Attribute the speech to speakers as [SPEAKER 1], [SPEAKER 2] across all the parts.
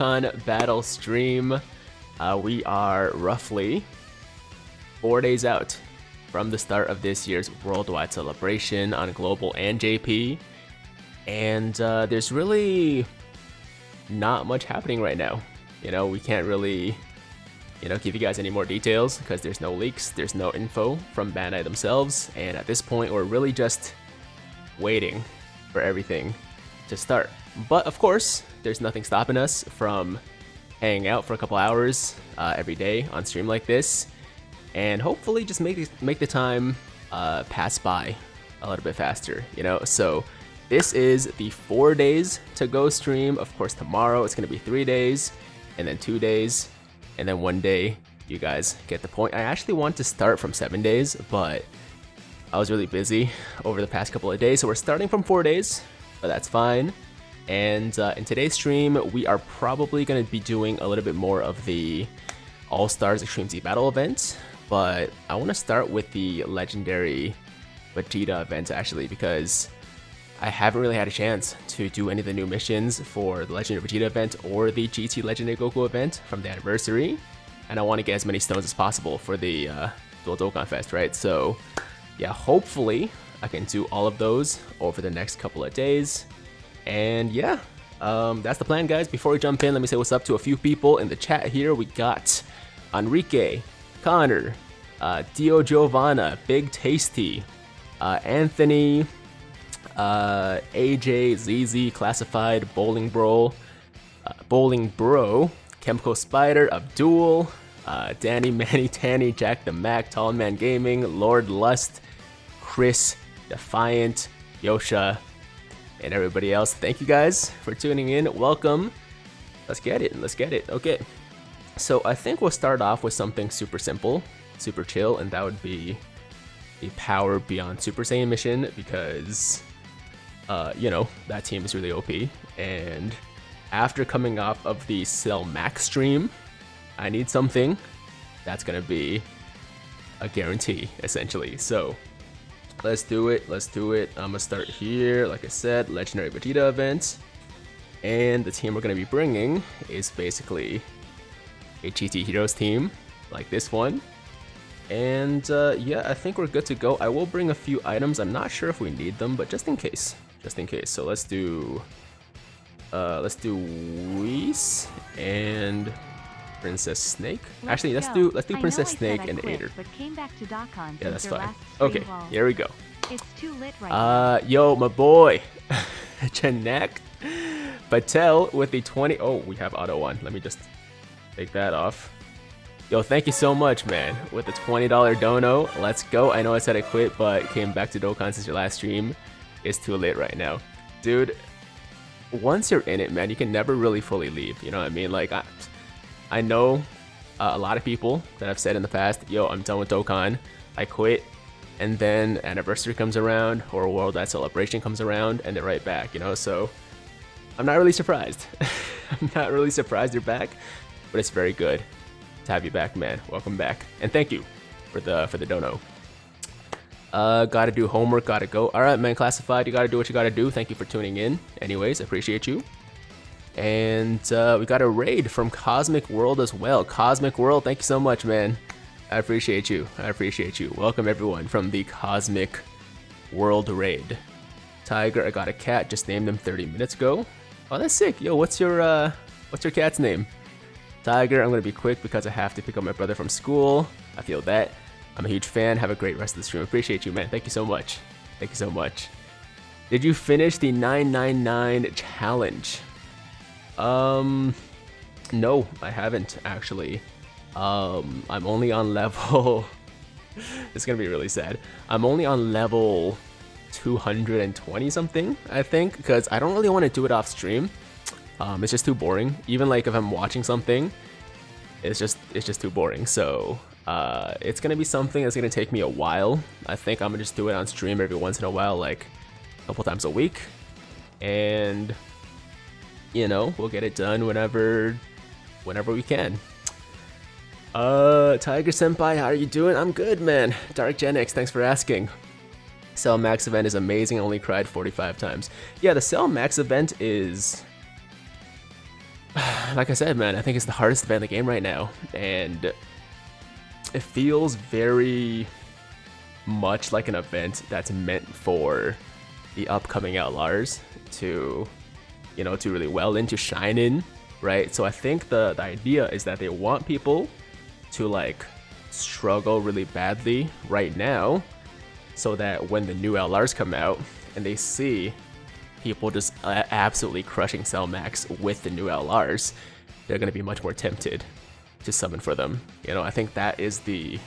[SPEAKER 1] Dokkan battle stream. We are roughly 4 days out from the start of this year's worldwide celebration on Global and JP. And there's really not much happening right now. You know, we can't really, give you guys any more details because there's no leaks, there's no info from Bandai themselves. And at this point, we're really just waiting for everything to start. But of course, there's nothing stopping us from hanging out for a couple hours every day on stream like this, and hopefully just make the time pass by a little bit faster, So this is the 4 days to go stream. Of course, tomorrow it's gonna be 3 days, and then 2 days, and then 1 day. You guys get the point. I actually want to start from 7 days, but I was really busy over the past couple of days, so we're starting from 4 days, but that's fine. And in today's stream, we are probably going to be doing a little bit more of the All-Stars Extreme Z Battle event, but I want to start with the Legendary Vegeta event, actually, because I haven't really had a chance to do any of the new missions for the Legendary Vegeta event or the GT Legendary Goku event from the anniversary, and I want to get as many stones as possible for the Dual Dokkan Fest, right? So, yeah, hopefully I can do all of those over the next couple of days. And yeah, that's the plan, guys. Before we jump in, let me say what's up to a few people in the chat here. We got Enrique, Connor, Dio Giovanna, Big Tasty, Anthony, AJ, ZZ, Classified, Bowling Bro, Chemical Spider, Abdul, Danny, Manny, Tanny, Jack the Mac, Tall Man Gaming, Lord Lust, Chris, Defiant, Yosha, and everybody else. Thank you guys for tuning in. Welcome. Let's get it. Okay. So I think we'll start off with something super simple, super chill, and that would be the Power Beyond Super Saiyan mission because, that team is really OP. And after coming off of the Cell Max stream, I need something that's going to be a guarantee, essentially. So let's do it. I'm gonna start here. Like I said, Legendary Vegeta event. And the team we're gonna be bringing is basically a GT Heroes team, like this one. And yeah, I think we're good to go. I will bring a few items. I'm not sure if we need them, but just in case. So let's do Whis and Princess Snake. Actually, let's do Princess Snake and Ader.
[SPEAKER 2] But came back to Dokkan
[SPEAKER 1] Yeah, that's
[SPEAKER 2] since your
[SPEAKER 1] fine.
[SPEAKER 2] last stream
[SPEAKER 1] Okay,
[SPEAKER 2] wall.
[SPEAKER 1] here we go.
[SPEAKER 2] It's too lit right now.
[SPEAKER 1] Yo, my boy, Janek Patel with the 20. Oh, we have auto on. Let me just take that off. Yo, thank you so much, man, with the $20 dono. Let's go. I know I said I quit, but came back to Dokkan since your last stream. It's too late right now, dude. Once you're in it, man, you can never really fully leave. You know what I mean? Like, I know a lot of people that have said in the past, yo, I'm done with Dokkan, I quit, and then anniversary comes around or worldwide celebration comes around and they're right back, so I'm not really surprised. I'm not really surprised you're back, but it's very good to have you back, man. Welcome back, and thank you for the dono. Gotta do homework, gotta go. All right, man, Classified, you gotta do what you gotta do. Thank you for tuning in. Anyways, appreciate you. And we got a raid from Cosmic World as well. Cosmic World, thank you so much, man. I appreciate you. Welcome everyone from the Cosmic World raid. Tiger, I got a cat. Just named him 30 minutes ago. Oh, that's sick. Yo, what's your cat's name? Tiger, I'm gonna be quick because I have to pick up my brother from school. I feel that. I'm a huge fan. Have a great rest of the stream. Appreciate you, man. Thank you so much. Did you finish the 999 challenge? No, I haven't actually. I'm only on level it's gonna be really sad. I'm only on level 220 something, I think, because I don't really want to do it off stream. It's just too boring. Even like if I'm watching something, it's just too boring. So it's gonna be something that's gonna take me a while. I think I'm gonna just do it on stream every once in a while, like a couple times a week, and we'll get it done whenever we can. Tiger Senpai, how are you doing? I'm good, man. Dark Gen X, thanks for asking. Cell Max event is amazing, only cried 45 times. Yeah, the Cell Max event is... like I said, man, I think it's the hardest event in the game right now, and it feels very much like an event that's meant for the upcoming LRs to, you know, do really well in, to shine in, right? So I think the idea is that they want people to like struggle really badly right now, so that when the new LRs come out and they see people just absolutely crushing Cell Max with the new LRs, they're going to be much more tempted to summon for them. You know, I think that is the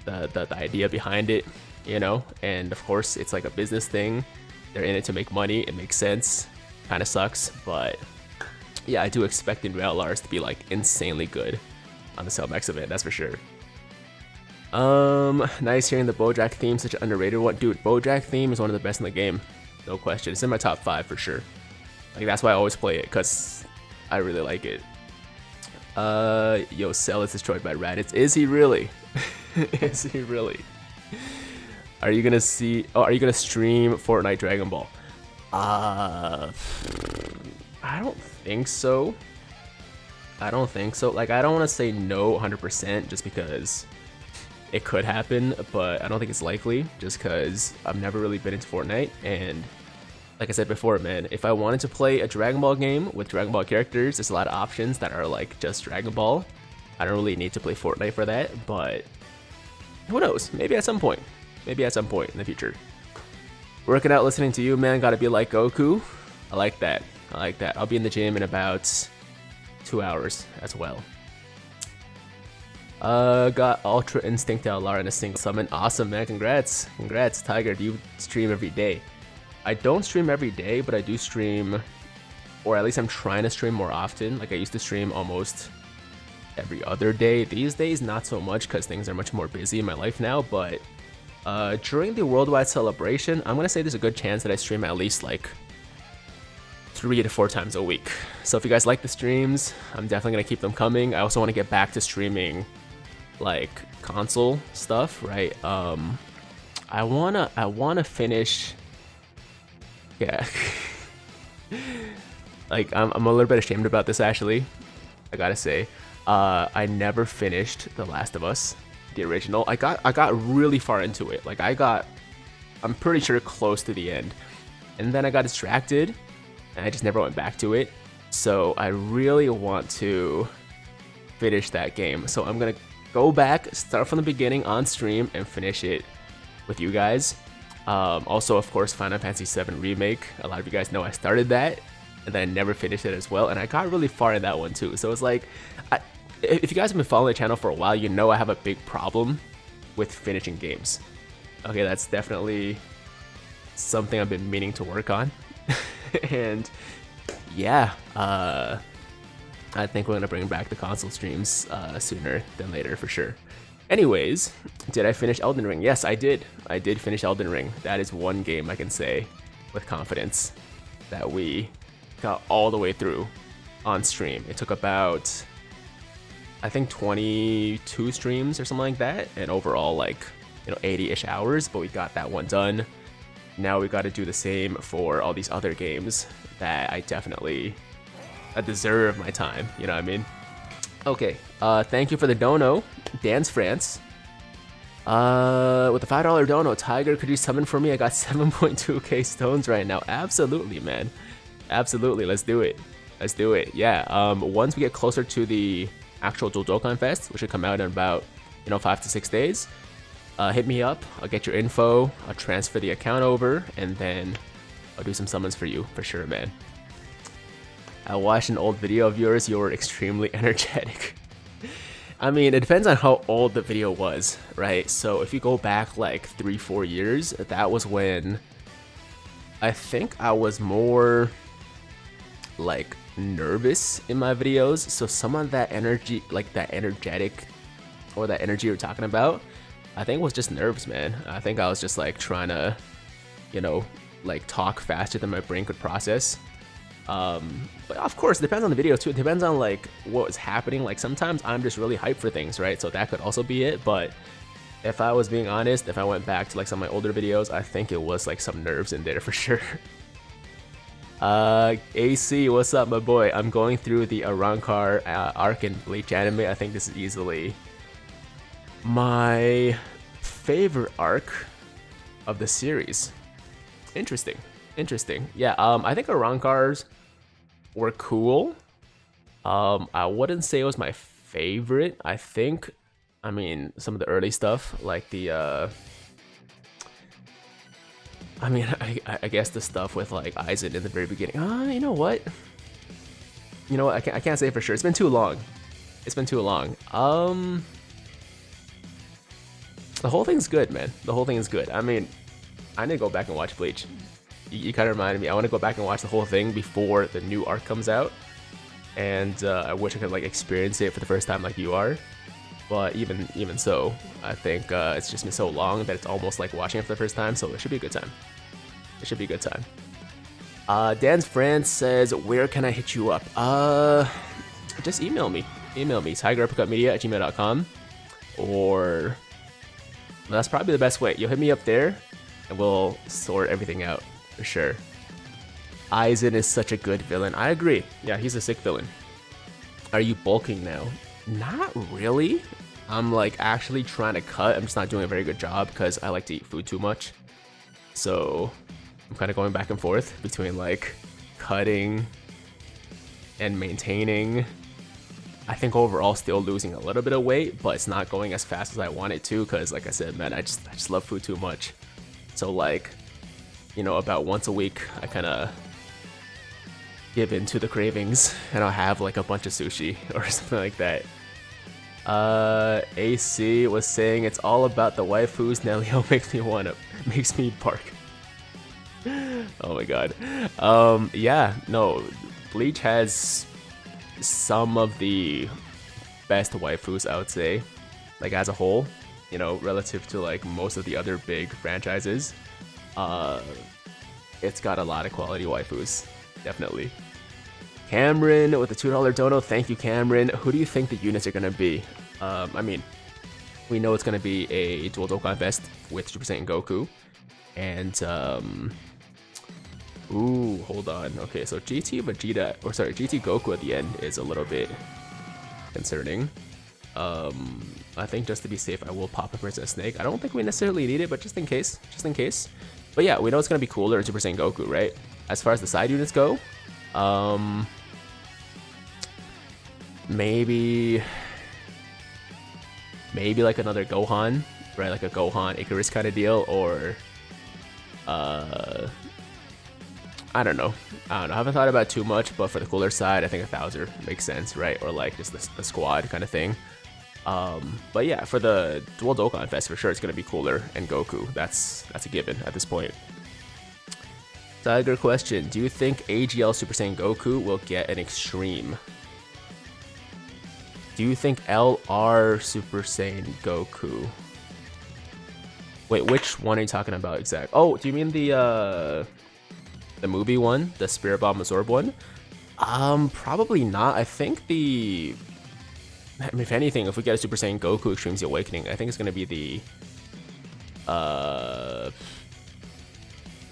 [SPEAKER 1] idea behind it, you know, and of course it's like a business thing. They're in it to make money. It makes sense. Kind of sucks, but yeah, I do expect the new LRs to be like insanely good on the Cell Max event, that's for sure. Nice hearing the Bojack theme, such an underrated one. Dude, Bojack theme is one of the best in the game. No question. It's in my top 5 for sure. Like, that's why I always play it, because I really like it. Yo, Cell is destroyed by Raditz. Is he really? Is he really? Are you gonna stream Fortnite Dragon Ball? I don't think so. Like, I don't want to say no 100% just because it could happen, but I don't think it's likely, just because I've never really been into Fortnite. And like I said before, man, if I wanted to play a Dragon Ball game with Dragon Ball characters, there's a lot of options that are like just Dragon Ball. I don't really need to play Fortnite for that, but who knows? Maybe at some point. Maybe at some point in the future. Working out, listening to you, man. Gotta be like Goku. I like that. I like that. I'll be in the gym in about 2 hours as well. Got Ultra Instinct LR in a single summon. Awesome, man. Congrats. Congrats, Tiger. Do you stream every day? I don't stream every day, but I do stream, or at least I'm trying to stream more often. Like, I used to stream almost every other day. These days, not so much, because things are much more busy in my life now, but during the worldwide celebration, I'm gonna say there's a good chance that I stream at least like 3 to 4 times a week. So if you guys like the streams, I'm definitely gonna keep them coming. I also want to get back to streaming like console stuff, right? I wanna finish. Yeah. Like, I'm a little bit ashamed about this, actually. I gotta say, I never finished The Last of Us, the original. I got really far into it. Like, I'm pretty sure close to the end, and then I got distracted, and I just never went back to it. So I really want to finish that game. So I'm gonna go back, start from the beginning on stream, and finish it with you guys. Also, of course, Final Fantasy VII Remake. A lot of you guys know I started that, and then I never finished it as well. And I got really far in that one too. So it's like, if you guys have been following the channel for a while, you know I have a big problem with finishing games. Okay, that's definitely something I've been meaning to work on. And yeah, I think we're gonna bring back the console streams sooner than later for sure. Anyways, did I finish Elden Ring? Yes, I did. I did finish Elden Ring. That is one game I can say with confidence that we got all the way through on stream. It took about, I think, 22 streams or something like that, and overall, like, 80-ish hours, but we got that one done. Now we got to do the same for all these other games that I definitely deserve my time, you know what I mean? Okay, thank you for the dono, Dance France. With the $5 dono, Tiger, could you summon for me? I got 7.2k stones right now. Absolutely, man. Absolutely, let's do it. Let's do it, yeah. Once we get closer to the actual Dokkan Fest, which should come out in about, 5 to 6 days, hit me up. I'll get your info, I'll transfer the account over, and then I'll do some summons for you, for sure, man. I watched an old video of yours. You were extremely energetic. I mean, it depends on how old the video was, right? So if you go back like 3-4 years, that was when I think I was more like nervous in my videos. So some of that energy, like that energetic or that energy you're talking about, I think was just nerves, man. I think I was just like trying to, like talk faster than my brain could process. But of course, it depends on the video too. It depends on like what was happening. Like sometimes I'm just really hyped for things, right? So that could also be it. But if I was being honest, if I went back to like some of my older videos, I think it was like some nerves in there for sure. AC, what's up, my boy? I'm going through the Arrancar arc in Bleach anime. I think this is easily my favorite arc of the series. Interesting. Yeah, I think Arrancars were cool. I wouldn't say it was my favorite. I mean, some of the early stuff, like the I guess the stuff with like Aizen in the very beginning. You know what? I can't say for sure. It's been too long. The whole thing's good, man. The whole thing is good. I mean, I need to go back and watch Bleach. You kind of reminded me. I want to go back and watch the whole thing before the new arc comes out. And I wish I could like experience it for the first time like you are. But even so, I think it's just been so long that it's almost like watching it for the first time. So it should be a good time. Dan's France says, where can I hit you up? Just email me. tigeruppercutmedia@gmail.com. Or that's probably the best way. You'll hit me up there and we'll sort everything out for sure. Aizen is such a good villain. I agree. Yeah, he's a sick villain. Are you bulking now? Not really. I'm like actually trying to cut. I'm just not doing a very good job because I like to eat food too much. So I'm kind of going back and forth between like cutting and maintaining. I think overall still losing a little bit of weight, but it's not going as fast as I want it to because like I said, man, I just love food too much. So like, about once a week, I kind of give in to the cravings and I'll have like a bunch of sushi or something like that. AC was saying it's all about the waifus. Nelio makes me bark. Oh my god. Yeah, no, Bleach has some of the best waifus, I would say, like as a whole, relative to like most of the other big franchises. It's got a lot of quality waifus, definitely. Cameron with the $2 dono. Thank you, Cameron. Who do you think the units are gonna be? I mean, we know it's gonna be a dual Dokkan Fest with Super Saiyan Goku, and ooh, hold on. Okay, so GT Goku at the end is a little bit concerning. I think just to be safe, I will pop a Princess Snake. I don't think we necessarily need it, but just in case. But yeah, we know it's gonna be cooler in Super Saiyan Goku, right? As far as the side units go, maybe like another Gohan, right? Like a Gohan Icarus kind of deal, or I don't know. I haven't thought about it too much, but for the cooler side, I think 1,000 makes sense, right? Or like just the squad kind of thing. But yeah, for the Dual Dokkan Fest, for sure, it's gonna be cooler and Goku. That's a given at this point. Tiger question: do you think AGL Super Saiyan Goku will get an extreme? Do you think LR Super Saiyan Goku? Wait, which one are you talking about exactly? Oh, do you mean the movie one, the Spirit Bomb Absorb one? Probably not. I think if anything, if we get a Super Saiyan Goku Extremes Awakening, I think it's gonna be the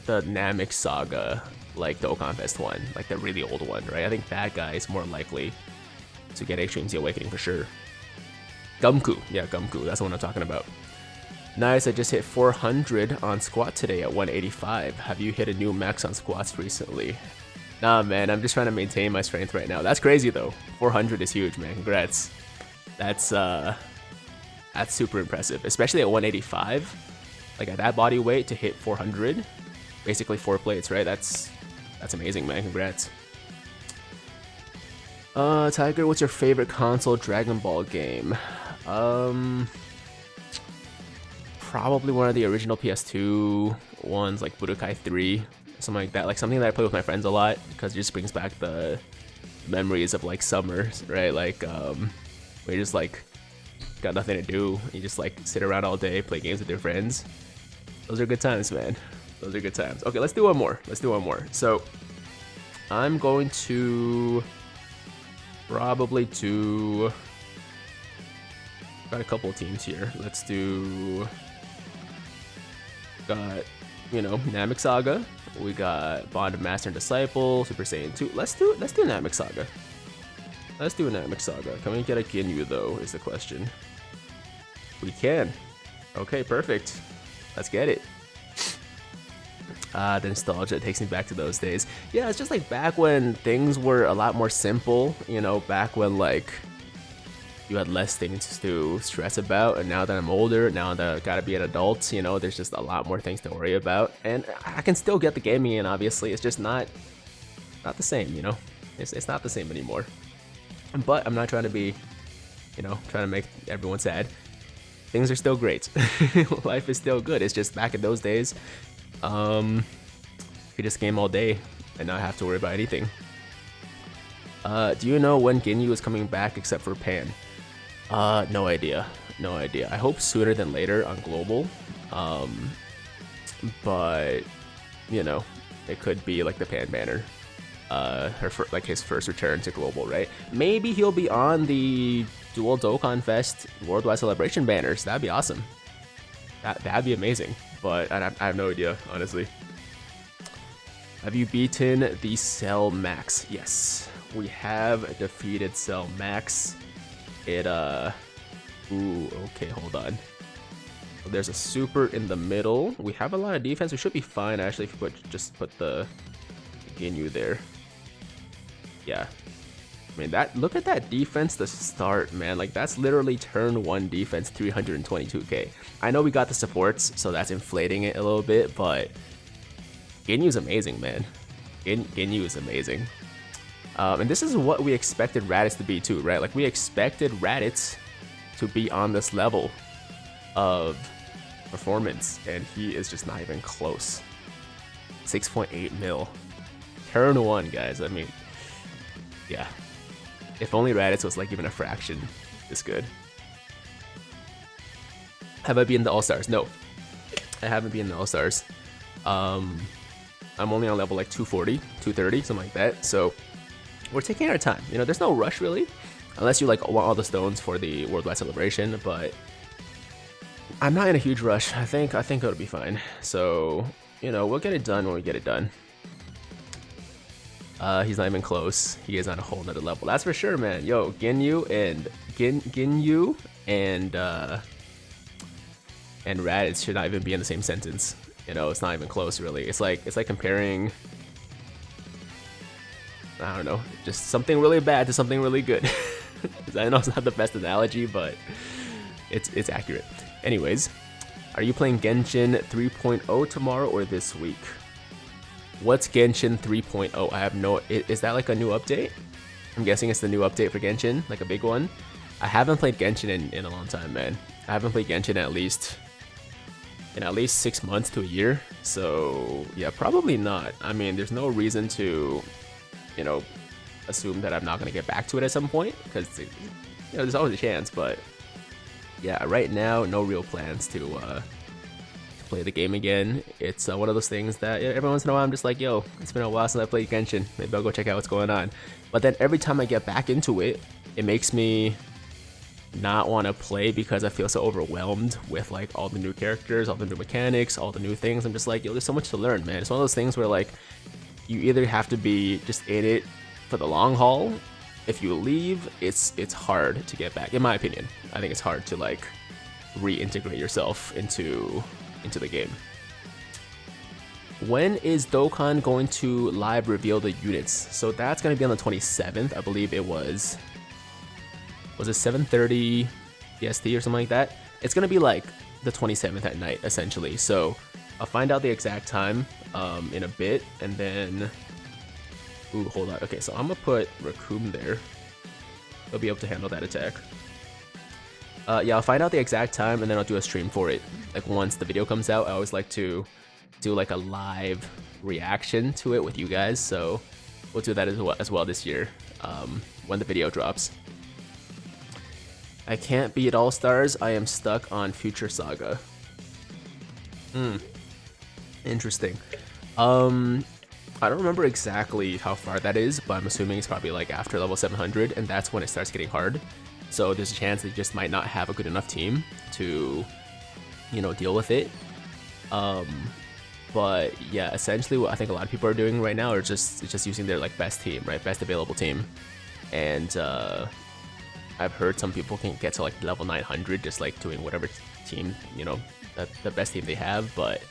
[SPEAKER 1] Namek Saga, like Dokkan Fest one, like the really old one, right? I think that guy is more likely to get Extremes Awakening for sure. Gumku, yeah, Gumku, that's the one I'm talking about. Nice, I just hit 400 on squat today at 185. Have you hit a new max on squats recently? Nah, man, I'm just trying to maintain my strength right now. That's crazy though. 400 is huge, man. Congrats. That's super impressive, especially at 185. Like at that body weight to hit 400, basically 4 plates, right? That's amazing, man. Congrats. Tiger, what's your favorite console Dragon Ball game? Probably one of the original PS2 ones, like Budokai 3, something like that. Like something that I play with my friends a lot because it just brings back the memories of like summers, right? Like where you just like got nothing to do. You just like sit around all day, play games with your friends. Those are good times, man. Those are good times. Okay, let's do one more. So I'm going to probably do, got a couple of teams here. Let's do, got, Namek Saga, We got Bond of Master and Disciple, Super Saiyan 2. Let's do Namek Saga. Let's do a Namek Saga. Can we get a Ginyu though? Is the question. We can. Okay, perfect. Let's get it. The nostalgia takes me back to those days. Yeah, it's just like back when things were a lot more simple. You know, back when like you had less things to stress about, and now that I'm older, now that I gotta be an adult, you know, there's just a lot more things to worry about, and I can still get the gaming in, obviously, it's just not the same, you know, it's not the same anymore, but I'm not trying to be, you know, trying to make everyone sad. Things are still great. Life is still good. It's just back in those days, you just game all day and not have to worry about anything. Do you know when Ginyu is coming back except for Pan? No idea. No idea. I hope sooner than later on global. But you know, it could be like the Pan banner. Like his first return to global, right? Maybe he'll be on the Dual Dokkan Fest Worldwide Celebration banners. That'd be awesome. That'd be amazing. But I have no idea, honestly. Have you beaten the Cell Max? Yes. We have defeated Cell Max. It, ooh, okay, hold on. So there's a super in the middle. We have a lot of defense. We should be fine, actually, if you just put the Ginyu there. Yeah. I mean, look at that defense to start, man. Like, that's literally turn 1 defense, 322k. I know we got the supports, so that's inflating it a little bit, but Ginyu's amazing, man. Ginyu is amazing. And this is what we expected Raditz to be too, right? Like, we expected Raditz to be on this level of performance, and he is just not even close. 6.8 mil. Turn 1, guys. I mean, yeah. If only Raditz was like even a fraction this good. Have I been in the All-Stars? No. I haven't been in the All-Stars. I'm only on level like 240, 230, something like that. So we're taking our time. You know, there's no rush really, unless you like want all the stones for the worldwide celebration. But I'm not in a huge rush. I think it'll be fine. So you know, we'll get it done when we get it done. He's not even close. He is on a whole nother level. That's for sure, man. Yo, Ginyu and Raditz should not even be in the same sentence. You know, it's not even close, really. It's like comparing, I don't know, just something really bad to something really good. I know it's not the best analogy, but it's accurate. Anyways, are you playing Genshin 3.0 tomorrow or this week? What's Genshin 3.0? I have no. Is that like a new update? I'm guessing it's the new update for Genshin, like a big one. I haven't played Genshin in a long time, man. I haven't played Genshin in at least 6 months to a year. So yeah, probably not. I mean, there's no reason to, you know, assume that I'm not gonna get back to it at some point, because you know, there's always a chance. But yeah, right now, no real plans to play the game again. It's one of those things that every once in a while I'm just like, yo, it's been a while since I played Genshin. Maybe I'll go check out what's going on. But then every time I get back into it, it makes me not want to play because I feel so overwhelmed with like all the new characters, all the new mechanics, all the new things. I'm just like, yo, there's so much to learn, man. It's one of those things where like you either have to be just in it for the long haul. If you leave, it's hard to get back. In my opinion, I think it's hard to like reintegrate yourself into the game. When is Dokkan going to live reveal the units? So that's going to be on the 27th. I believe it was it 7:30 EST or something like that? It's going to be like the 27th at night, essentially. So I'll find out the exact time in a bit, and then ooh, hold on. Okay, so I'm gonna put Raccoon there. He'll be able to handle that attack. Yeah, I'll find out the exact time and then I'll do a stream for it. Like once the video comes out, I always like to do like a live reaction to it with you guys. So we'll do that as well this year when the video drops. I can't beat All Stars. I am stuck on Future Saga. Interesting. I don't remember exactly how far that is, but I'm assuming it's probably like after level 700, and that's when it starts getting hard. So there's a chance that you just might not have a good enough team to, you know, deal with it. But yeah, essentially what I think a lot of people are doing right now are just using their like best team, right? Best available team. And I've heard some people can get to like level 900 just like doing whatever team, you know, the best team they have. But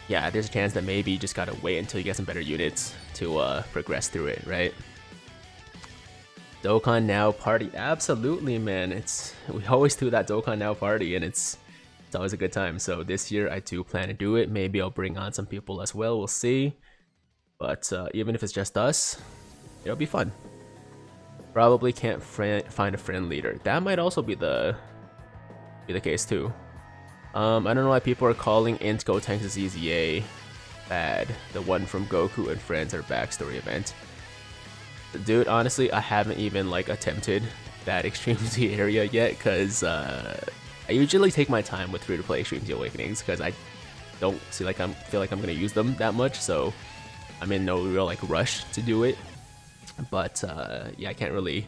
[SPEAKER 1] yeah, there's a chance that maybe you just gotta wait until you get some better units to progress through it, right? Dokkan Now party, absolutely, man. We always do that Dokkan Now party, and it's always a good time. So this year I do plan to do it. Maybe I'll bring on some people as well. We'll see. But even if it's just us, it'll be fun. Probably can't find a friend leader. That might also be the case too. I don't know why people are calling Int Gotenks' EZA bad. The one from Goku and Friends or backstory event. Dude, honestly, I haven't even like attempted that Extreme Z area yet, because I usually take my time with free-to-play Extreme Z Awakenings because I don't feel like I'm gonna use them that much, so I'm in no real like rush to do it. But yeah, I can't really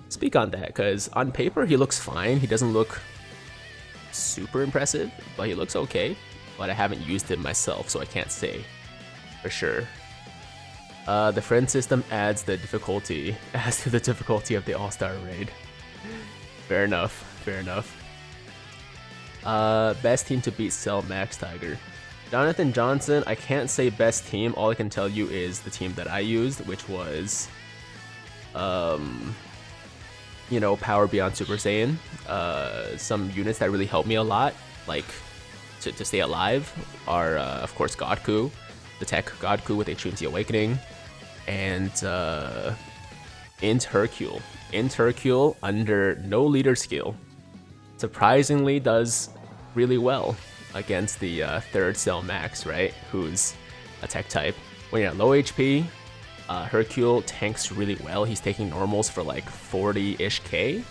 [SPEAKER 1] speak on that because on paper he looks fine. He doesn't look super impressive, but he looks okay. But I haven't used him myself, so I can't say for sure. The friend system adds to the difficulty of the All-Star raid. Fair enough, fair enough. Best team to beat Cell Max Tiger. Jonathan Johnson, I can't say best team. All I can tell you is the team that I used, which was, you know, Power Beyond Super Saiyan. Some units that really helped me a lot, like to stay alive, are of course Godku, the tech Godku with Extreme Z Awakening, and Int Hercule. Int Hercule under no leader skill surprisingly does really well against the third Cell Max, right? Who's a tech type. When you're at low HP, Hercule tanks really well. He's taking normals for like 40-ish K,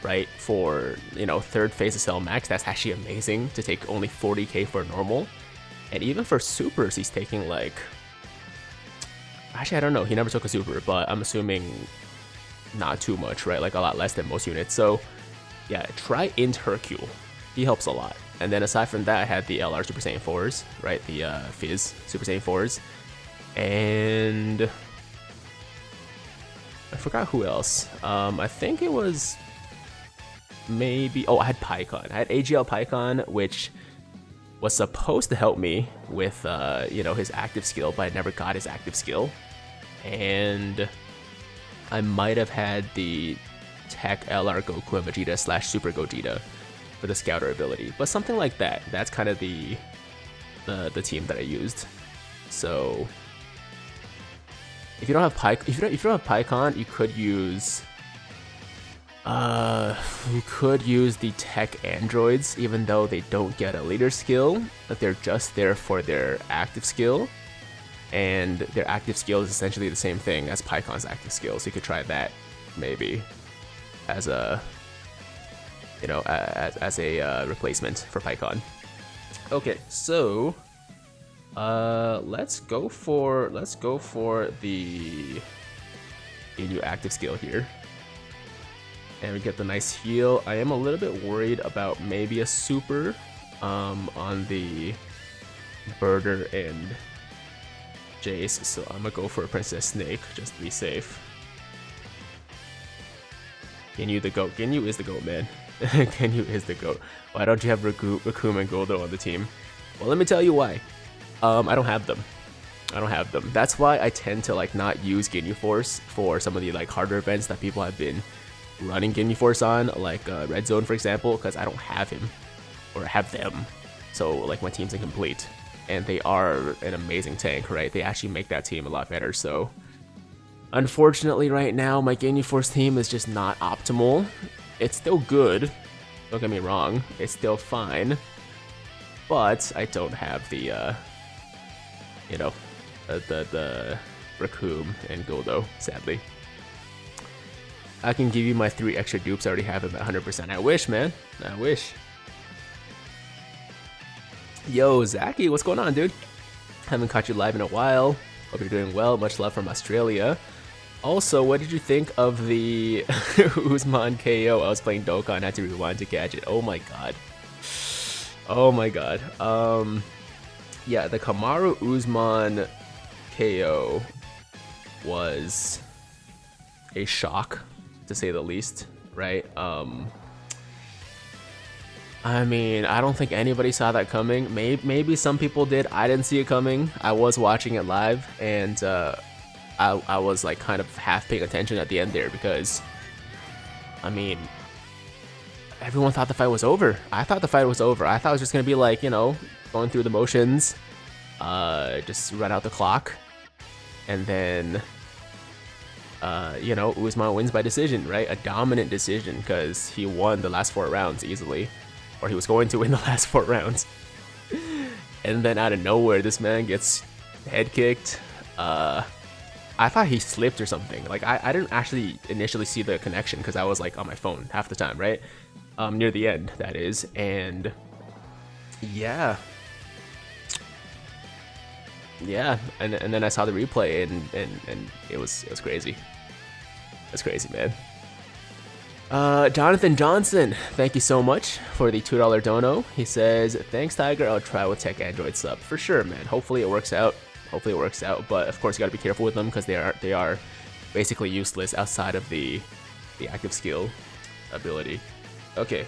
[SPEAKER 1] right? For, you know, third phase of Cell Max, that's actually amazing to take only 40K for normal. And even for supers, he's taking like... Actually, I don't know. He never took a super, but I'm assuming not too much, right? Like a lot less than most units. So yeah, try Int Hercule. He helps a lot. And then aside from that, I had the LR Super Saiyan 4s, right? The Fizz Super Saiyan 4s. And I forgot who else. I think it was maybe... Oh, I had Pycon. I had AGL Pycon, which was supposed to help me with, you know, his active skill, but I never got his active skill. And I might have had the Tech LR Goku and Vegeta / Super Gogeta for the Scouter ability, but something like that. That's kind of the team that I used. So if you don't have Pycon, you could use the tech androids, even though they don't get a leader skill, but they're just there for their active skill, and their active skill is essentially the same thing as Pycon's active skill. So you could try that maybe as a, you know, as a replacement for Pycon. Okay, so let's go for the new active skill here. And we get the nice heal. I am a little bit worried about maybe a super on the Birder and Jace, so I'm gonna go for a Princess Snake just to be safe. Ginyu the GOAT. Ginyu is the GOAT, man. Ginyu is the GOAT. Why don't you have Raccoon and Goldo on the team? Well, let me tell you why. I don't have them. That's why I tend to like not use Ginyu Force for some of the like harder events that people have been running Ginyu Force on, like Red Zone for example, because I don't have him or have them. So like my team's incomplete, and they are an amazing tank, right? They actually make that team a lot better. So unfortunately right now my Ginyu Force team is just not optimal. It's still good, don't get me wrong, it's still fine, but I don't have the you know, the Raccoon and Goldo, sadly. I can give you my 3 extra dupes. I already have them at 100%. I wish, man. I wish. Yo, Zaki, what's going on, dude? Haven't caught you live in a while. Hope you're doing well. Much love from Australia. Also, what did you think of the Uzman KO? I was playing Dokkan, had to rewind to catch it. Oh my god. Oh my god. Yeah, the Kamaru Usman KO was a shock, to say the least, right? I mean, I don't think anybody saw that coming. Maybe some people did. I didn't see it coming. I was watching it live, and I was like kind of half paying attention at the end there because, I mean, everyone thought the fight was over. I thought the fight was over. I thought it was just gonna be like, you know, going through the motions, just run out the clock, and then, you know, Usman wins by decision, right? A dominant decision because he won the last 4 rounds easily. Or he was going to win the last 4 rounds. And then out of nowhere, this man gets head kicked. I thought he slipped or something. Like, I didn't actually initially see the connection because I was like on my phone half the time, right? Near the end, that is. And yeah. Yeah, and then I saw the replay and it was crazy. That's crazy, man. Jonathan Johnson, thank you so much for the $2 dono. He says, thanks Tiger, I'll try with Tech Android sub. For sure, man. Hopefully it works out. But of course you gotta be careful with them because they are basically useless outside of the active skill ability. Okay,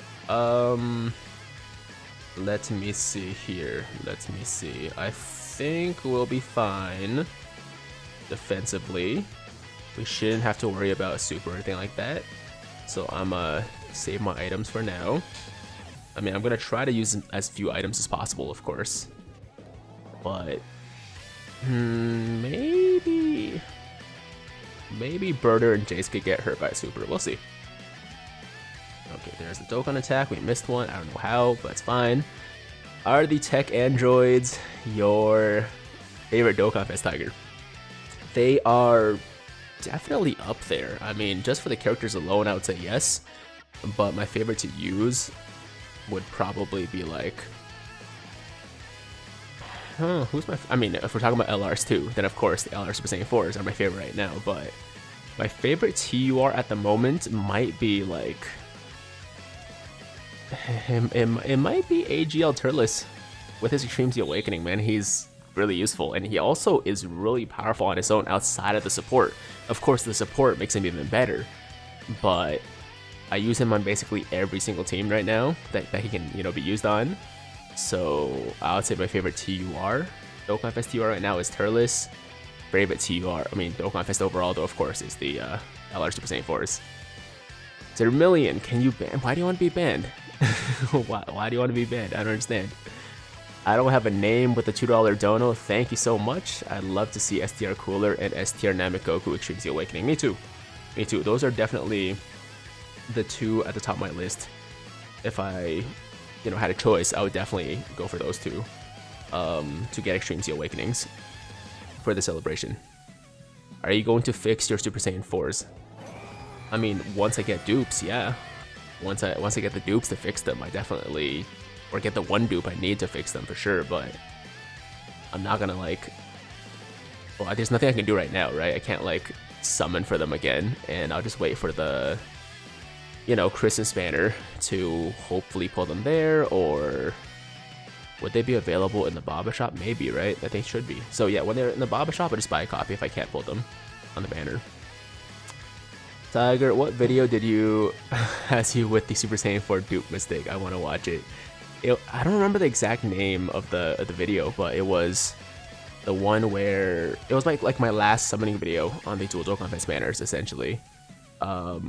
[SPEAKER 1] let me see here. I think we'll be fine defensively. We shouldn't have to worry about a super or anything like that. So I'm save my items for now. I mean, I'm gonna try to use as few items as possible, of course. But maybe Birder and Jace could get hurt by a super. We'll see. Okay, there's the Dokkan attack. We missed one. I don't know how, but it's fine. Are the tech androids your favorite Dokkan Fest, Tiger? They are definitely up there. I mean, just for the characters alone, I would say yes. But my favorite to use would probably be like, I mean, if we're talking about LRs too, then of course the LR Super Saiyan 4s are my favorite right now. But my favorite TUR at the moment might be like, it might be AGL Turles with his Extreme Z Awakening, man. He's really useful, and he also is really powerful on his own outside of the support. Of course, the support makes him even better, but I use him on basically every single team right now that he can, you know, be used on. So I would say my favorite TUR, Dokkan Fest TUR right now, is Turles. Favorite TUR, I mean Dokkan Fest overall though, of course, is the LR Super Saiyan 4s. Zermillion, can you ban? Why do you want to be banned? Why do you want to be banned? I don't understand. I don't have a name with the $2 dono. Thank you so much. I'd love to see STR Cooler and STR Namek Goku Extreme Z Awakening. Me too. Those are definitely the two at the top of my list. If I, you know, had a choice, I would definitely go for those two to get Extreme Z Awakenings for the celebration. Are you going to fix your Super Saiyan 4s? I mean, once I get dupes, yeah. Once I get the dupes to fix them, I definitely, or get the one dupe I need to fix them for sure, but I'm not gonna like, well, there's nothing I can do right now, right? I can't like summon for them again, and I'll just wait for the, you know, Christmas banner to hopefully pull them there, or would they be available in the Baba shop? Maybe, right? I think should be. So yeah, when they're in the Baba shop, I'll just buy a copy if I can't pull them on the banner. Tiger, what video did you has you with the Super Saiyan 4 dupe mistake? I want to watch it. I don't remember the exact name of the video, but it was the one where it was like my last summoning video on the Dual Dokkan Fest banners, essentially. Well,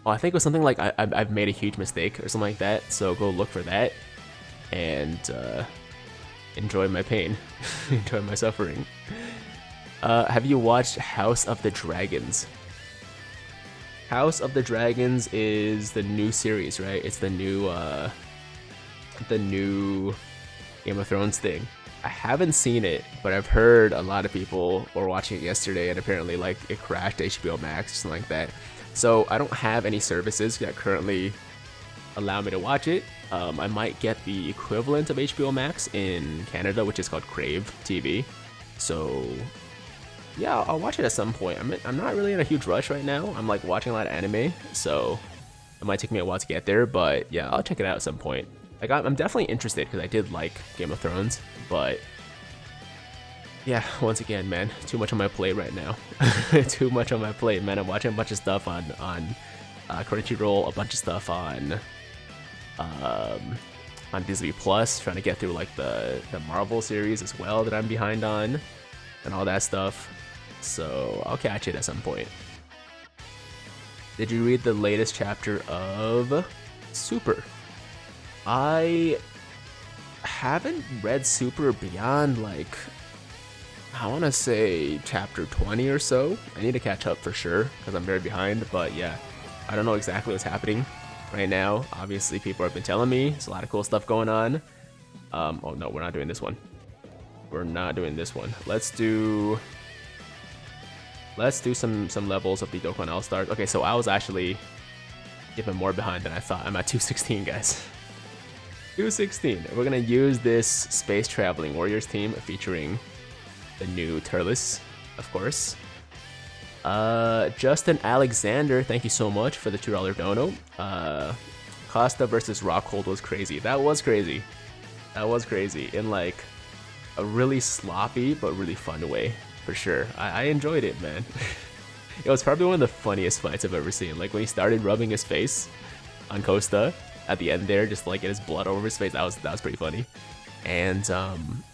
[SPEAKER 1] I think it was something like I've made a huge mistake or something like that. So go look for that and enjoy my pain, enjoy my suffering. Have you watched House of the Dragons? House of the Dragons is the new series, right? It's the new Game of Thrones thing. I haven't seen it, but I've heard a lot of people were watching it yesterday, and apparently like it crashed HBO Max or something like that. So I don't have any services that currently allow me to watch it. I might get the equivalent of HBO Max in Canada, which is called Crave TV. So yeah, I'll watch it at some point. I'm not really in a huge rush right now. I'm like watching a lot of anime, so it might take me a while to get there, but yeah, I'll check it out at some point. Like I'm definitely interested because I did like Game of Thrones, but yeah, once again, man, too much on my plate right now. Too much on my plate, man. I'm watching a bunch of stuff on Crunchyroll, a bunch of stuff on Disney Plus, trying to get through like the Marvel series as well that I'm behind on, and all that stuff. So I'll catch it at some point. Did you read the latest chapter of Super? I haven't read Super beyond like, I want to say chapter 20 or so. I need to catch up for sure because I'm very behind, but yeah, I don't know exactly what's happening right now. Obviously people have been telling me there's a lot of cool stuff going on. Oh no, we're not doing this one. We're not doing this one. Let's do some levels of the Dokkan All-Stars. Okay, so I was actually even more behind than I thought. I'm at 216, guys. 216. We're gonna use this space traveling warriors team featuring the new Turles, of course. Justin Alexander, thank you so much for the $2 dono. Costa versus Rockhold was crazy. That was crazy. That was crazy in like a really sloppy but really fun way, for sure. I enjoyed it, man. It was probably one of the funniest fights I've ever seen. Like when he started rubbing his face on Costa at the end there, just like get his blood over his face. That was pretty funny. And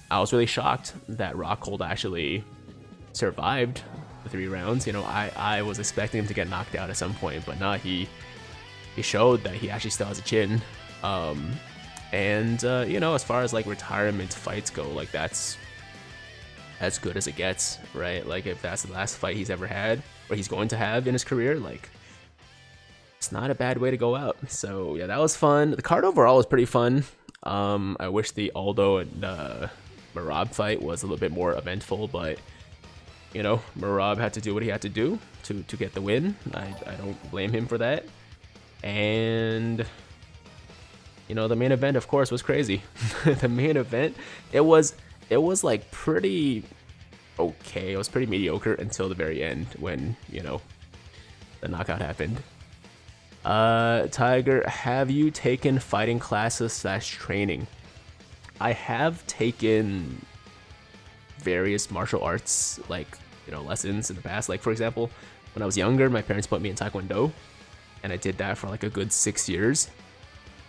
[SPEAKER 1] I was really shocked that Rockhold actually survived the 3 rounds. You know, I was expecting him to get knocked out at some point, but nah, he showed that he actually still has a chin. You know, as far as like retirement fights go, like that's as good as it gets, right? Like if that's the last fight he's ever had or he's going to have in his career, like it's not a bad way to go out. So yeah, that was fun. The card overall was pretty fun. I wish the Aldo and Marab fight was a little bit more eventful, but you know, Marab had to do what he had to do to get the win. I don't blame him for that. And you know, the main event of course was crazy. The main event, it was like pretty okay. It was pretty mediocre until the very end when, you know, the knockout happened. Tiger, have you taken fighting classes / training? I have taken various martial arts, like, you know, lessons in the past. Like, for example, when I was younger, my parents put me in Taekwondo, and I did that for like a good 6 years.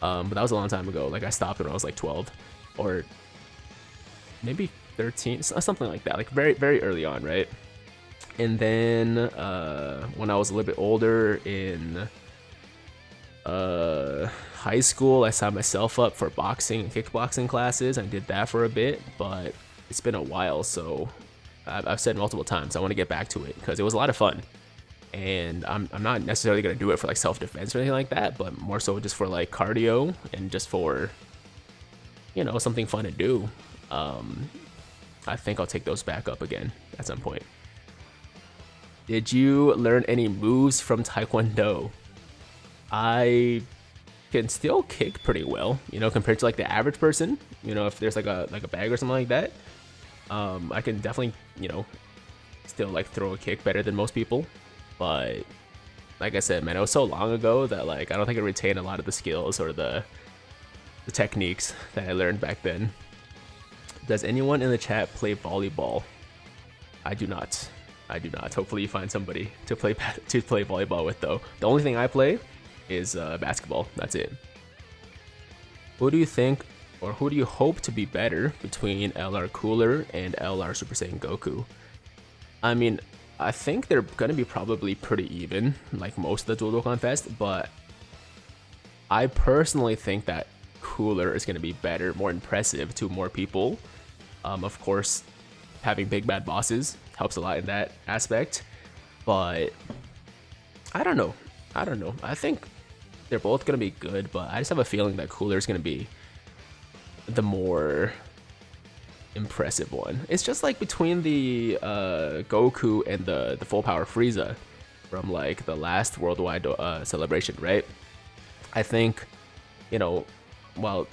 [SPEAKER 1] But that was a long time ago. Like, I stopped when I was like 12, or maybe 13, something like that. Like, very, very early on, right? And then when I was a little bit older in high school, I signed myself up for boxing and kickboxing classes. I did that for a bit, but it's been a while, so I've said multiple times I want to get back to it because it was a lot of fun. And I'm not necessarily going to do it for like self-defense or anything like that, but more so just for like cardio and just for, you know, something fun to do. I think I'll take those back up again at some point. Did you learn any moves from Taekwondo? I can still kick pretty well, you know, compared to like the average person. You know, if there's like a bag or something like that, I can definitely, you know, still like throw a kick better than most people. But like I said, man, it was so long ago that like I don't think I retain a lot of the skills or the techniques that I learned back then. Does anyone in the chat play volleyball? I do not. I do not. Hopefully you find somebody to play volleyball with, though. The only thing I play is basketball. That's it. Who do you think, or who do you hope to be better between LR Cooler and LR Super Saiyan Goku? I mean, I think they're gonna be probably pretty even, like most of the Dual Dokkan Fest, but I personally think that Cooler is gonna be better, more impressive to more people. Of course, having big bad bosses helps a lot in that aspect, but I don't know. I think they're both gonna be good, but I just have a feeling that Cooler is gonna be the more impressive one. It's just like between the Goku and the full power Frieza from like the last worldwide celebration, right? I think, you know, while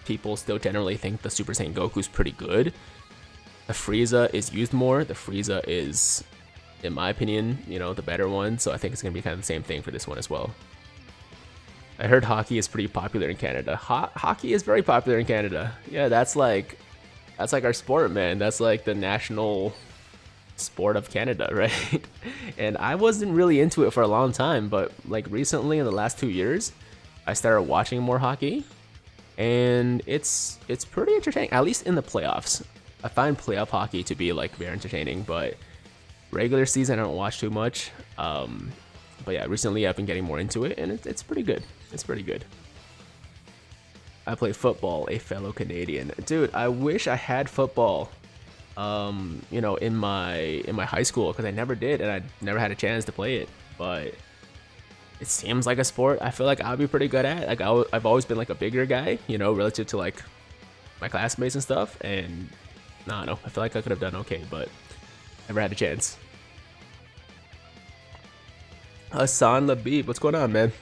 [SPEAKER 1] people still generally think the Super Saiyan Goku's pretty good, the Frieza is used more. The Frieza is, in my opinion, you know, the better one. So I think it's gonna be kind of the same thing for this one as well. I heard hockey is pretty popular in Canada. Hockey is very popular in Canada. Yeah, that's That's like our sport, man. That's like the national sport of Canada, right? And I wasn't really into it for a long time, but like recently in the last 2 years, I started watching more hockey, and it's pretty entertaining. At least in the playoffs, I find playoff hockey to be like very entertaining. But regular season, I don't watch too much. But yeah, recently I've been getting more into it, and it's pretty good. It's pretty good. I play football, a fellow Canadian. Dude, I wish I had football, you know, in my high school, because I never did, and I never had a chance to play it. But it seems like a sport I feel like I'll be pretty good at. Like I've always been like a bigger guy, you know, relative to like my classmates and stuff. And I don't know, I feel like I could have done okay, but never had a chance. Hassan Labib, what's going on, man?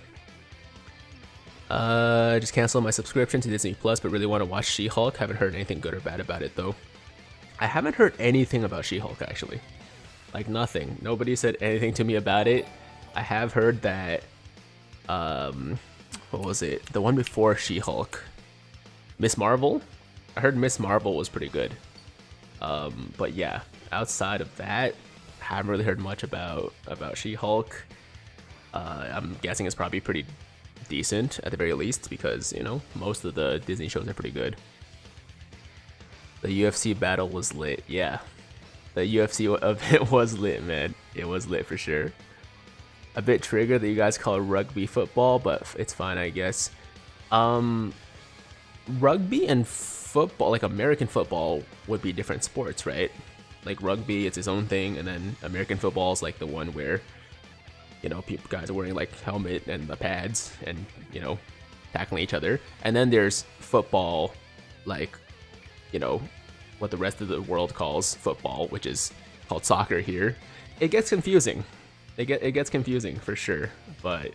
[SPEAKER 1] Just canceled my subscription to Disney Plus, but really want to watch She-Hulk. Haven't heard anything good or bad about it though. I haven't heard anything about She-Hulk actually. Like nothing. Nobody said anything to me about it. I have heard that, what was it? The one before She-Hulk, Miss Marvel. I heard Miss Marvel was pretty good. But yeah, outside of that, I haven't really heard much about She-Hulk. I'm guessing it's probably pretty decent at the very least, because you know most of the Disney shows are pretty good. The UFC battle was lit. Yeah, the UFC event was lit, man. It was lit for sure. A bit triggered that you guys call it rugby football, but it's fine, I guess. Rugby and football, like American football, would be different sports, right? Like rugby, it's its own thing, and then American football is like the one where, you know, people guys are wearing like helmet and the pads and, you know, tackling each other. And then there's football, like, you know, what the rest of the world calls football, which is called soccer here. It gets confusing. It gets confusing for sure. But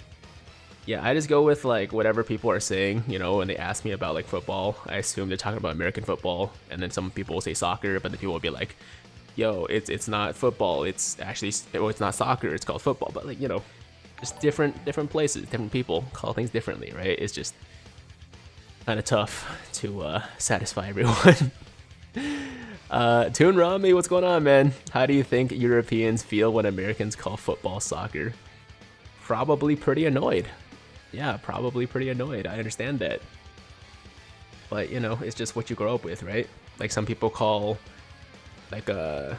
[SPEAKER 1] yeah, I just go with like whatever people are saying, you know, when they ask me about like football. I assume they're talking about American football, and then some people will say soccer, but then people will be like, yo, it's not football, it's actually, well, it's not soccer, it's called football. But like, you know, just different places, different people call things differently, right? It's just kind of tough to satisfy everyone. Toon Rami, what's going on, man? How do you think Europeans feel when Americans call football soccer? Probably pretty annoyed. Yeah, probably pretty annoyed. I understand that. But, you know, it's just what you grow up with, right? Like some people call like a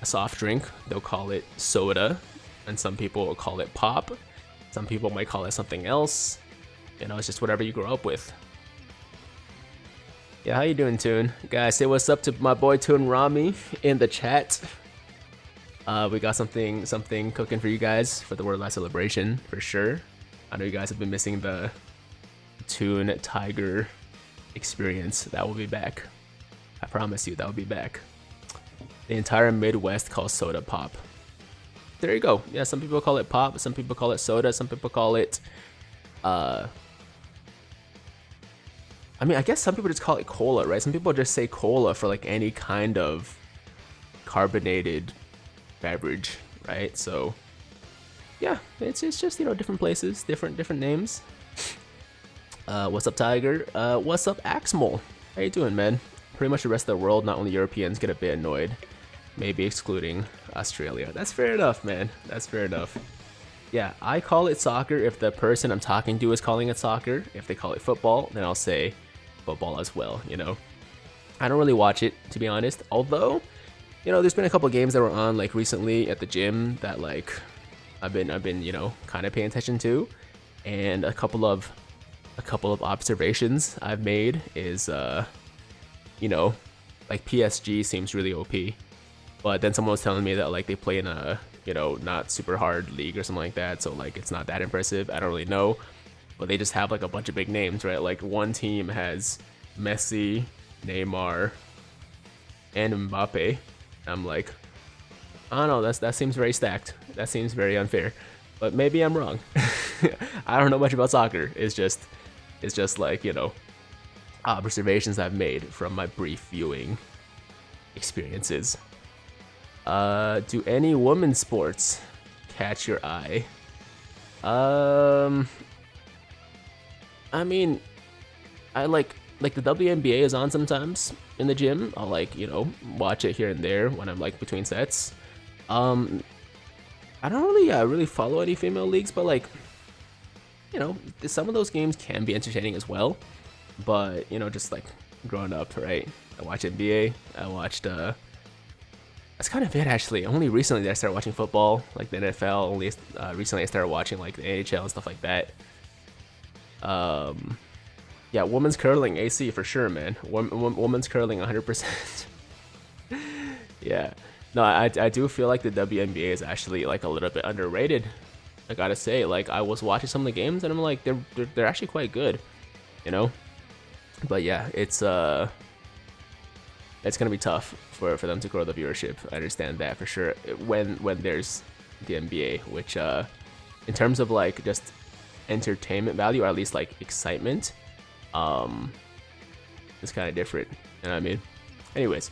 [SPEAKER 1] soft drink, they'll call it soda, and some people will call it pop. Some people might call it something else. You know, it's just whatever you grow up with. Yeah, how you doing, Toon? Guys, say what's up to my boy Toon Rami in the chat. We got something cooking for you guys for the Worldwide Celebration, for sure. I know you guys have been missing the Toon Tiger experience. That will be back. I promise you, that will be back. The entire Midwest calls soda pop. There you go. Yeah, some people call it pop, some people call it soda, some people call it I mean, I guess some people just call it cola, right? Some people just say cola for like any kind of carbonated beverage, right? So yeah, it's just, you know, different places, different names. What's up, Tiger? What's up, Axmol? How you doing, man? Pretty much the rest of the world, not only Europeans, get a bit annoyed. Maybe excluding Australia. That's fair enough, man. That's fair enough. Yeah, I call it soccer if the person I'm talking to is calling it soccer. If they call it football, then I'll say football as well, you know. I don't really watch it, to be honest. Although, you know, there's been a couple games that were on like recently at the gym that like I've been, you know, kind of paying attention to. And a couple of observations I've made is you know, like PSG seems really OP. But then someone was telling me that like they play in a, you know, not super hard league or something like that, so like it's not that impressive. I don't really know, but they just have like a bunch of big names, right? Like one team has Messi, Neymar, and Mbappe. I'm like, I don't know, that seems very stacked. That seems very unfair, but maybe I'm wrong. I don't know much about soccer. It's just like, you know, observations I've made from my brief viewing experiences. Do any women's sports catch your eye? I mean, I like like the WNBA is on sometimes in the gym. I'll like, you know, watch it here and there when I'm like between sets. I don't really follow any female leagues, but like, you know, some of those games can be entertaining as well. But, you know, just like growing up, right? I watched NBA. I watched that's kind of it actually. Only recently that I started watching football, like the NFL. Only recently I started watching like the NHL and stuff like that. Yeah, women's curling AC for sure, man. Women's curling 100%. Yeah. No, I do feel like the WNBA is actually like a little bit underrated. I gotta say, like I was watching some of the games and I'm like, they're actually quite good, you know. But yeah, it's gonna be tough for them to grow the viewership. I understand that for sure. When there's the NBA, which in terms of like just entertainment value or at least like excitement, it's kind of different. You know what I mean? Anyways.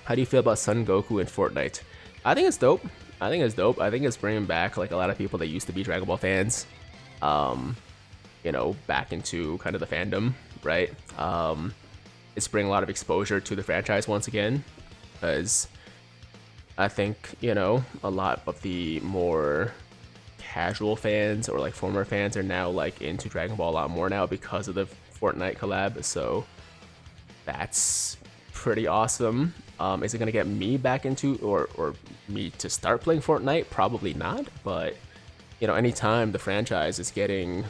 [SPEAKER 1] How do you feel about Son Goku in Fortnite? I think it's dope. I think it's bringing back like a lot of people that used to be Dragon Ball fans, you know, back into kind of the fandom, right? It's bringing a lot of exposure to the franchise once again, because I think, you know, a lot of the more casual fans or like former fans are now like into Dragon Ball a lot more now because of the Fortnite collab. So that's pretty awesome. Is it gonna get me back into or me to start playing Fortnite? Probably not, but you know, anytime the franchise is getting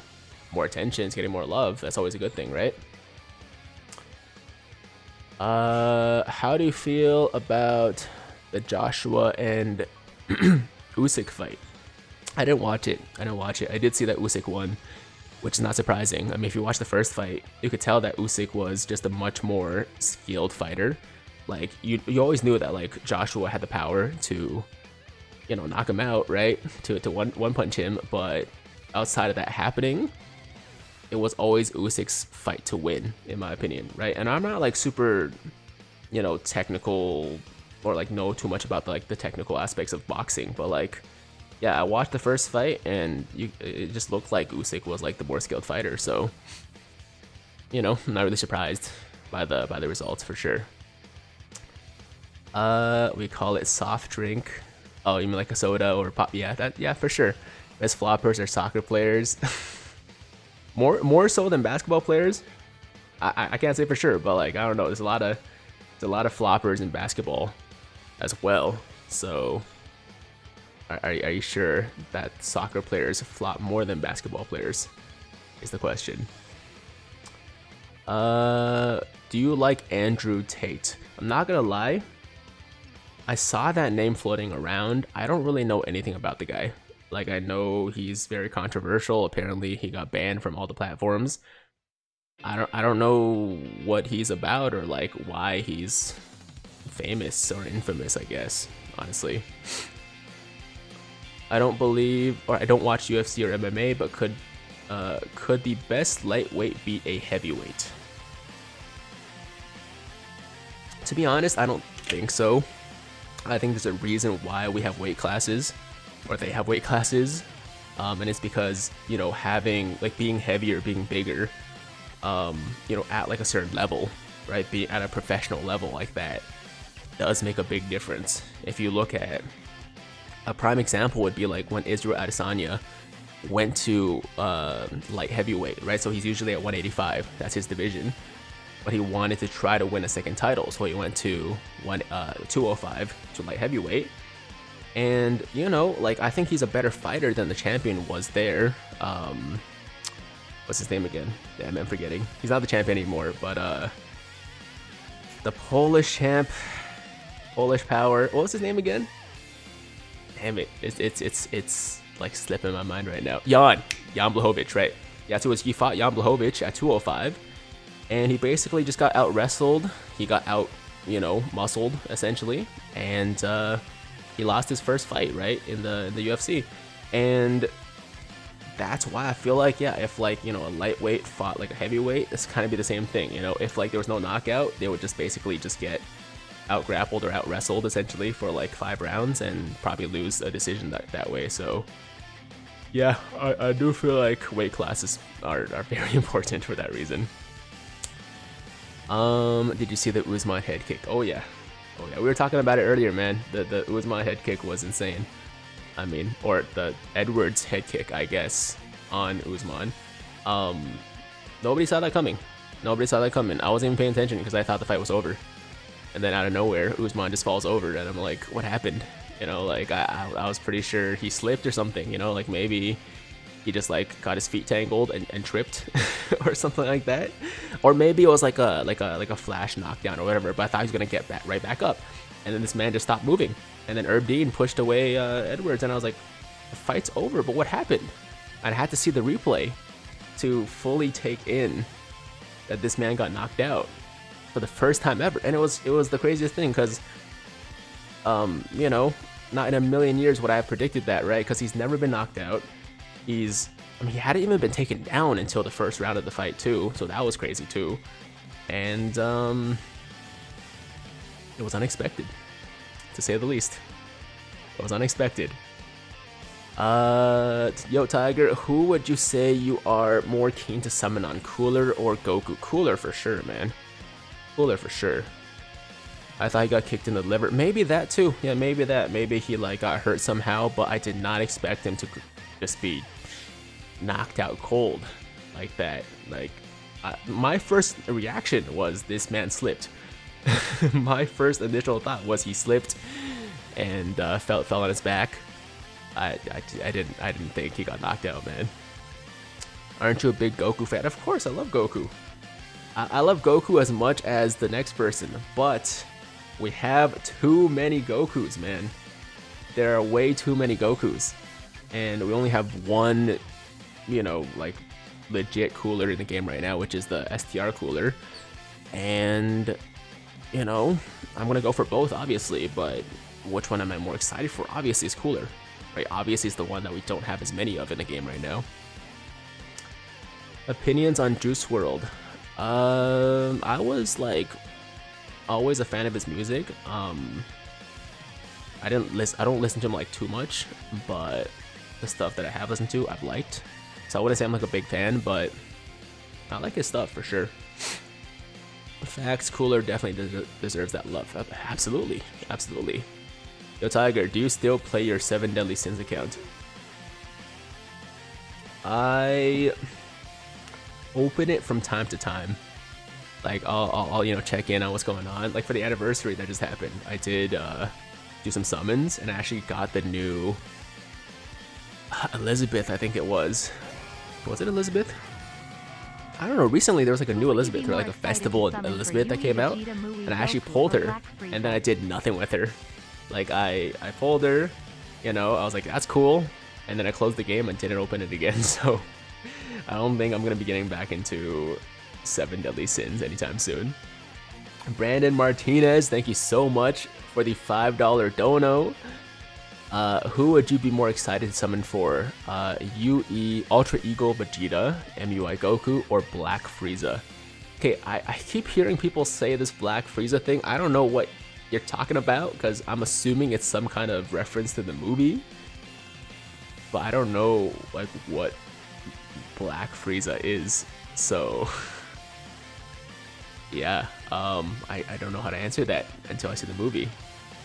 [SPEAKER 1] more attention, it's getting more love, that's always a good thing, right? How do you feel about the Joshua and Usyk fight? I didn't watch it. I did see that Usyk won, which is not surprising. I mean, if you watch the first fight, you could tell that Usyk was just a much more skilled fighter. Like you always knew that like Joshua had the power to, you know, knock him out, right? To one punch him, but outside of that happening, it was always Usyk's fight to win, in my opinion, right? And I'm not like super, you know, technical or like know too much about like the technical aspects of boxing, but like, yeah, I watched the first fight and it just looked like Usyk was like the more skilled fighter. So, you know, I'm not really surprised by the results for sure. We call it soft drink. Oh, you mean like a soda or pop? Yeah, for sure. Best floppers are soccer players. more so than basketball players. I can't say for sure, but like I don't know. There's a lot of floppers in basketball as well. So are you sure that soccer players flop more than basketball players? Is the question. Do you like Andrew Tate? I'm not gonna lie. I saw that name floating around. I don't really know anything about the guy. Like, I know he's very controversial. Apparently, he got banned from all the platforms. I don't know what he's about or like why he's famous or infamous, I guess, honestly. I don't watch UFC or MMA, but could the best lightweight beat a heavyweight? To be honest, I don't think so. I think there's a reason why we have weight classes, or they have weight classes, and it's because, you know, having like being heavier, being bigger, you know, at like a certain level, right? Being at a professional level like that does make a big difference. If you look at a prime example would be like when Israel Adesanya went to light heavyweight, right? So he's usually at 185. That's his division. But he wanted to try to win a second title, so he went to 205 to light heavyweight. And you know, like I think he's a better fighter than the champion was there. What's his name again? Damn, I'm forgetting. He's not the champion anymore, but the Polish champ, Polish power. What was his name again? Damn it, it's like slipping my mind right now. Jan Blachowicz, right? Yeah, so he fought Jan Blachowicz at 205. And he basically just got out wrestled. He got out, you know, muscled essentially, and he lost his first fight, right, in the UFC. And that's why I feel like, yeah, if like, you know, a lightweight fought like a heavyweight, it's kind of be the same thing. You know, if like there was no knockout, they would just basically just get out grappled or out wrestled essentially for like 5 rounds and probably lose a decision that way. So yeah, I do feel like weight classes are very important for that reason. Did you see the Uzman head kick? Oh yeah. Oh yeah, we were talking about it earlier, man. The Uzman head kick was insane. I mean, or the Edwards head kick, I guess, on Uzman. Nobody saw that coming. Nobody saw that coming. I wasn't even paying attention because I thought the fight was over. And then out of nowhere, Usman just falls over, and I'm like, what happened? You know, like I was pretty sure he slipped or something. You know, like maybe he just like got his feet tangled and tripped or something like that, or maybe it was like a flash knockdown or whatever. But I thought he was gonna get right back up, and then this man just stopped moving, and then Herb Dean pushed away Edwards, and I was like, the fight's over. But what happened? And I had to see the replay to fully take in that this man got knocked out for the first time ever. And it was the craziest thing because you know, not in a million years would I have predicted that, right? Because he's never been knocked out. He hadn't even been taken down until the first round of the fight too, so that was crazy too. And it was unexpected, to say the least. It was unexpected. Yo Tiger, who would you say you are more keen to summon on, Cooler or Goku? Cooler for sure, man. Cooler for sure. I thought he got kicked in the liver. Maybe that too. Yeah, maybe that. Maybe he like got hurt somehow, but I did not expect him to just be knocked out cold like that. Like, my first reaction was this man slipped. My first initial thought was he slipped and fell on his back. I didn't think he got knocked out, man. Aren't you a big Goku fan? Of course, I love Goku. I love Goku as much as the next person, but we have too many Gokus, man. There are way too many Gokus, and we only have one, you know, like legit cooler in the game right now, which is the STR cooler. And you know, I'm gonna go for both, obviously, but which one am I more excited for? Obviously, it's cooler, right? Obviously, it's the one that we don't have as many of in the game right now. Opinions on Juice WRLD. I was like always a fan of his music. I don't listen to him like too much, but the stuff that I have listened to, I've liked. So I wouldn't say I'm like a big fan, but I like his stuff for sure. Facts, Cooler definitely deserves that love. Absolutely, absolutely. Yo Tiger, do you still play your 7 Deadly Sins account? I open it from time to time. Like I'll you know, check in on what's going on. Like for the anniversary that just happened, I did do some summons, and I actually got the new Elizabeth. I think it was it Elizabeth? I don't know. Recently there was like a new Elizabeth, or like a festival Elizabeth that came out, and I actually pulled her, and then I did nothing with her. Like I pulled her, you know, I was like, that's cool, and then I closed the game and didn't open it again. So I don't think I'm gonna be getting back into 7 Deadly Sins anytime soon. Brandon Martinez, thank you so much for the $5 dono. Who would you be more excited to summon for? UE Ultra Ego Vegeta, MUI Goku, or Black Frieza? Okay, I keep hearing people say this Black Frieza thing. I don't know what you're talking about, because I'm assuming it's some kind of reference to the movie, but I don't know like what Black Frieza is. So yeah, I don't know how to answer that until I see the movie.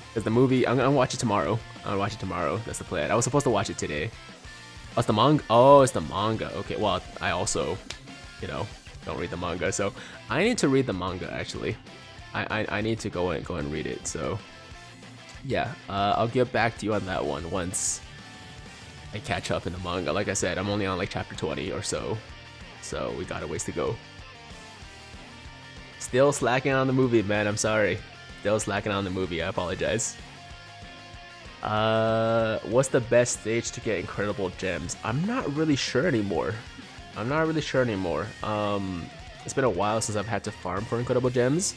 [SPEAKER 1] Because the movie, I'm gonna watch it tomorrow. That's the plan. I was supposed to watch it today. Oh, it's the manga. Oh, it's the manga. Okay, well, I also, you know, don't read the manga, so I need to read the manga actually. I need to go and read it. So yeah, I'll get back to you on that one once I catch up in the manga. Like I said, I'm only on like chapter 20 or so we got a ways to go. Still slacking on the movie, man. I'm sorry. Still slacking on the movie. I apologize. What's the best stage to get incredible gems? I'm not really sure anymore. It's been a while since I've had to farm for incredible gems.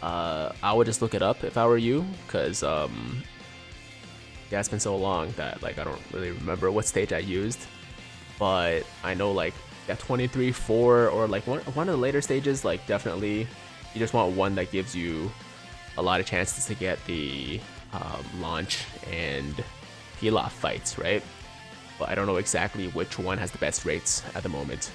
[SPEAKER 1] I would just look it up if I were you, because yeah, it's been so long that like I don't really remember what stage I used, but I know like yeah, 23, 4, or like one of the later stages, like definitely you just want one that gives you a lot of chances to get the launch and peel-off fights, right? But I don't know exactly which one has the best rates at the moment.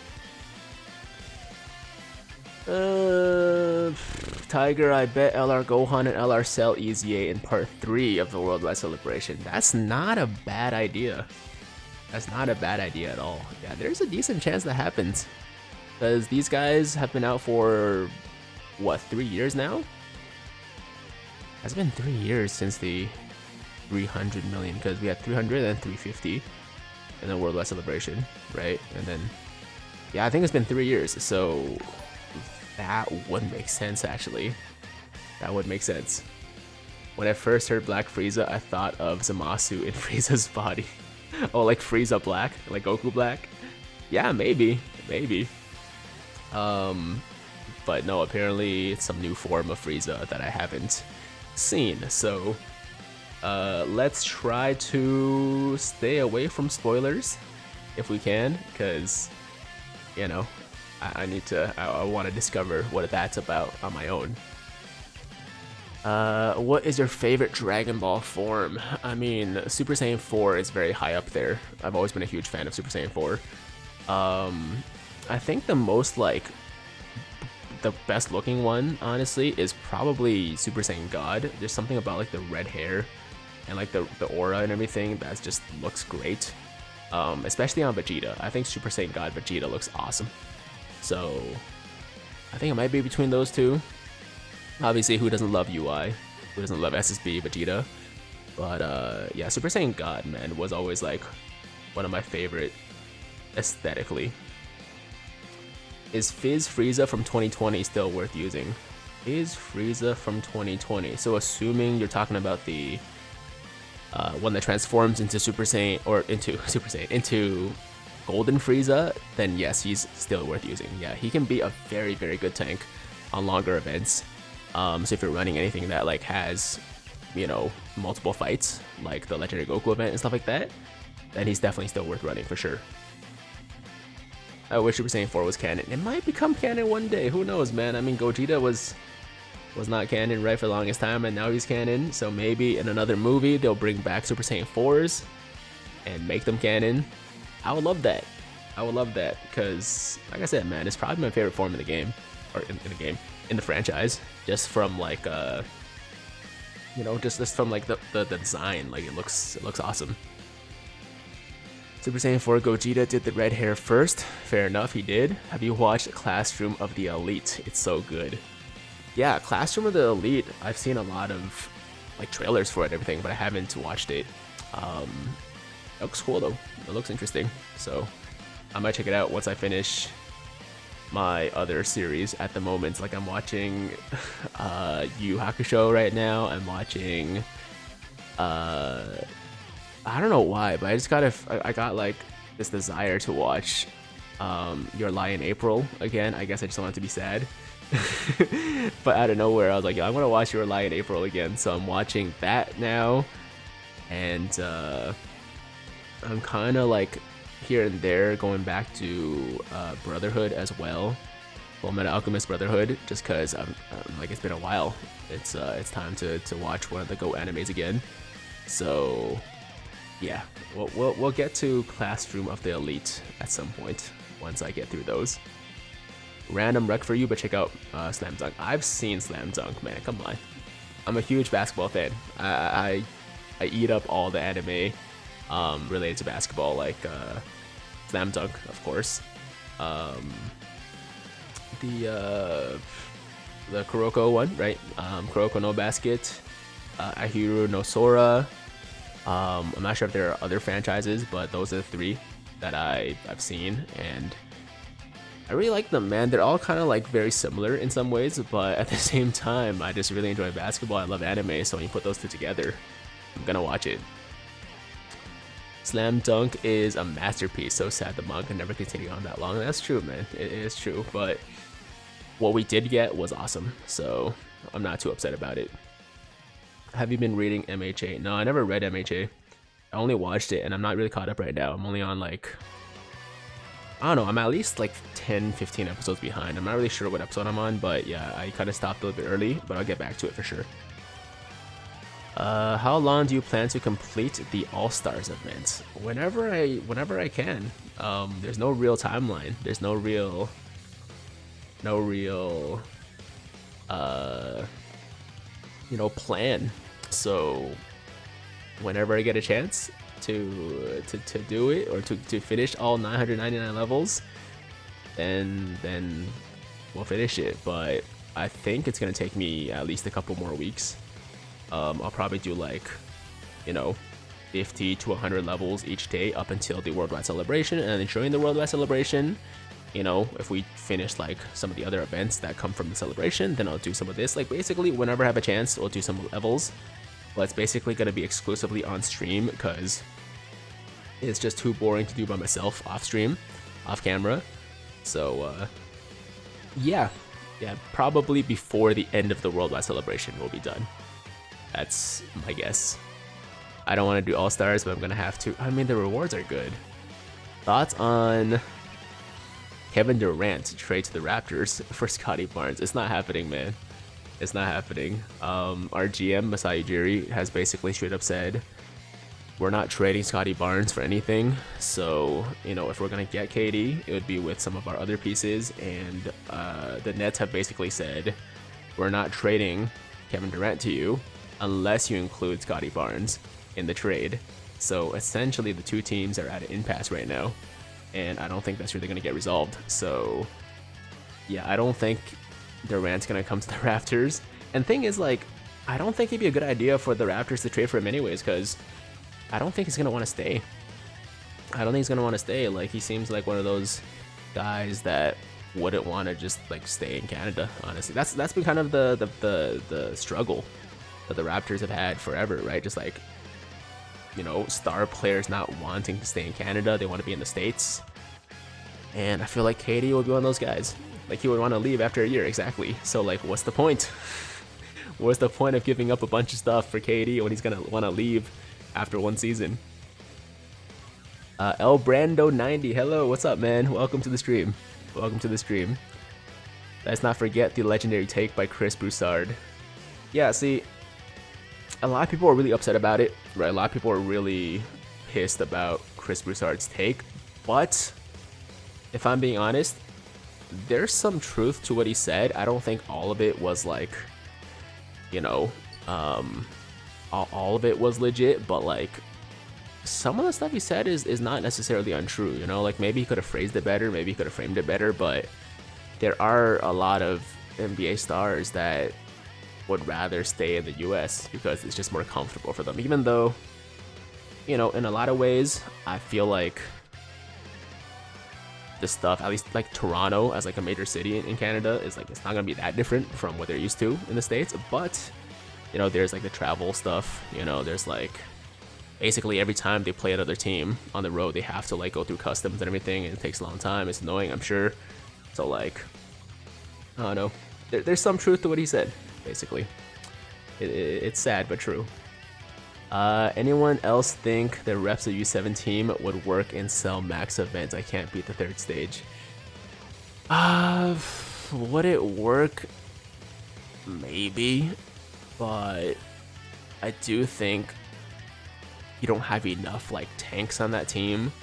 [SPEAKER 1] Tiger, I bet LR Gohan and LR Cell EZA in part 3 of the Worldwide Celebration. That's not a bad idea. That's not a bad idea at all. Yeah, there's a decent chance that happens. Because these guys have been out for, what, 3 years now? It's been 3 years since the 300 million, because we had 300 and 350 in the Worldwide Celebration, right? And then, yeah, I think it's been 3 years, so that would make sense, actually. That would make sense. When I first heard Black Frieza, I thought of Zamasu in Frieza's body. Oh, like Frieza Black? Like Goku Black? Yeah, maybe. Maybe. But no, apparently it's some new form of Frieza that I haven't seen. So, let's try to stay away from spoilers if we can, because, you know, I want to discover what that's about on my own. What is your favorite Dragon Ball form? I mean, Super Saiyan 4 is very high up there. I've always been a huge fan of Super Saiyan 4. I think the most, like, the best looking one, honestly, is probably Super Saiyan God. There's something about, like, the red hair and, like, the aura and everything that just looks great. Especially on Vegeta. I think Super Saiyan God Vegeta looks awesome. So, I think it might be between those two. Obviously, who doesn't love UI? Who doesn't love SSB Vegeta? But, yeah, Super Saiyan God, man, was always, like, one of my favorite aesthetically. Is Fizz Frieza from 2020 still worth using? Is Frieza from 2020? So, assuming you're talking about the one that transforms into Super Saiyan, or into Super Saiyan, into Golden Frieza, then yes, he's still worth using. Yeah, he can be a very, very good tank on longer events. So if you're running anything that like has, you know, multiple fights, like the Legendary Goku event and stuff like that, then he's definitely still worth running for sure. I wish Super Saiyan 4 was canon. It might become canon one day. Who knows, man? I mean, Gogeta was not canon, right, for the longest time, and now he's canon. So maybe in another movie they'll bring back Super Saiyan 4s and make them canon. I would love that. I would love that because, like I said, man, it's probably my favorite form in the game, or in the franchise. Just from like, you know, just from like the design, like it looks awesome. Super Saiyan 4 Gogeta did the red hair first. Fair enough, he did. Have you watched Classroom of the Elite? It's so good. Yeah, Classroom of the Elite. I've seen a lot of like trailers for it and everything, but I haven't watched it. It looks cool though. It looks interesting. So I might check it out once I finish my other series. At the moment, like I'm watching Yu Hakusho right now. I'm watching I don't know why, but I got like this desire to watch Your Lie in April again. I guess I just wanted to be sad. But out of nowhere I was like, yeah, I want to watch Your Lie in April again. So I'm watching that now, and I'm kind of like here and there going back to Brotherhood as well. Fullmetal Alchemist Brotherhood, just because I'm like, it's been a while. It's time to watch one of the GOAT animes again. So yeah, we'll get to Classroom of the Elite at some point once I get through those. Random rec for you, but check out Slam Dunk. I've seen Slam Dunk, man. Come on, I'm a huge basketball fan. I eat up all the anime related to basketball, like Slam Dunk, of course. The Kuroko one, right? Kuroko no Basket, Ahiru no Sora. I'm not sure if there are other franchises, but those are the 3 that I've seen, and I really like them, man. They're all kind of like very similar in some ways, but at the same time, I just really enjoy basketball. I love anime, so when you put those 2 together, I'm gonna watch it. Slam Dunk is a masterpiece. So sad the manga never continued on that long. That's true, man. It is true, but what we did get was awesome, so I'm not too upset about it. Have you been reading MHA? No, I never read MHA. I only watched it, and I'm not really caught up right now. I'm only on like, I don't know, I'm at least like 10-15 episodes behind. I'm not really sure what episode I'm on, but yeah, I kind of stopped a little bit early, but I'll get back to it for sure. How long do you plan to complete the All-Stars event? Whenever I can. There's no real timeline. There's no real no real plan. So whenever I get a chance to do it, or to finish all 999 levels, then we'll finish it. But I think it's gonna take me at least a couple more weeks. I'll probably do like 50 to 100 levels each day up until the worldwide celebration, and then during the worldwide celebration, if we finish like some of the other events that come from the celebration, then I'll do some of this. Like basically whenever I have a chance, we'll do some levels, but it's basically going to be exclusively on stream because it's just too boring to do by myself off stream, off camera. So yeah, probably before the end of the worldwide celebration we'll be done. That's my guess. I don't want to do all stars, but I'm gonna have to. I mean, the rewards are good. Thoughts on Kevin Durant to trade to the Raptors for Scotty Barnes? It's not happening, man. It's not happening. Our GM Masai Ujiri has basically straight up said we're not trading Scotty Barnes for anything. So if we're gonna get KD, it would be with some of our other pieces. And the Nets have basically said we're not trading Kevin Durant to you unless you include Scotty Barnes in the trade. So essentially the two teams are at an impasse right now, and I don't think that's really going to get resolved. So yeah, I don't think Durant's going to come to the Raptors. And thing is, like, I don't think it'd be a good idea for the Raptors to trade for him anyways, because I don't think he's going to want to stay. Like, he seems like one of those guys that wouldn't want to just like stay in Canada, honestly. That's been kind of the struggle that the Raptors have had forever, right? Just like, star players not wanting to stay in Canada, they want to be in the States. And I feel like KD would be one of those guys. Like, he would want to leave after a year, exactly. So like, what's the point? What's the point of giving up a bunch of stuff for KD when he's gonna want to leave after one season? El Brando 90, hello, what's up, man? Welcome to the stream. Let's not forget the legendary take by Chris Broussard. Yeah, see, a lot of people are really upset about it, right? A lot of people are really pissed about Chris Broussard's take, but if I'm being honest, there's some truth to what he said. I don't think all of it was like, all of it was legit, but like some of the stuff he said is not necessarily untrue, like maybe he could have phrased it better, maybe he could have framed it better, but there are a lot of NBA stars that would rather stay in the US because it's just more comfortable for them, even though, in a lot of ways, I feel like the stuff, at least like Toronto as like a major city in Canada, is like, it's not gonna be that different from what they're used to in the States, but there's like the travel stuff, there's like basically every time they play another team on the road, they have to like go through customs and everything, and it takes a long time. It's annoying, I'm sure. So like, I don't know, there's some truth to what he said, basically. It's sad but true. Anyone else think the reps of U7 team would work in Cell Max events? I can't beat the third stage. Would it work? Maybe, but I do think you don't have enough like tanks on that team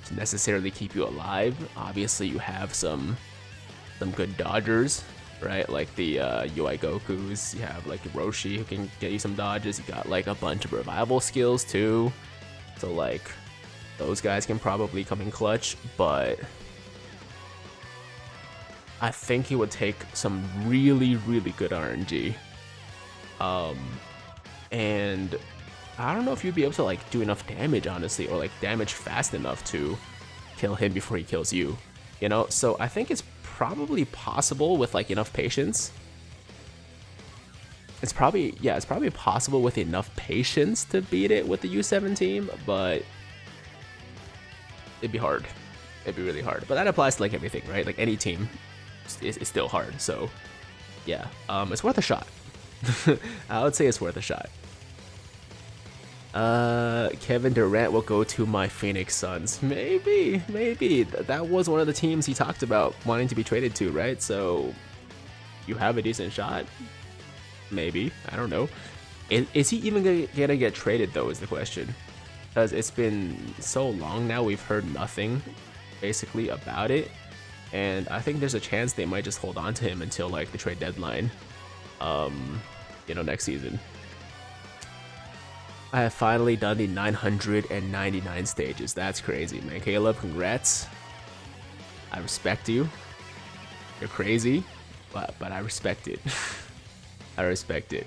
[SPEAKER 1] to necessarily keep you alive. Obviously, you have some good dodgers, right? Like the UI Gokus. You have like Roshi who can get you some dodges. You got like a bunch of revival skills too, so like those guys can probably come in clutch. But I think it would take some really good RNG, and I don't know if you'd be able to like do enough damage, honestly, or like damage fast enough to kill him before he kills you, so I think it's probably possible with like enough patience. It's probably possible with enough patience to beat it with the U7 team, but it'd be hard. It'd be really hard. But that applies to like everything, right? Like any team is still hard. So yeah, it's worth a shot. I would say it's worth a shot. Kevin Durant will go to my Phoenix Suns. Maybe. That was one of the teams he talked about wanting to be traded to, right? So you have a decent shot. Maybe. I don't know. Is he even gonna get traded, though, is the question. Because it's been so long now, we've heard nothing, basically, about it. and I think there's a chance they might just hold on to him until like the trade deadline, next season. I have finally done the 999 stages. That's crazy, man. Caleb, congrats. I respect you. You're crazy, but I respect it. I respect it.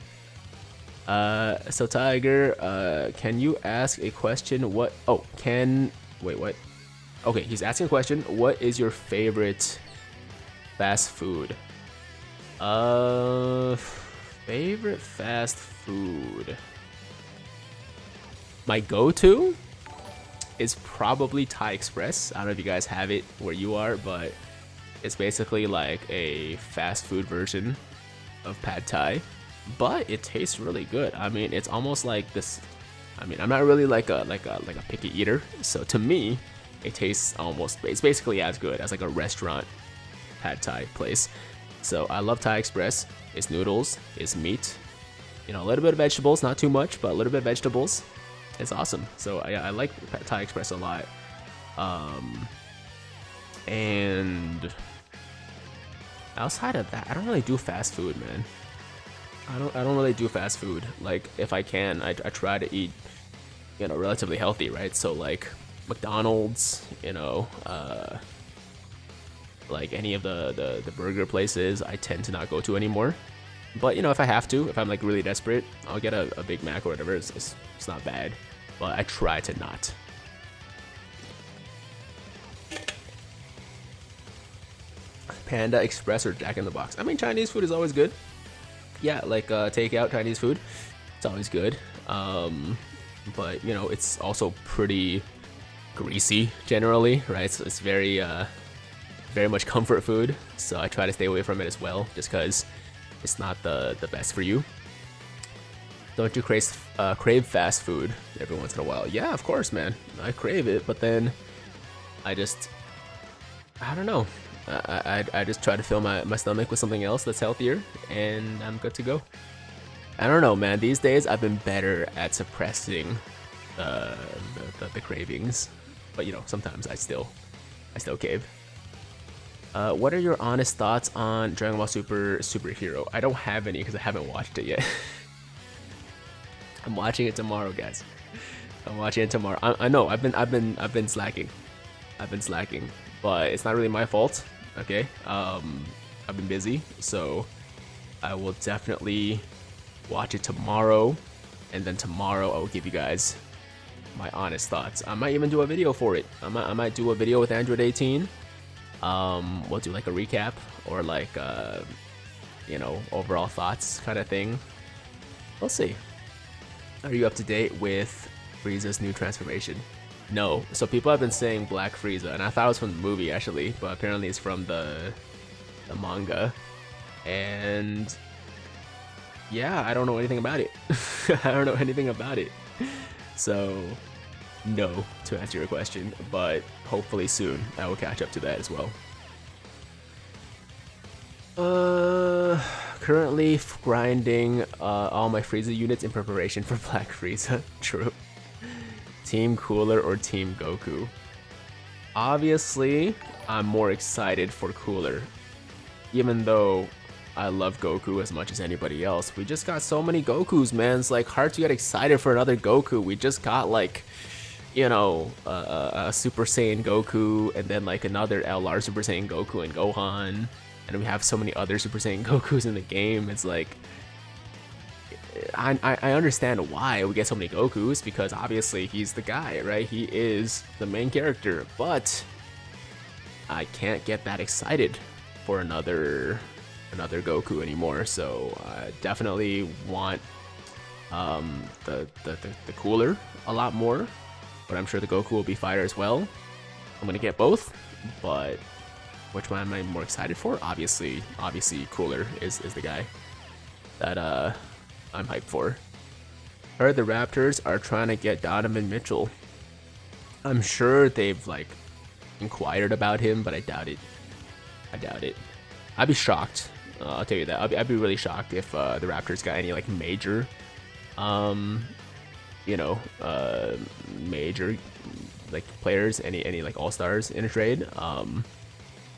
[SPEAKER 1] So Tiger, can you ask a question? Wait, what? Okay, he's asking a question. What is your favorite fast food? Favorite fast food. My go-to is probably Thai Express. I don't know if you guys have it where you are, but it's basically like a fast food version of Pad Thai, but it tastes really good. I mean, it's almost like this. I mean, I'm not really like a picky eater, so to me, it tastes almost. It's basically as good as like a restaurant Pad Thai place. So I love Thai Express. It's noodles, it's meat, a little bit of vegetables, not too much, but a little bit of vegetables. It's awesome. So I like Thai Express a lot. And outside of that, I don't really do fast food, man. I don't really do fast food. Like if I can, I try to eat, relatively healthy, right? So like McDonald's, like any of the burger places, I tend to not go to anymore. But if I have to, if I'm like really desperate, I'll get a Big Mac or whatever. It's not bad, but I try to not. Panda Express or Jack in the Box? I mean, Chinese food is always good. Yeah, like takeout Chinese food, it's always good. But it's also pretty greasy generally, right? So it's very much comfort food. So I try to stay away from it as well, just because it's not the best for you. Don't you crave fast food every once in a while? Yeah, of course, man. I crave it, but then I don't know. I just try to fill my stomach with something else that's healthier, and I'm good to go. I don't know, man. These days, I've been better at suppressing the cravings, but sometimes I still cave. What are your honest thoughts on Dragon Ball Superhero? I don't have any because I haven't watched it yet. I'm watching it tomorrow, guys. I'm watching it tomorrow. I know I've been slacking. But it's not really my fault. Okay. I've been busy, so I will definitely watch it tomorrow, and then tomorrow I will give you guys my honest thoughts. I might even do a video for it. I might do a video with Android 18. We'll do like a recap or like overall thoughts kind of thing. We'll see. Are you up to date with Frieza's new transformation? No. So people have been saying Black Frieza, and I thought it was from the movie actually, but apparently it's from the manga. And yeah, I don't know anything about it. I don't know anything about it. So no, to answer your question, but hopefully soon I will catch up to that as well. Currently grinding all my Frieza units in preparation for Black Frieza. True. Team Cooler or Team Goku? Obviously, I'm more excited for Cooler. Even though I love Goku as much as anybody else. We just got so many Gokus, man. It's like hard to get excited for another Goku. We just got like, a Super Saiyan Goku, and then like another LR Super Saiyan Goku and Gohan. And we have so many other Super Saiyan Gokus in the game. It's like, I understand why we get so many Gokus, because obviously he's the guy, right? He is the main character, but I can't get that excited for another Goku anymore. So I definitely want the Cooler a lot more, but I'm sure the Goku will be fire as well. I'm gonna get both, but which one am I more excited for? Obviously Cooler is the guy that I'm hyped for. Heard the Raptors are trying to get Donovan Mitchell. I'm sure they've like inquired about him, but I doubt it. I'd be shocked. I'll tell you that. I'd be really shocked if the Raptors got any like major, major like players, any like all-stars in a trade.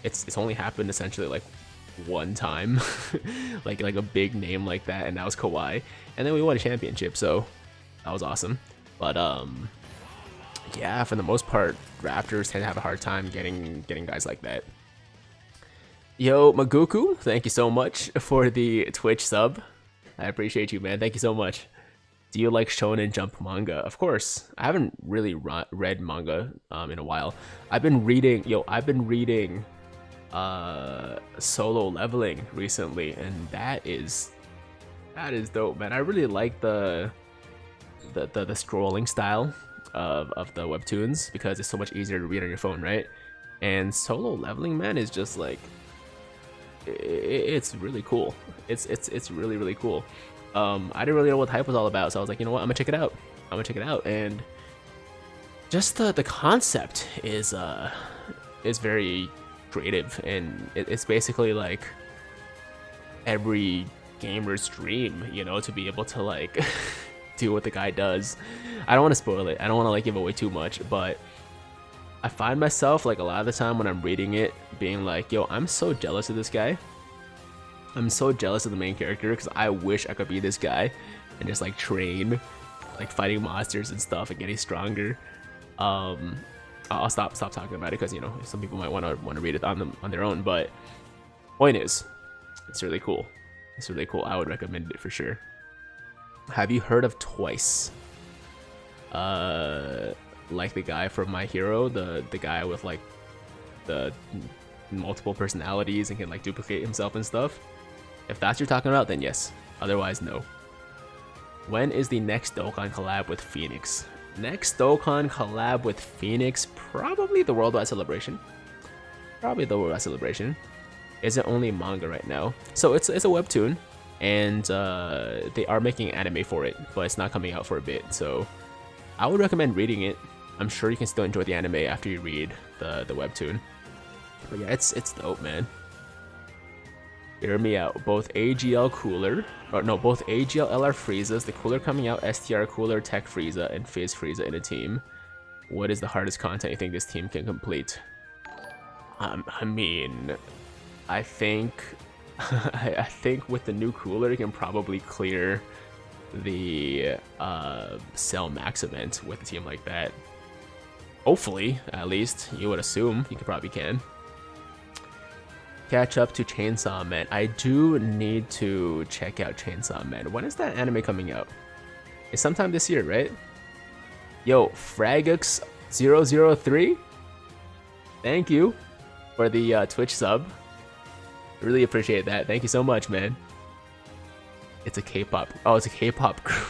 [SPEAKER 1] it's only happened essentially like one time, like a big name like that, and that was Kawhi, and then we won a championship, so that was awesome. But yeah, for the most part, Raptors tend to have a hard time getting guys like that. Yo, Maguku, thank you so much for the Twitch sub. I appreciate you, man. Thank you so much. Do you like Shonen Jump manga? Of course. I haven't really read manga in a while. I've been reading Solo Leveling recently, and that is dope, man. I really like the scrolling style of the webtoons because it's so much easier to read on your phone, right? And Solo Leveling, man, is just like it's really cool. It's really cool. I didn't really know what the hype was all about, so I was like, you know what, I'm gonna check it out. And just the concept is very creative, and it's basically like every gamer's dream, you know, to be able to like do what the guy does. I don't want to spoil it. I don't want to like give away too much, but I find myself like a lot of the time when I'm reading it being like, yo, I'm so jealous of this guy. I'm so jealous of the main character because I wish I could be this guy and just like train, like fighting monsters and stuff and getting stronger. I'll stop talking about it because, you know, some people might want to read it on their own. But point is, it's really cool. It's really cool. I would recommend it for sure. Have you heard of Twice? Like the guy from My Hero, the guy with like the multiple personalities and can like duplicate himself and stuff. If that's what you're talking about, then yes. Otherwise, no. When is the next Dokkan collab with Phoenix? Next Dokkan collab with Phoenix, probably the Worldwide Celebration. Probably the Worldwide Celebration. Is it only manga right now? So it's a webtoon, and they are making anime for it, but it's not coming out for a bit. So I would recommend reading it. I'm sure you can still enjoy the anime after you read the webtoon. But yeah, it's dope, man. Hear me out. Both AGL LR Friezas, the cooler coming out, STR cooler, Tech Frieza, and Fizz Frieza in a team. What is the hardest content you think this team can complete? I mean, I think I think with the new cooler, you can probably clear the Cell Max event with a team like that. Hopefully, at least, you would assume. You probably can. Catch up to Chainsaw Man. I do need to check out Chainsaw Man. When is that anime coming out? It's sometime this year, right? Yo, Fragux003? Thank you for the Twitch sub. Really appreciate that. Thank you so much, man. It's a K-pop. Oh, it's a K-pop group.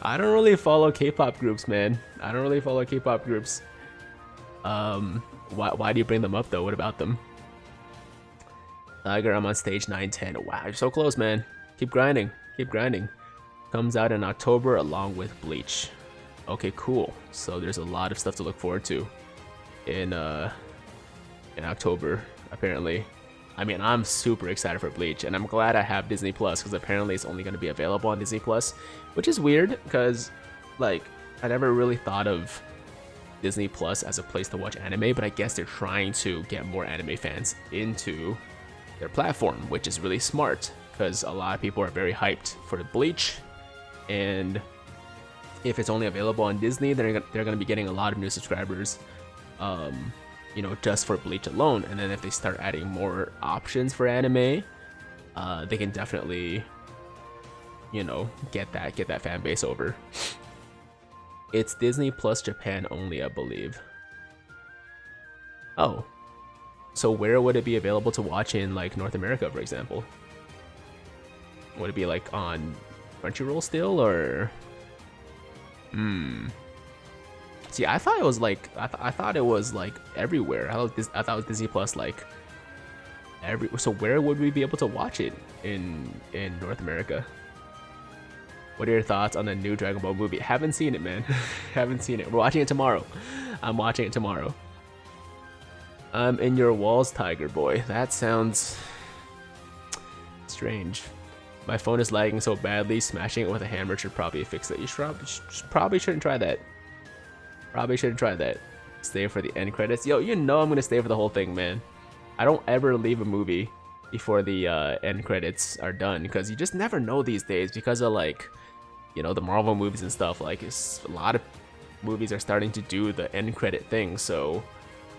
[SPEAKER 1] I don't really follow K-pop groups, man. I don't really follow K-pop groups. Why do you bring them up though? What about them? Tiger, I'm on stage 910. Wow, you're so close, man. Keep grinding. Keep grinding. Comes out in October along with Bleach. Okay, cool. So there's a lot of stuff to look forward to in October, apparently. I mean, I'm super excited for Bleach, and I'm glad I have Disney Plus because apparently it's only going to be available on Disney Plus, which is weird because, like, I never really thought of Disney Plus as a place to watch anime, but I guess they're trying to get more anime fans into their platform, which is really smart because a lot of people are very hyped for the Bleach, and if it's only available on Disney, they're going to be getting a lot of new subscribers, you know, just for Bleach alone. And then if they start adding more options for anime, they can definitely, you know, get that fan base over. It's Disney Plus Japan only, I believe. Oh. So where would it be available to watch in, like, North America, for example? Would it be, like, on Crunchyroll still, or... See, I thought it was, like... I thought it was, like, everywhere. I thought it was Disney Plus, like... So where would we be able to watch it in North America? What are your thoughts on the new Dragon Ball movie? Haven't seen it, man. Haven't seen it. We're watching it tomorrow. I'm watching it tomorrow. I'm in your walls, Tiger Boy. That sounds strange. My phone is lagging so badly, smashing it with a hammer should probably fix it. You probably shouldn't try that. Probably shouldn't try that. Stay for the end credits. Yo, you know I'm gonna stay for the whole thing, man. I don't ever leave a movie before the end credits are done, because you just never know these days because of, like, you know, the Marvel movies and stuff. Like, a lot of movies are starting to do the end credit thing. So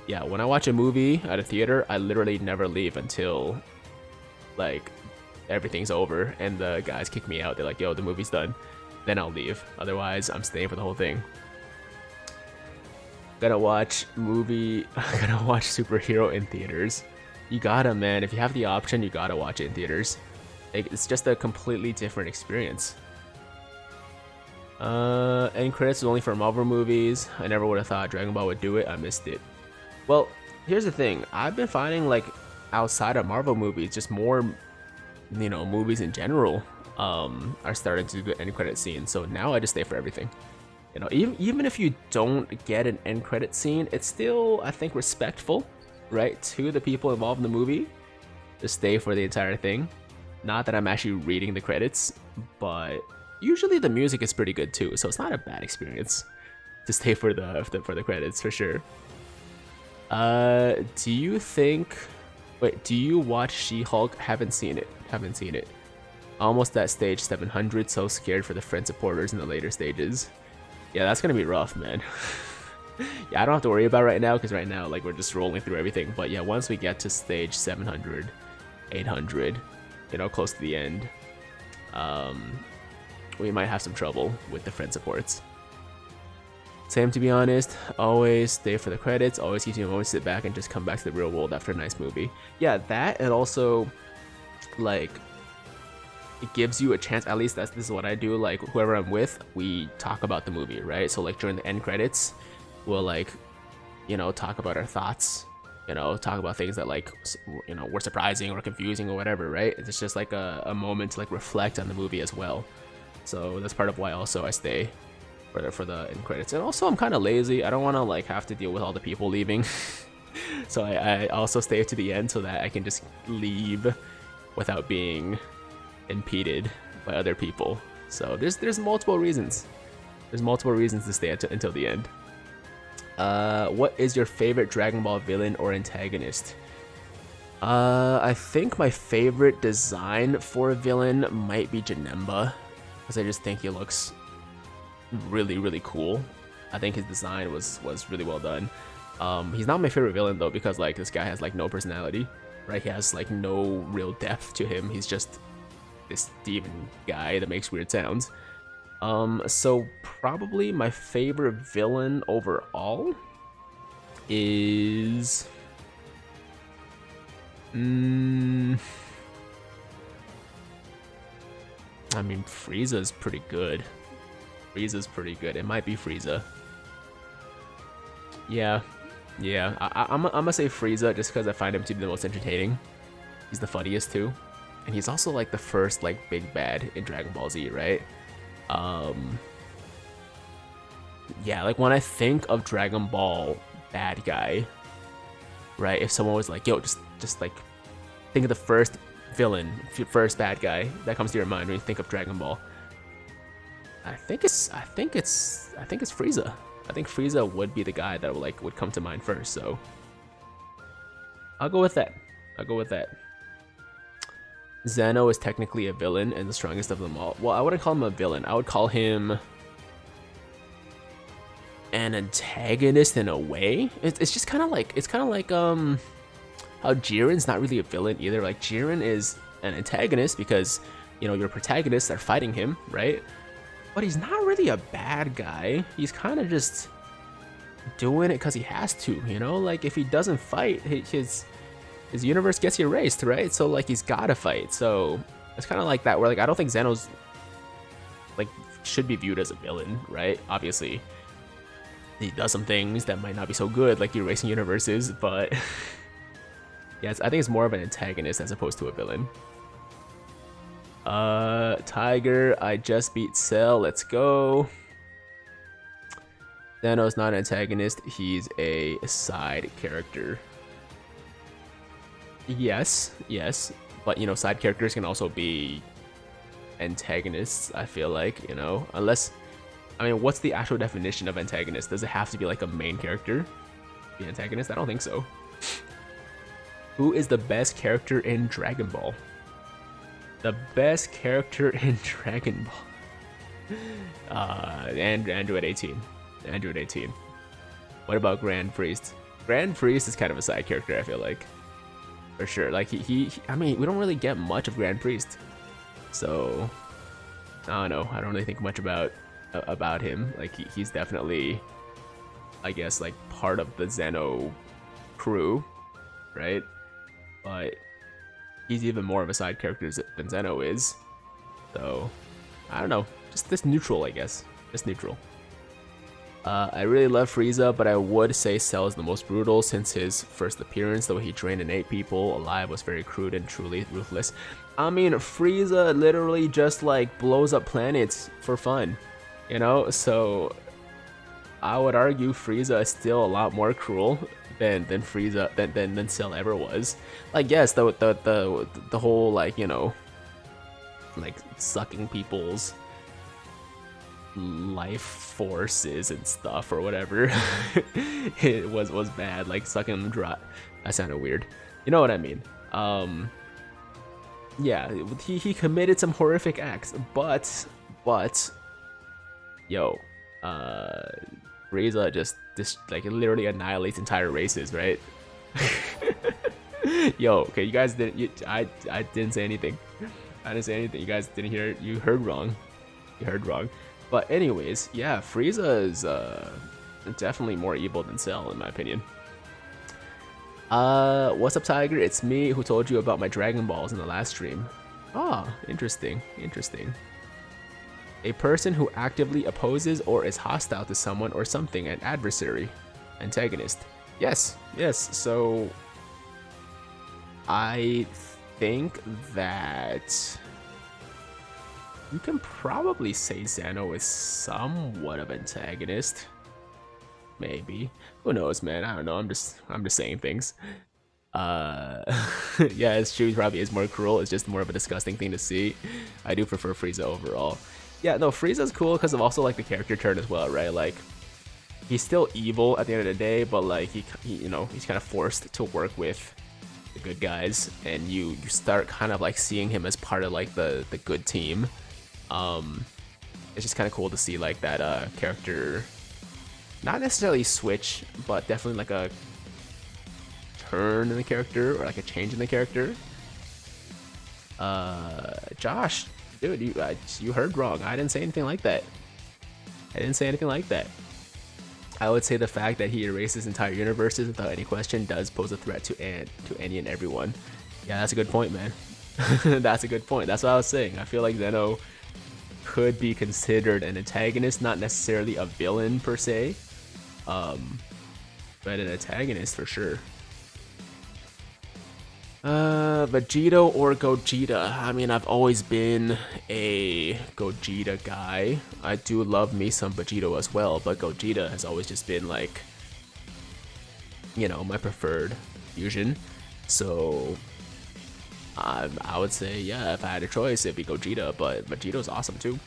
[SPEAKER 1] yeah, when I watch a movie at a theater, I literally never leave until, like, everything's over and the guys kick me out. They're like, yo, the movie's done. Then I'll leave. Otherwise, I'm staying for the whole thing. Gotta watch superhero in theaters. You gotta, man. If you have the option, you gotta watch it in theaters. It's just a completely different experience. End credits is only for Marvel movies. I never would have thought Dragon Ball would do it. I missed it. Well, here's the thing. I've been finding, like, outside of Marvel movies, just more, you know, movies in general are starting to do the end credit scene. So now I just stay for everything. You know, even if you don't get an end credit scene, it's still, I think, respectful, right, to the people involved in the movie to stay for the entire thing. Not that I'm actually reading the credits, but usually the music is pretty good too, so it's not a bad experience to stay for the credits for sure. Do you think? Wait, do you watch She-Hulk? Haven't seen it. Almost at stage 700. So scared for the friend supporters in the later stages. Yeah, that's gonna be rough, man. Yeah, I don't have to worry about it right now, because right now, like, we're just rolling through everything. But yeah, once we get to stage 700, 800, you know, close to the end, we might have some trouble with the friend supports. Same, to be honest. Always stay for the credits. Always keeps you to sit back and just come back to the real world after a nice movie. Yeah, that, and also, like, it gives you a chance. At least this is what I do. Like, whoever I'm with, we talk about the movie, right? So, like, during the end credits, we'll, like, you know, talk about our thoughts. You know, talk about things that, like, you know, were surprising or confusing or whatever, right? It's just like a moment to, like, reflect on the movie as well. So that's part of why also I stay for the end credits. And also, I'm kind of lazy. I don't want to, like, have to deal with all the people leaving. So I also stay to the end so that I can just leave without being impeded by other people. So there's multiple reasons. There's multiple reasons to stay until the end. What is your favorite Dragon Ball villain or antagonist? I think my favorite design for a villain might be Janemba, because I just think he looks really, really cool. I think his design was really well done. He's not my favorite villain though, because, like, this guy has, like, no personality, right? He has, like, no real depth to him. He's just this demon guy that makes weird sounds. So probably my favorite villain overall is I mean, Frieza's pretty good. It might be Frieza. Yeah. I'm gonna say Frieza just because I find him to be the most entertaining. He's the funniest too, and he's also, like, the first, like, big bad in Dragon Ball Z, right? Yeah, like, when I think of Dragon Ball bad guy, right? If someone was like, yo, just like, think of the first villain, first bad guy that comes to your mind when you think of Dragon Ball. I think it's Frieza. I think Frieza would be the guy that would come to mind first. So I'll go with that. Zeno is technically a villain and the strongest of them all. Well, I wouldn't call him a villain. I would call him an antagonist in a way. It's just kind of like, how Jiren's not really a villain either. Like, Jiren is an antagonist because, you know, your protagonists are fighting him, right? But he's not really a bad guy. He's kind of just doing it because he has to, you know? Like, if he doesn't fight, his universe gets erased, right? So, like, he's gotta fight. So it's kind of like that, where, like, I don't think Zeno's, like, should be viewed as a villain, right? Obviously, he does some things that might not be so good, like erasing universes, but yeah, I think it's more of an antagonist as opposed to a villain. Tiger, I just beat Cell. Let's go. Zeno's not an antagonist. He's a side character. Yes. But, you know, side characters can also be antagonists, I feel like, you know. Unless, I mean, what's the actual definition of antagonist? Does it have to be, like, a main character? the antagonist? I don't think so. Who is the best character in Dragon Ball? The best character in Dragon Ball. Android 18. Android 18. What about Grand Priest? Grand Priest is kind of a side character, I feel like. For sure. Like, I mean, we don't really get much of Grand Priest. So, I don't know. I don't really think much about him. Like, he's definitely, I guess, like, part of the Zeno crew, right? But he's even more of a side character than Zeno is. So, I don't know. Just neutral, I guess. Just neutral. I really love Frieza, but I would say Cell is the most brutal since his first appearance, though he drained and ate people alive, was very crude and truly ruthless. I mean, Frieza literally just like blows up planets for fun, you know? So I would argue Frieza is still a lot more cruel than Frieza than Cell ever was. Like, yes, the whole, like, you know, like sucking people's life forces and stuff or whatever it was bad, like sucking them dry. That sounded weird, you know what I mean. Yeah, he committed some horrific acts, but yo, Frieza just like literally annihilates entire races, right? Yo, okay, you guys didn't, I didn't say anything. I didn't say anything. You guys didn't hear it. You heard wrong. You heard wrong. But anyways, yeah, Frieza is definitely more evil than Cell, in my opinion. What's up, Tiger? It's me who told you about my Dragon Balls in the last stream. Oh, interesting, interesting. A person who actively opposes or is hostile to someone or something, an adversary, antagonist. Yes, yes, so I think that you can probably say Zeno is somewhat of an antagonist. Maybe. Who knows, man? I don't know. I'm just saying things. Yeah, it's true. He probably is more cruel. It's just more of a disgusting thing to see. I do prefer Frieza overall. Yeah, no, Frieza's cool because of also like the character turn as well, right? Like, he's still evil at the end of the day, but like he you know, he's kind of forced to work with the good guys, and you start kind of like seeing him as part of like the good team. It's just kind of cool to see like that character, not necessarily switch, but definitely like a turn in the character or like a change in the character. Josh, dude, you heard wrong. I didn't say anything like that. I didn't say anything like that. I would say the fact that he erases entire universes without any question does pose a threat to any and everyone. Yeah, that's a good point, man. That's a good point. That's what I was saying. I feel like Zeno could be considered an antagonist, not necessarily a villain per se, but an antagonist for sure. Vegeta or Gogeta? I mean, I've always been a Gogeta guy. I do love me some Vegeta as well, but Gogeta has always just been like, you know, my preferred fusion. So I would say, yeah, if I had a choice, it'd be Gogeta, but Vegeta's awesome too.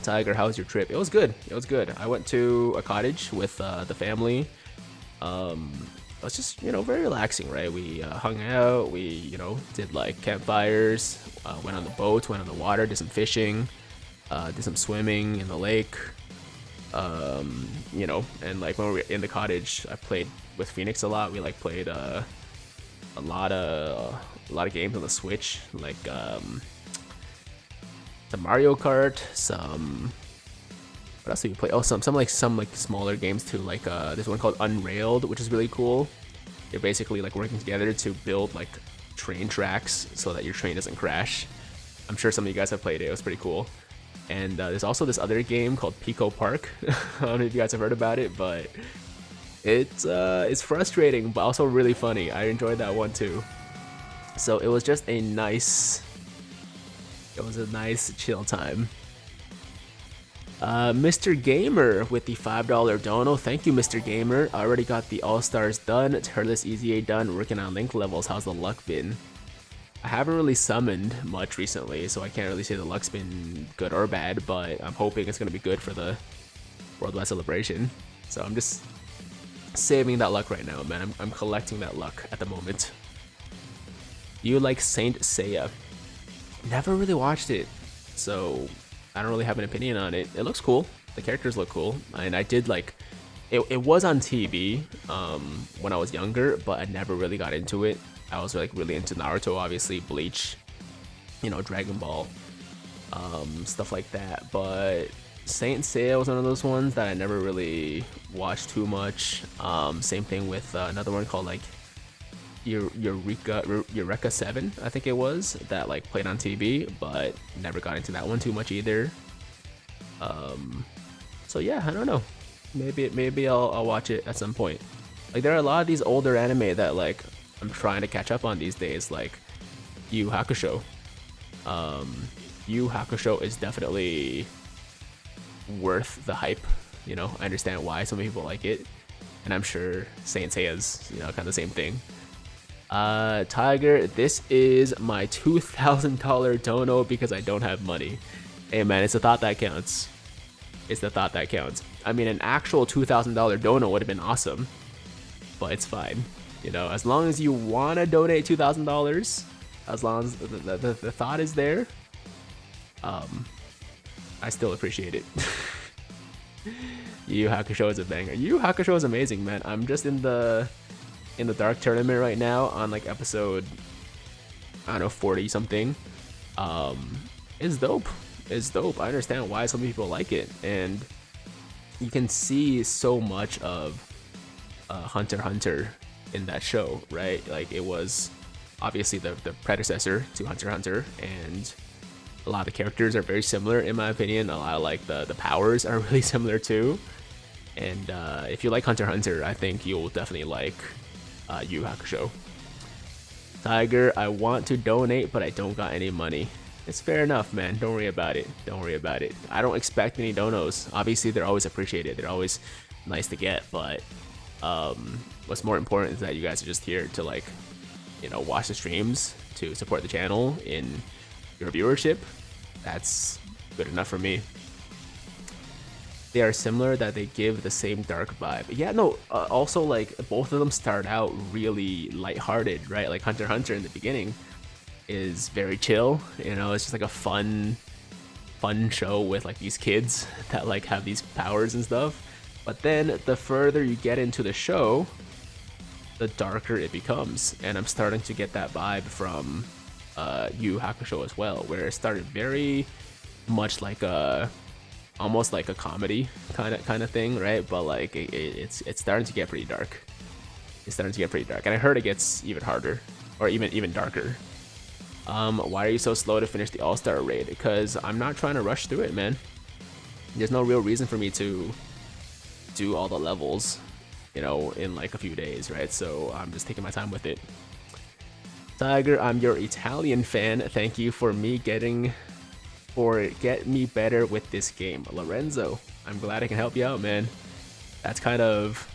[SPEAKER 1] Tiger, how was your trip? It was good. It was good. I went to a cottage with the family. It was just, you know, very relaxing, right? We hung out, we, you know, did like campfires, went on the boat, went on the water, did some fishing, did some swimming in the lake, you know, and like when we were in the cottage, I played with Phoenix a lot. We like played a lot of games on the Switch, like the Mario Kart, some. What else do you play? Oh, some like smaller games too. Like there's one called Unrailed, which is really cool. You're basically like working together to build like train tracks so that your train doesn't crash. I'm sure some of you guys have played it. It was pretty cool. And there's also this other game called Pico Park. I don't know if you guys have heard about it, but it's frustrating, but also really funny. I enjoyed that one too. So it was just a nice chill time. Mr. Gamer with the $5 dono. Thank you, Mr. Gamer. I already got the All-Stars done, Turles EZA done, working on link levels. How's the luck been? I haven't really summoned much recently, so I can't really say the luck's been good or bad, but I'm hoping it's going to be good for the Worldwide Celebration. So I'm just saving that luck right now, man. I'm collecting that luck at the moment. You like Saint Seiya? Never really watched it, so I don't really have an opinion on it. It looks cool. The characters look cool, and I did like it was on TV when I was younger, but I never really got into it. I was like really into Naruto, obviously, Bleach, you know, Dragon Ball, stuff like that. But Saint Seiya was one of those ones that I never really watched too much. Same thing with another one called like Eureka 7, I think it was, that like played on TV, but never got into that one too much either. So yeah, I don't know. Maybe I'll watch it at some point. Like there are a lot of these older anime that like I'm trying to catch up on these days, like Yu Hakusho. Yu Hakusho is definitely worth the hype. You know, I understand why so many people like it, and I'm sure Saint Seiya's, you know, kind of the same thing. Tiger, this is my $2,000 dono because I don't have money. Hey man, it's the thought that counts. It's the thought that counts. I mean, an actual $2,000 dono would have been awesome, but it's fine. You know, as long as you want to donate $2,000, as long as the thought is there, I still appreciate it. Yu Hakusho is a banger. Yu Hakusho is amazing, man. I'm just in the dark tournament right now on like episode, I don't know, 40 something. It's dope. It's dope. I understand why some people like it, and you can see so much of Hunter x Hunter in that show, right? Like it was obviously the predecessor to Hunter x Hunter, and a lot of the characters are very similar in my opinion. A lot of like the powers are really similar too. And if you like Hunter x Hunter, I think you'll definitely like Yu Hakusho. Tiger, I want to donate, but I don't got any money. It's fair enough, man. Don't worry about it. Don't worry about it. I don't expect any donos. Obviously, they're always appreciated. They're always nice to get, but what's more important is that you guys are just here to like, you know, watch the streams, to support the channel in your viewership. That's good enough for me. They are similar, that they give the same dark vibe. Yeah, no, also like both of them start out really lighthearted, right? Like Hunter x Hunter in the beginning is very chill, you know, it's just like a fun show with like these kids that like have these powers and stuff. But then the further you get into the show, the darker it becomes, and I'm starting to get that vibe from Yu Hakusho as well, where it started very much like a almost like a comedy kind of thing, right? But like it's starting to get pretty dark. It's starting to get pretty dark, and I heard it gets even harder, or even darker. Why are you so slow to finish the All-Star raid? Because I'm not trying to rush through it, man. There's no real reason for me to do all the levels, you know, in like a few days, right? So I'm just taking my time with it. Tiger, I'm your Italian fan. Thank you for get me better with this game. Lorenzo, I'm glad I can help you out, man. That's kind of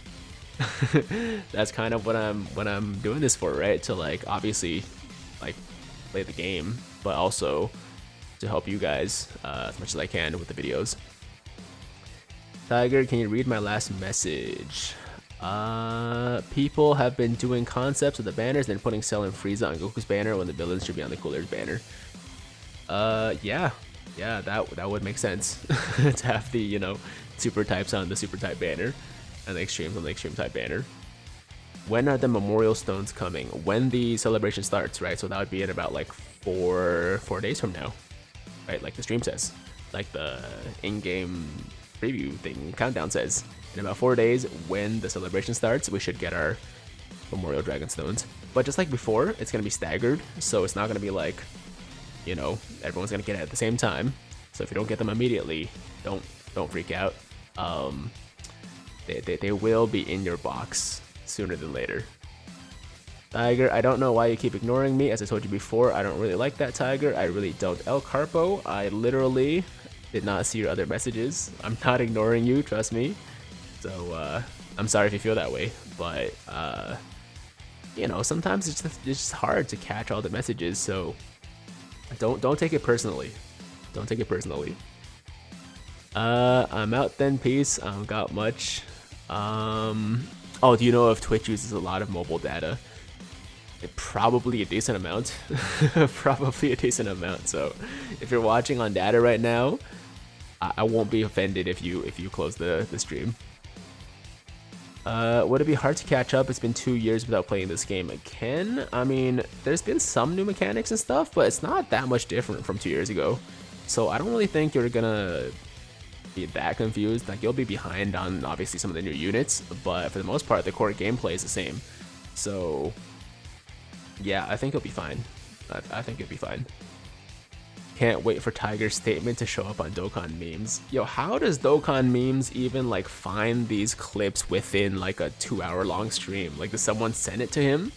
[SPEAKER 1] that's kind of what I'm doing this for, right? To like obviously like play the game, but also to help you guys as much as I can with the videos. Tiger, can you read my last message? People have been doing concepts of the banners, then putting Cell and Frieza on Goku's banner when the villains should be on the Cooler's banner. Yeah, that would make sense to have the, you know, super types on the super type banner and the extremes on the extreme type banner. When are the memorial stones coming? When the celebration starts, right? So that would be in about like four days from now, right? Like the stream says, like the in-game preview thing countdown says. In about 4 days, when the celebration starts, we should get our memorial dragon stones. But just like before, it's gonna be staggered, so it's not gonna be like, you know, everyone's gonna get it at the same time. So if you don't get them immediately, don't freak out. They will be in your box sooner than later. Tiger, I don't know why you keep ignoring me. As I told you before, I don't really like that, Tiger. I really don't. El Carpo, I literally did not see your other messages. I'm not ignoring you, trust me. So I'm sorry if you feel that way, but you know, sometimes it's just hard to catch all the messages. So don't take it personally. Don't take it personally. I'm out then. Peace. I don't got much. Oh, do you know if Twitch uses a lot of mobile data? Probably a decent amount. Probably a decent amount. So if you're watching on data right now, I won't be offended if you close the stream. Would it be hard to catch up? It's been 2 years without playing this game again. I mean, there's been some new mechanics and stuff, but it's not that much different from 2 years ago. So I don't really think you're gonna be that confused. Like, you'll be behind on obviously some of the new units, but for the most part, the core gameplay is the same. So yeah, I think you'll be fine. I think you'll be fine. Can't wait for Tiger's statement to show up on Dokkan memes. Yo, how does Dokkan memes even like find these clips within like a 2-hour long stream? Like, does someone send it to him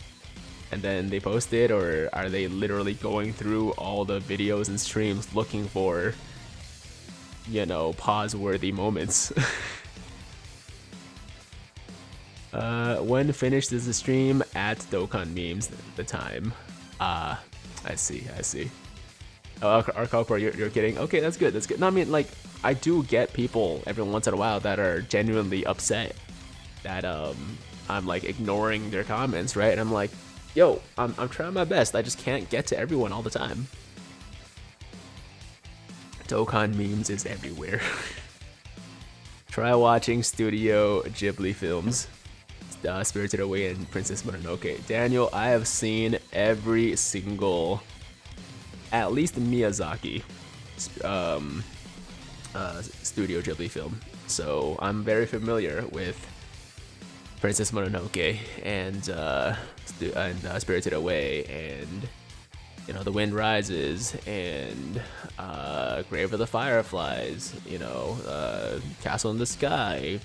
[SPEAKER 1] and then they post it, or are they literally going through all the videos and streams looking for, you know, pause-worthy moments? When finished is the stream at Dokkan memes the time. I see. Oh, Arcopper, you're kidding? Okay, that's good. No, I mean, like, I do get people every once in a while that are genuinely upset that I'm like ignoring their comments, right? And I'm like, yo, I'm trying my best. I just can't get to everyone all the time. Dokkan memes is everywhere. Try watching Studio Ghibli films. Spirited Away and Princess Mononoke. Daniel, I have seen every single, at least Miyazaki, Studio Ghibli film. So I'm very familiar with Princess Mononoke and Spirited Away, and you know, The Wind Rises, and Grave of the Fireflies. You know, Castle in the Sky,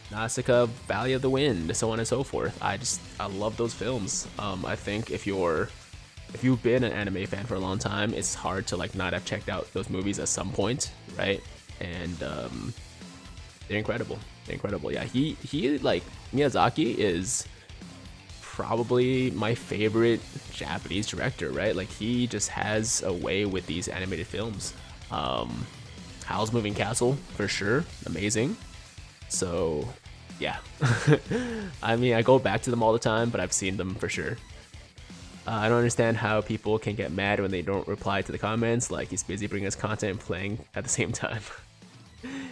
[SPEAKER 1] Nausicaa, Valley of the Wind, so on and so forth. I love those films. I think if you've been an anime fan for a long time, it's hard to like not have checked out those movies at some point, right? And they're incredible. Yeah, he like, Miyazaki is probably my favorite Japanese director, right? Like, he just has a way with these animated films. Howl's Moving Castle, for sure, amazing. So yeah. I mean, I go back to them all the time, but I've seen them for sure. I don't understand how people can get mad when they don't reply to the comments. Like, he's busy bringing us content and playing at the same time.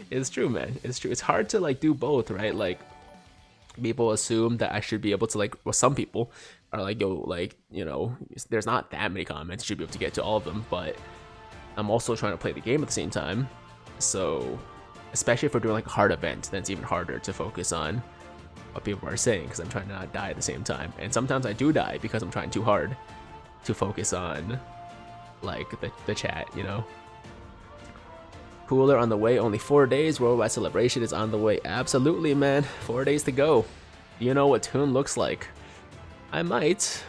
[SPEAKER 1] It's true, man. It's true. It's hard to like do both, right? Like, people assume that I should be able to like, well, some people are like, yo, like, you know, there's not that many comments, you should be able to get to all of them, but I'm also trying to play the game at the same time. So especially if we're doing like a hard event, then it's even harder to focus on what people are saying, because I'm trying to not die at the same time. And sometimes I do die because I'm trying too hard to focus on like the chat, you know. Cooler on the way, only 4 days. Worldwide celebration is on the way. Absolutely, man. 4 days to go. Do you know what Toon looks like? I might,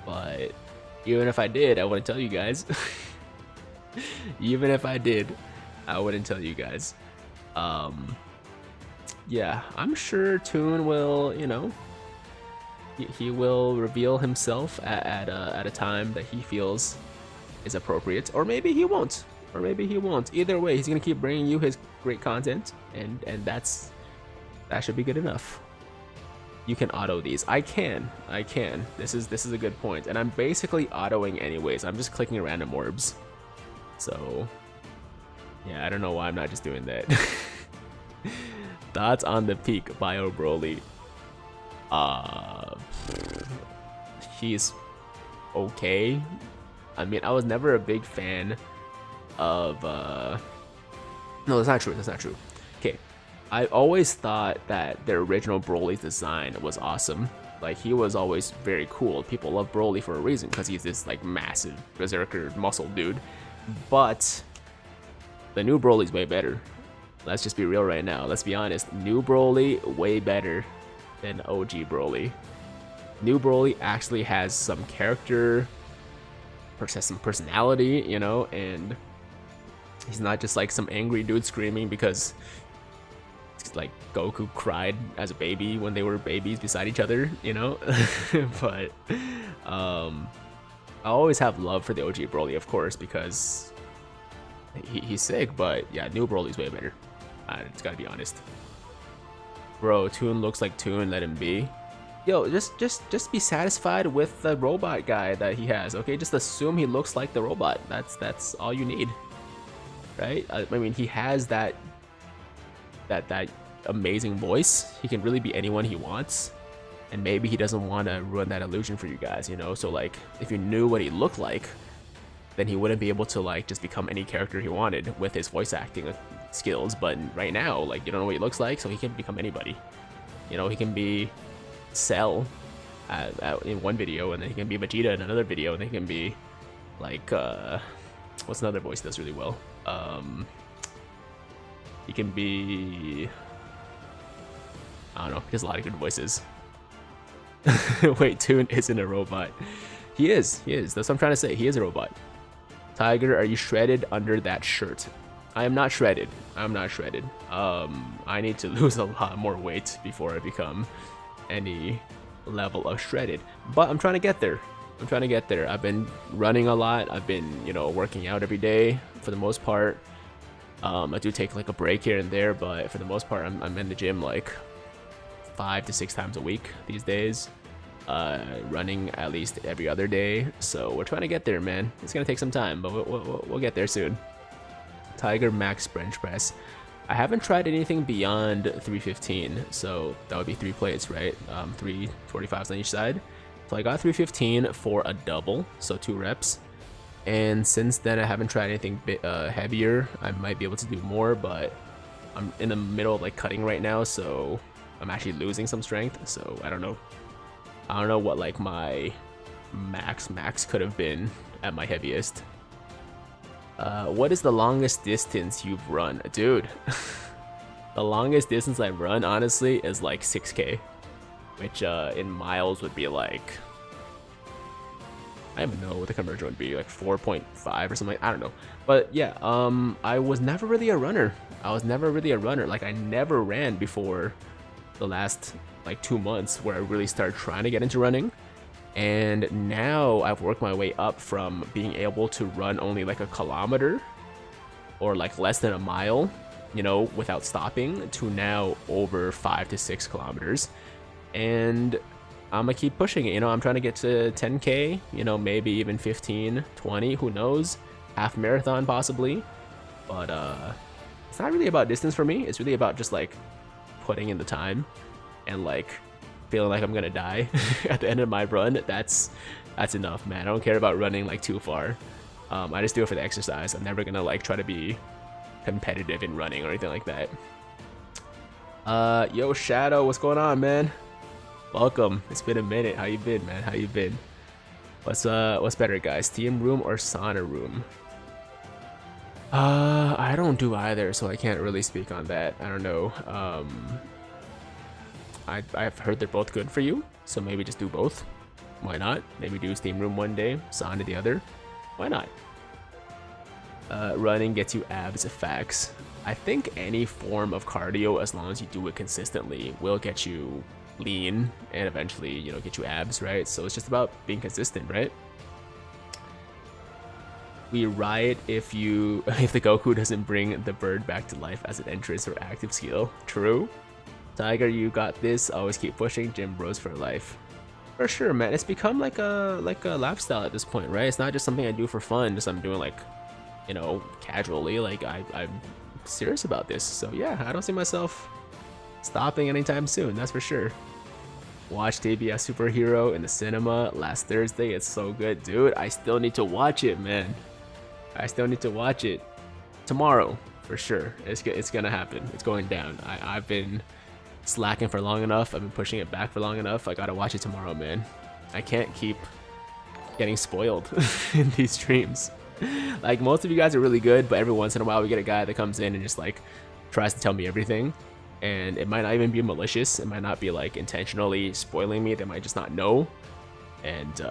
[SPEAKER 1] but even if I did, I wouldn't tell you guys. Even if I did, I wouldn't tell you guys. Yeah, I'm sure Toon will, you know, he will reveal himself at a time that he feels is appropriate, or maybe he won't. Either way, he's gonna keep bringing you his great content, and that should be good enough. You can auto these. I can. This is a good point, and I'm basically autoing anyways. I'm just clicking random orbs. So yeah, I don't know why I'm not just doing that. Thoughts on the peak Bio Broly? He's okay. I mean, I was never a big fan of no, that's not true. Okay, I always thought that the original Broly's design was awesome. Like, he was always very cool. People love Broly for a reason, because he's this like massive berserker muscle dude. But the new Broly's way better. Let's just be real right now. Let's be honest. New Broly way better than OG Broly. New Broly actually has some character, some personality, you know, and he's not just like some angry dude screaming because like Goku cried as a baby when they were babies beside each other, you know. But I always have love for the OG Broly, of course, because he's sick. But yeah, new Broly's way better. It's gotta be honest. Bro, Toon looks like Toon, let him be. Yo, just be satisfied with the robot guy that he has, okay? Just assume he looks like the robot. That's all you need, right? I mean, he has that amazing voice. He can really be anyone he wants, and maybe he doesn't want to ruin that illusion for you guys, you know? So like, if you knew what he looked like, then he wouldn't be able to like just become any character he wanted with his voice acting skills. But right now, like, you don't know what he looks like, so he can become anybody. You know, he can be Cell in one video, and then he can be Vegeta in another video, and then he can be like what's another voice he does really well? He can be, I don't know, he has a lot of good voices. Wait, Toon isn't a robot. He is. That's what I'm trying to say. He is a robot. Tiger, are you shredded under that shirt? I am not shredded. I'm not shredded. I need to lose a lot more weight before I become any level of shredded. But I'm trying to get there. I've been running a lot. I've been, you know, working out every day for the most part. I do take like a break here and there, but for the most part, I'm in the gym like 5 to 6 times a week these days. Running at least every other day. So we're trying to get there, man. It's gonna take some time, but we'll get there soon. Tiger max bench press. I haven't tried anything beyond 315, so that would be 3 plates, right? 3 45s on each side. So I got 315 for a double, so 2 reps. And since then, I haven't tried anything heavier. I might be able to do more, but I'm in the middle of like cutting right now, so I'm actually losing some strength. So I don't know what like my max could have been at my heaviest. What is the longest distance you've run? Dude, the longest distance I've run, honestly, is like 6K, which in miles would be like, I don't even know what the conversion would be, like 4.5 or something. I don't know. But yeah, I was never really a runner. Like, I never ran before the last like 2 months where I really started trying to get into running. And now I've worked my way up from being able to run only like a kilometer or like less than a mile, you know, without stopping, to now over 5 to 6 kilometers. And I'm gonna keep pushing it, you know. I'm trying to get to 10K, you know, maybe even 15, 20, who knows, half marathon possibly. But it's not really about distance for me. It's really about just like putting in the time and like feeling like I'm gonna die at the end of my run. That's enough, man. I don't care about running like too far. I just do it for the exercise. I'm never gonna like try to be competitive in running or anything like that. Yo, Shadow, what's going on, man? Welcome. It's been a minute. How you been, man? How you been? What's better, guys? Steam room or sauna room? I don't do either, so I can't really speak on that. I don't know. I've heard they're both good for you, so maybe just do both. Why not? Maybe do steam room one day, sauna the other. Why not? Running gets you abs, facts. I think any form of cardio, as long as you do it consistently, will get you lean and eventually, you know, get you abs, right? So it's just about being consistent, right? We riot if the Goku doesn't bring the bird back to life as an entrance or active skill. True. Tiger, you got this. Always keep pushing. Gym bros for life. For sure, man. It's become like a lifestyle at this point, right? It's not just something I do for fun. Just I'm doing like, you know, casually. Like I'm serious about this. So yeah, I don't see myself stopping anytime soon. That's for sure. Watched ABS Superhero in the cinema last Thursday. It's so good, dude. I still need to watch it, man. I still need to watch it tomorrow for sure. It's gonna happen. It's going down. I've been slacking for long enough. I've been pushing it back for long enough. I gotta watch it tomorrow, man. I can't keep getting spoiled in these streams. Like, most of you guys are really good, but every once in a while we get a guy that comes in and just like tries to tell me everything, and it might not even be malicious. It might not be like intentionally spoiling me. They might just not know, and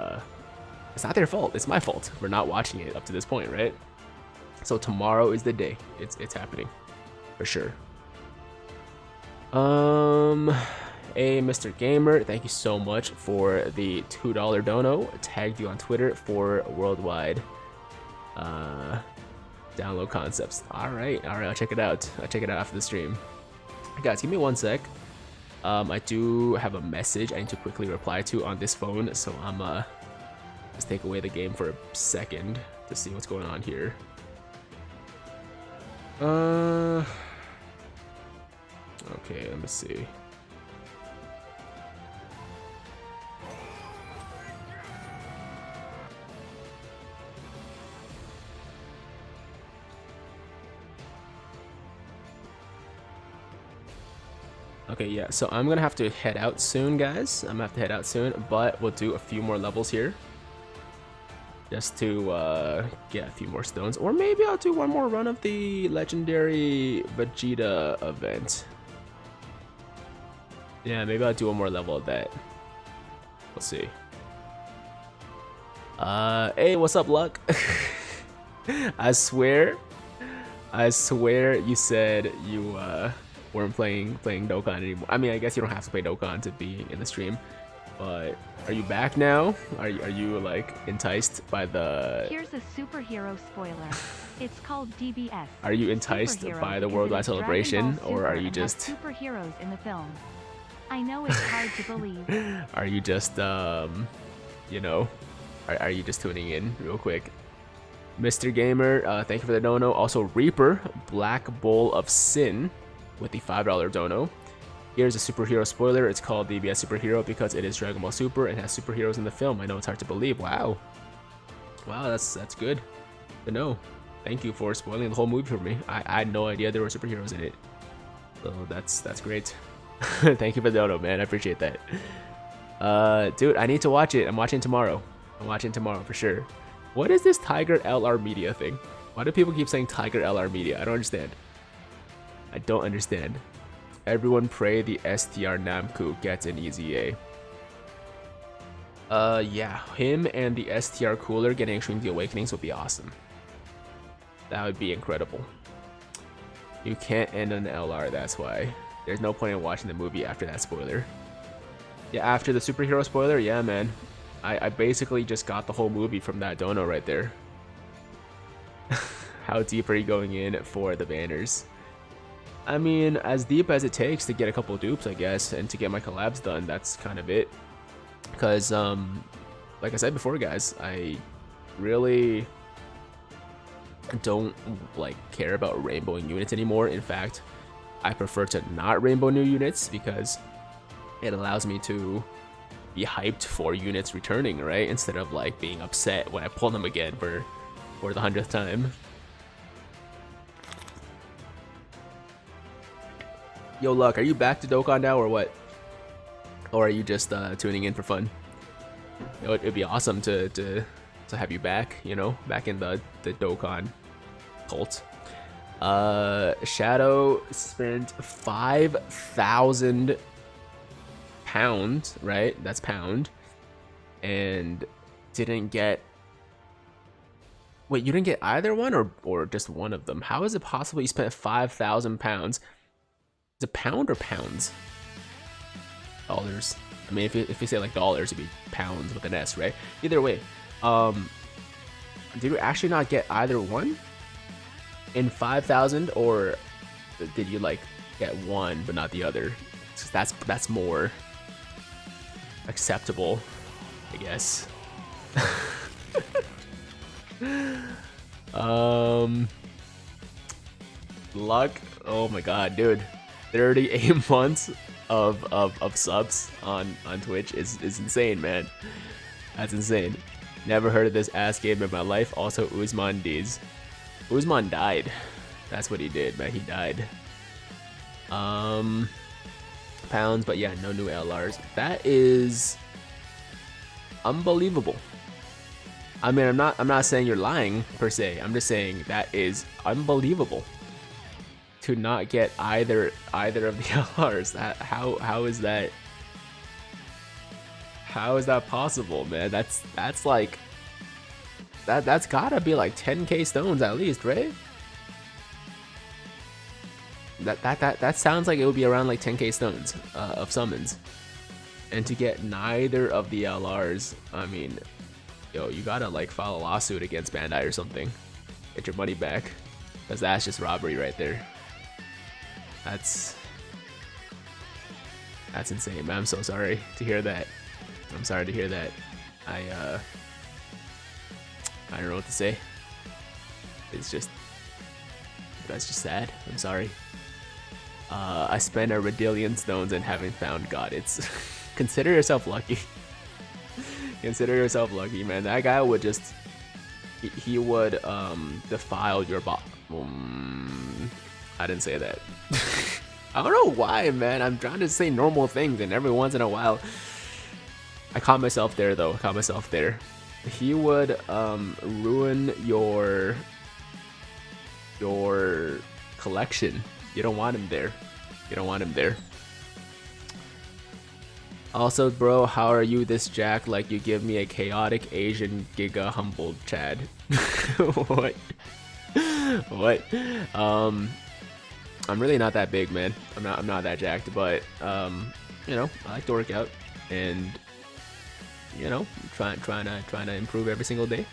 [SPEAKER 1] it's not their fault. It's my fault for not watching it up to this point, right? So tomorrow is the day. It's happening for sure. Hey, Mr. Gamer, thank you so much for the $2 dono. Tagged you on Twitter for worldwide download concepts. All right, I'll check it out. I'll check it out after the stream. Guys, give me 1 sec. I do have a message I need to quickly reply to on this phone, so I'm just take away the game for a second to see what's going on here. Okay, let me see. Okay, yeah, so I'm gonna have to head out soon, guys. I'm gonna have to head out soon, but we'll do a few more levels here. Just to get a few more stones. Or maybe I'll do one more run of the legendary Vegeta event. Yeah, maybe I'll do one more level of that. We'll see. Hey, what's up, Luck? I swear you said you weren't playing Dokkan anymore. I mean, I guess you don't have to play Dokkan to be in the stream, but are you back now? Are you like enticed by the?
[SPEAKER 2] Here's a superhero spoiler. It's called DBS.
[SPEAKER 1] Are you enticed by the worldwide celebration, or are you just
[SPEAKER 2] superheroes in the film? I know it's hard to believe.
[SPEAKER 1] Are you just you know, are you just tuning in real quick? Mr. Gamer, thank you for the dono. Also Reaper, Black Bowl of Sin, with the $5 dono. Here's a superhero spoiler. It's called DBS Superhero because it is Dragon Ball Super and has superheroes in the film. I know it's hard to believe. Wow, that's good to know. Thank you for spoiling the whole movie for me. I had no idea there were superheroes in it. So that's great. Thank you for the dono, man. I appreciate that. Dude, I need to watch it. I'm watching tomorrow. I'm watching tomorrow for sure. What is this Tiger LR Media thing? Why do people keep saying Tiger LR Media? I don't understand. I don't understand. Everyone pray the STR Namku gets an easy A. Yeah, him and the STR Cooler getting Extreme The Awakenings would be awesome. That would be incredible. You can't end on LR, that's why. There's no point in watching the movie after that spoiler. Yeah, after the superhero spoiler, yeah, man. I basically just got the whole movie from that dono right there. How deep are you going in for the banners? I mean, as deep as it takes to get a couple dupes, I guess, and to get my collabs done, that's kind of it. Because, like I said before, guys, I really don't, like, care about rainbowing units anymore. In fact, I prefer to not rainbow new units because it allows me to be hyped for units returning, right? Instead of, like, being upset when I pull them again for the 100th time. Yo, Luck, are you back to Dokkan now or what? Or are you just tuning in for fun? You know, it'd be awesome to have you back, you know, back in the Dokkan cult. Shadow spent 5,000 pounds, right? That's pound. And didn't get... Wait, you didn't get either one or just one of them? How is it possible you spent 5,000 pounds? Is it pound or pounds? Dollars. I mean, if you say like dollars, it'd be pounds with an S, right? Either way, did you actually not get either one in 5,000, or did you like get one but not the other? That's more acceptable, I guess. Luck. Oh my god, dude. 38 months of subs on Twitch is insane, man. That's insane. Never heard of this ass game in my life. Also, Uzman D's. Uzman died. That's what he did, man. He died. Pounds, but yeah, no new LRs. That is unbelievable. I mean, I'm not saying you're lying per se. I'm just saying that is unbelievable. To not get either of the LRs. How is that? How is that possible, man? That's like that's gotta be like 10k stones at least, right? That sounds like it would be around like 10k stones of summons. And to get neither of the LRs, I mean, yo, you gotta like file a lawsuit against Bandai or something. Get your money back, because that's just robbery right there. That's insane, man. I'm so sorry to hear that. I'm sorry to hear that. I don't know what to say. It's just, that's just sad. I'm sorry. I spent a redillion stones and haven't found God. It's consider yourself lucky. Consider yourself lucky, man. That guy would just he would defile your I didn't say that. I don't know why, man. I'm trying to say normal things, and every once in a while, I caught myself there though. I caught myself there. He would ruin your collection. You don't want him there. You don't want him there. Also, bro, how are you this jack? Like you give me a chaotic Asian giga humbled Chad. What? What? I'm really not that big, man. I'm not that jacked, but you know, I like to work out and you know, trying to improve every single day.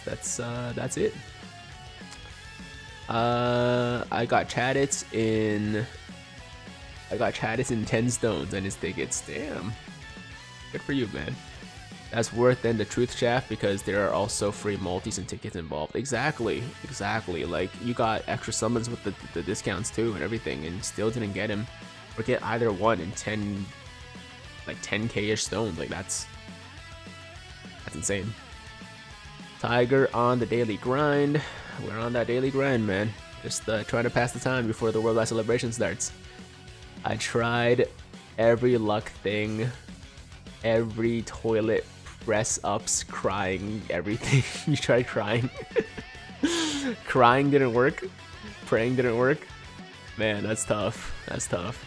[SPEAKER 1] That's it. I got Chadits in 10 stones and his tickets. Damn. Good for you, man. That's worth then the truth shaft because there are also free multis and tickets involved. Exactly. Like you got extra summons with the discounts too and everything, and still didn't get him or get either one in 10 like 10k-ish stones. Like that's insane. Tiger on the daily grind. We're on that daily grind, man. Just trying to pass the time before the Worldwide Celebration starts. I tried every luck thing, every toilet press ups, crying, everything. You tried crying. Crying didn't work. Praying didn't work. Man, that's tough. That's tough.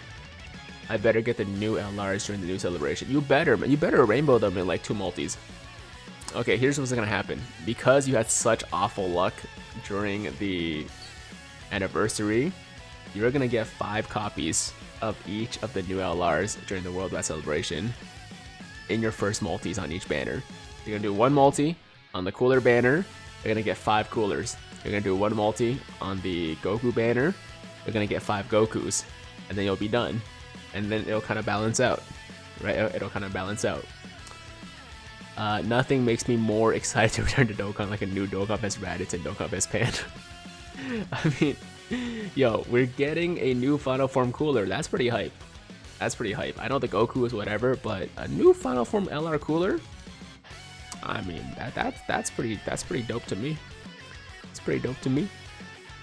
[SPEAKER 1] I better get the new LRs during the new celebration. You better, man. You better rainbow them in like 2 multis. Okay, here's what's gonna happen. Because you had such awful luck during the anniversary, you're gonna get 5 copies of each of the new LRs during the Worldwide Celebration in your first multis on each banner. You're gonna do 1 multi on the cooler banner, you're gonna get 5 coolers. You're gonna do 1 multi on the Goku banner, you're gonna get 5 Gokus, and then you'll be done. And then it'll kind of balance out, right? It'll kind of balance out. Nothing makes me more excited to return to Dokkan like a new Dokkan Best Raditz and Dokkan Best Pan. I mean, yo, we're getting a new Final Form cooler. That's pretty hype. That's pretty hype. I know the Goku is whatever, but a new Final Form LR cooler. I mean, that's pretty dope to me. It's pretty dope to me.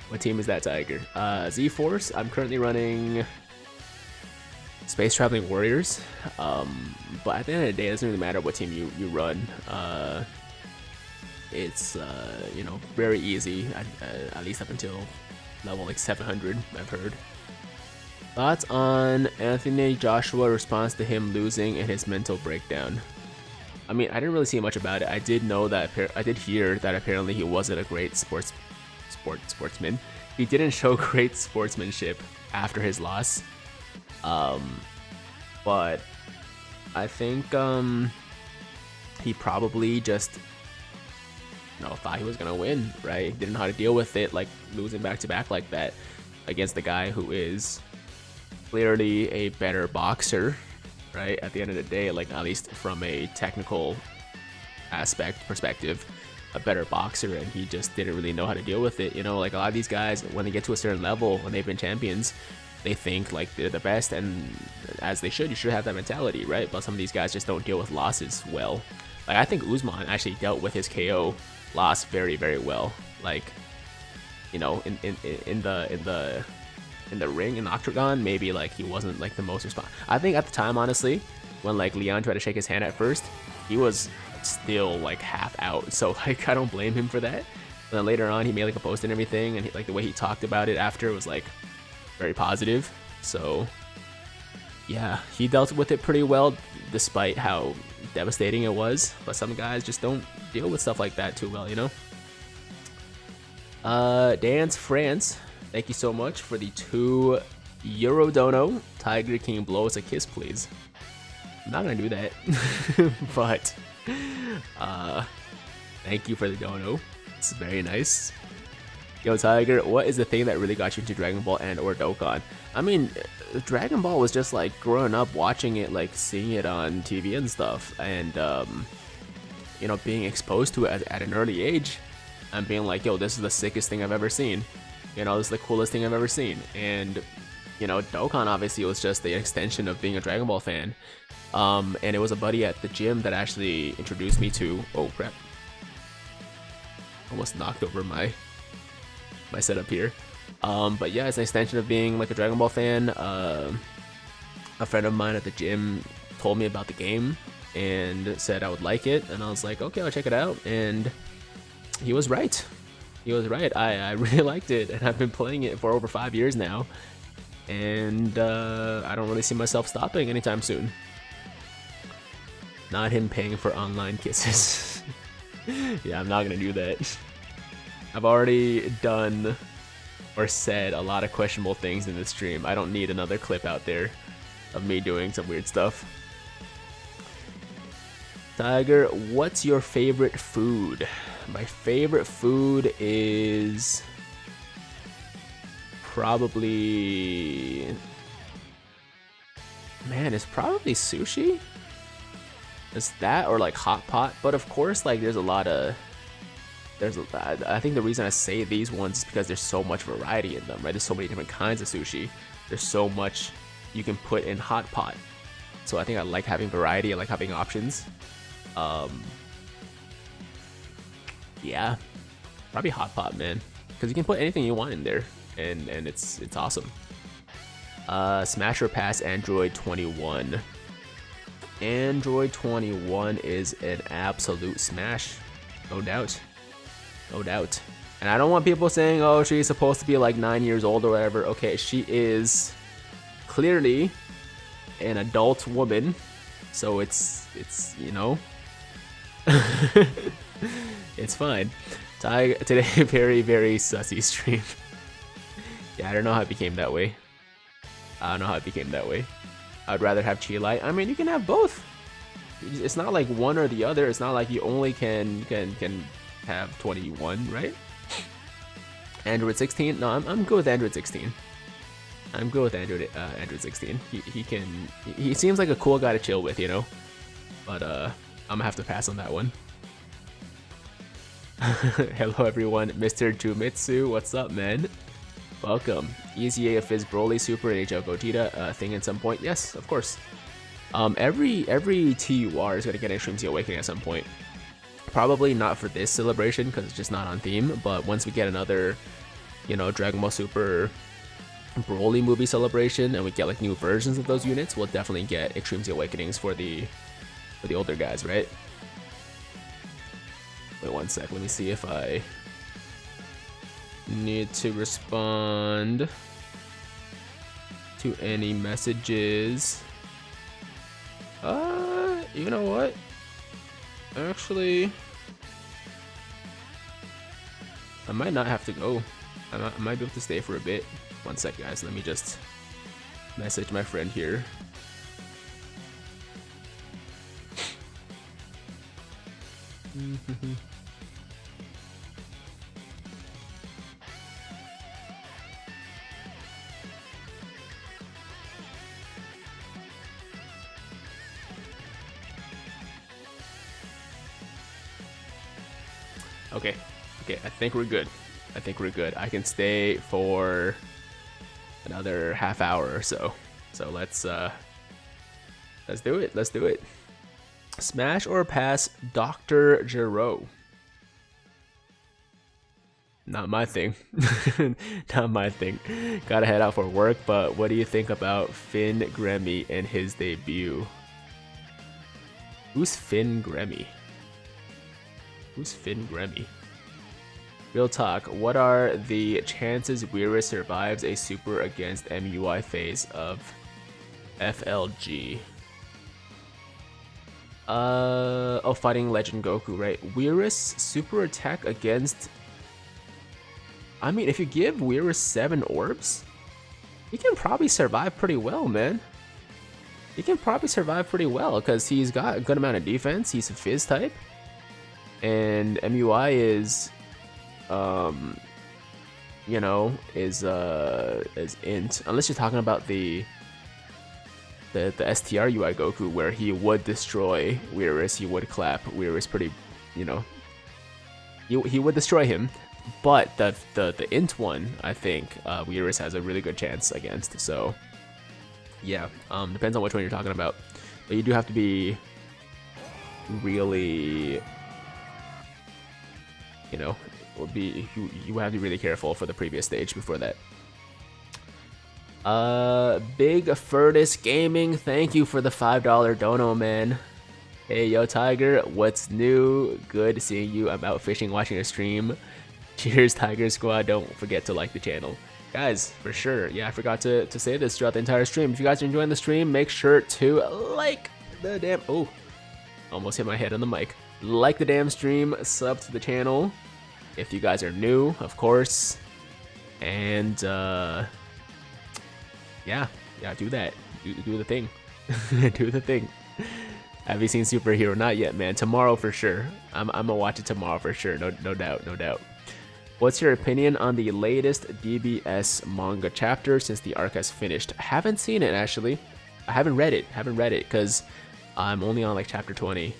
[SPEAKER 1] What team is that, Tiger? Z-Force. I'm currently running Space Traveling Warriors. But at the end of the day, it doesn't really matter what team you run. It's you know, very easy, at least up until level like 700, I've heard. Thoughts on Anthony Joshua response to him losing and his mental breakdown? I mean, I didn't really see much about it. I did know that I did hear that apparently he wasn't a great sportsman. He didn't show great sportsmanship after his loss. But I think he probably just thought he was gonna win, right? Didn't know how to deal with it, like losing back to back like that against the guy who is clearly a better boxer, right? At the end of the day, like at least from a technical perspective, a better boxer, and he just didn't really know how to deal with it. You know, like a lot of these guys, when they get to a certain level, when they've been champions, they think like they're the best, and as they should, you should have that mentality, right? But some of these guys just don't deal with losses well. Like I think Usman actually dealt with his KO loss very, very well. Like, you know, in the ring, in the octagon, maybe like he wasn't like the most responsive. I think at the time, honestly, when like Leon tried to shake his hand at first, he was still like half out. So like I don't blame him for that. And then later on, he made like a post and everything, and like the way he talked about it after was like very positive. So yeah, he dealt with it pretty well despite how devastating it was. But some guys just don't deal with stuff like that too well, you know. Dance France, thank you so much for the €2 dono. Tiger, can you blow us a kiss, please? I'm not gonna do that. But thank you for the dono. It's very nice. Yo, Tiger, what is the thing that really got you into Dragon Ball and or Dokkan? I mean, Dragon Ball was just like growing up watching it, like seeing it on TV and stuff, and you know, being exposed to it at an early age and being like, yo, this is the sickest thing I've ever seen. You know, this is the coolest thing I've ever seen. And you know, Dokkan obviously was just the extension of being a Dragon Ball fan. And it was a buddy at the gym that actually introduced me to. Oh crap! Almost knocked over my setup here. But yeah, it's an extension of being like a Dragon Ball fan. A friend of mine at the gym told me about the game and said I would like it, and I was like, okay, I'll check it out. And he was right. He was right. I really liked it, and I've been playing it for over 5 years now. And I don't really see myself stopping anytime soon. Not him paying for online kisses. Yeah, I'm not gonna do that. I've already done or said a lot of questionable things in this stream. I don't need another clip out there of me doing some weird stuff. Tiger, what's your favorite food? My favorite food is probably, man, it's probably sushi. It's that or like hot pot, but of course, like there's a lot of, I think the reason I say these ones is because there's so much variety in them, right? There's so many different kinds of sushi. There's so much you can put in hot pot. So I think I like having variety. I like having options. Yeah, probably hot pot, man, because you can put anything you want in there, and it's awesome. Smash or pass Android 21. Android 21 is an absolute smash, no doubt. No doubt. And I don't want people saying, oh, she's supposed to be like 9 years old or whatever. Okay, she is clearly an adult woman, so it's you know, it's fine. Today, very, very sussy stream. Yeah, I don't know how it became that way. I don't know how it became that way. I'd rather have Chi Light. I mean, you can have both. It's not like one or the other. It's not like you only can have 21, right? Android 16? No, I'm good with Android 16. I'm good with Android 16. He seems like a cool guy to chill with, you know? But I'm gonna have to pass on that one. Hello everyone, Mr. Jumitsu, what's up, man? Welcome. Easy A Fizz Broly Super and HL Gogeta thing at some point. Yes, of course. Every TUR is gonna get Extreme Z Awakening at some point. Probably not for this celebration because it's just not on theme, but once we get another, you know, Dragon Ball Super Broly movie celebration and we get like new versions of those units, we'll definitely get Extreme Z Awakenings for the older guys, right? Wait one sec, let me see if I need to respond to any messages. You know what? Actually, I might not have to go. I might be able to stay for a bit. One sec, guys. Let me just message my friend here. Okay, I think we're good. I can stay for another half hour or so. So let's do it. Smash or pass Dr. Gero? Not my thing. Not my thing. Gotta head out for work, but what do you think about Finn Gremmy and his debut? Who's Finn Gremmy? Real talk, what are the chances Weirus survives a super against MUI phase of FLG? Oh, fighting Legend Goku, right? Weirus super attack against... I mean, if you give Weirus 7 orbs, he can probably survive pretty well, man. He can probably survive pretty well, because he's got a good amount of defense, he's a Fizz type. And MUI is, you know, is int. Unless you're talking about the the STR UI Goku, where he would destroy Weirus, he would clap Weirus pretty, you know, he would destroy him. But the int one, I think Weirus has a really good chance against. So yeah, depends on which one you're talking about. But you do have to be really, you know, you have to be really careful for the previous stage before that. Big Furnace Gaming, thank you for the $5 dono, man. Hey, yo, Tiger, what's new? Good seeing you. I'm out fishing, watching a stream. Cheers, Tiger Squad. Don't forget to like the channel. Guys, for sure. Yeah, I forgot to say this throughout the entire stream. If you guys are enjoying the stream, make sure to like the damn... Oh, almost hit my head on the mic. Like the damn stream, sub to the channel. If you guys are new, of course. And, yeah, do that. Do the thing. Do the thing. Have you seen Superhero? Not yet, man. Tomorrow for sure. I'm gonna watch it tomorrow for sure. No doubt, no doubt. What's your opinion on the latest DBS manga chapter since the arc has finished? I haven't seen it actually. I haven't read it because I'm only on like chapter 20,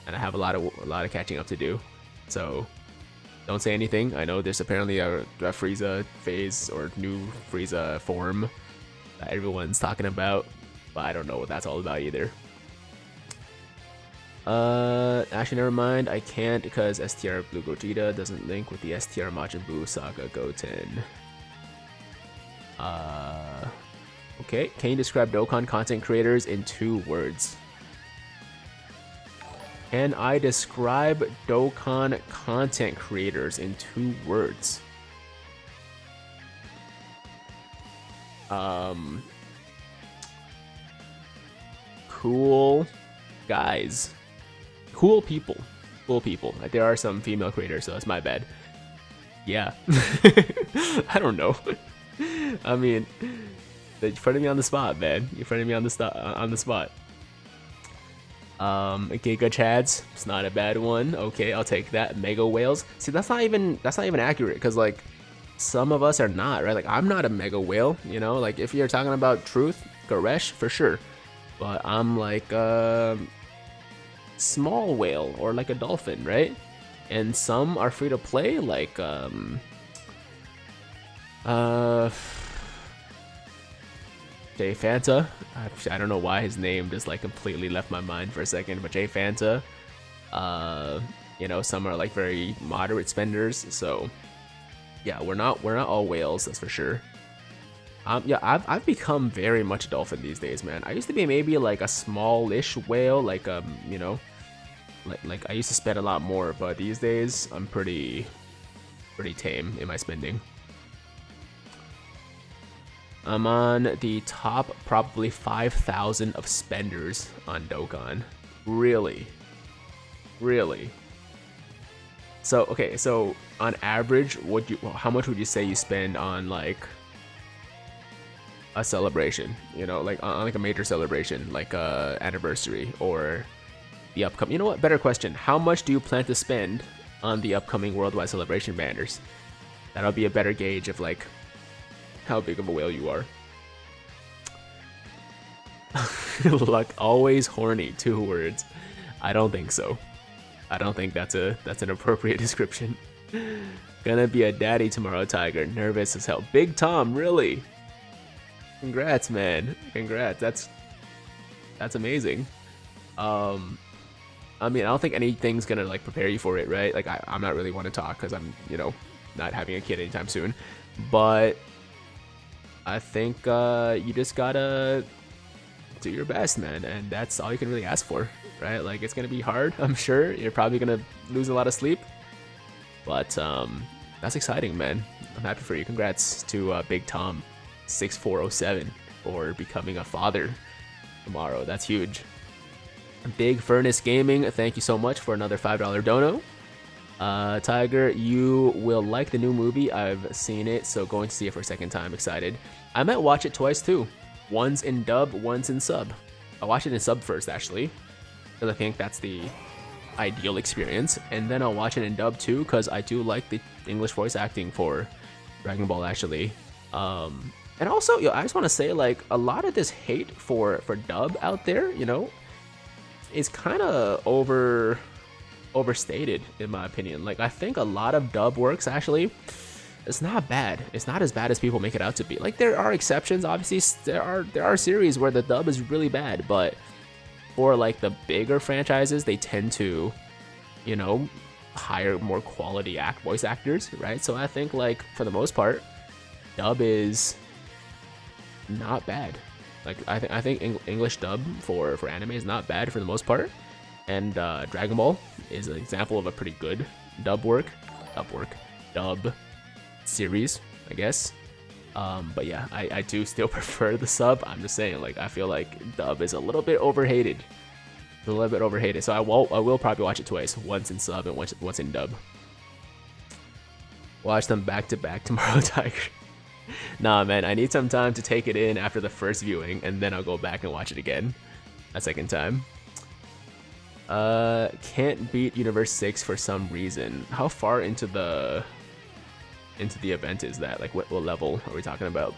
[SPEAKER 1] and I have a lot of catching up to do. So don't say anything. I know there's apparently a Frieza phase or new Frieza form that everyone's talking about, but I don't know what that's all about either. Actually, never mind. I can't because STR Blue Gogeta doesn't link with the STR Majin Buu Saga Goten. Okay. Can you describe Dokkan content creators in 2 words? Can I describe Dokkan content creators in 2 words? Cool guys. Cool people. There are some female creators, so that's my bad. Yeah. I don't know. I mean, you're putting me on the spot, man. You're putting me on the spot. Giga Chads, it's not a bad one. Okay, I'll take that. Mega Whales. See, that's not even accurate, because like some of us are not, right? Like I'm not a mega whale, you know. Like if you're talking about truth, Goresh for sure, but I'm like small whale or like a dolphin, right? And some are free to play, like Jay Fanta. I don't know why his name just like completely left my mind for a second, but Jay Fanta. You know, some are like very moderate spenders, so yeah, we're not all whales, that's for sure. Yeah, I've become very much a dolphin these days, man. I used to be maybe like a smallish whale, like you know, like I used to spend a lot more, but these days I'm pretty tame in my spending. I'm on the top probably 5,000 of spenders on Dokkan. Really? So okay, so on average, how much would you say you spend on like a celebration, you know, like on like a major celebration, like a anniversary or the upcoming, you know what, better question, how much do you plan to spend on the upcoming worldwide celebration banners? That'll be a better gauge of like how big of a whale you are. Luck always horny, 2 words. I don't think so. I don't think that's an appropriate description. Gonna be a daddy tomorrow, Tiger. Nervous as hell. Big Tom, really? Congrats, man. Congrats. That's amazing. I mean, I don't think anything's gonna like prepare you for it, right? Like I'm not really want to talk because I'm, you know, not having a kid anytime soon. But I think you just gotta do your best, man, and that's all you can really ask for, right? Like it's gonna be hard, I'm sure. You're probably gonna lose a lot of sleep, but that's exciting, man. I'm happy for you. Congrats to Big Tom 6407 for becoming a father tomorrow. That's huge. Big Furnace Gaming, thank you so much for another $5 dono. Tiger, you will like the new movie. I've seen it, so going to see it for a second time. Excited. I might watch it twice too. One's in dub, one's in sub. I'll watch it in sub first, actually, because I think that's the ideal experience, and then I'll watch it in dub too, because I do like the English voice acting for Dragon Ball, actually. And also, yo, I just want to say, like, a lot of this hate for dub out there, you know, is kind of overstated in my opinion. Like, I think a lot of dub works actually, it's not bad. It's not as bad as people make it out to be. Like, there are exceptions, obviously. There are series where the dub is really bad, but for like the bigger franchises, they tend to, you know, hire more quality voice actors, right? So I think, like, for the most part, dub is not bad. Like, I think English dub for anime is not bad for the most part, and Dragon Ball is an example of a pretty good dub series, I guess. But yeah, I do still prefer the sub. I'm just saying, like, I feel like dub is a little bit overhated. It's a little bit overhated. So I will probably watch it twice, once in sub and once in dub. Watch them back to back tomorrow, Tiger. Nah, man, I need some time to take it in after the first viewing, and then I'll go back and watch it again a second time. Can't beat Universe 6 for some reason. How far into the event is that? Like, what level are we talking about?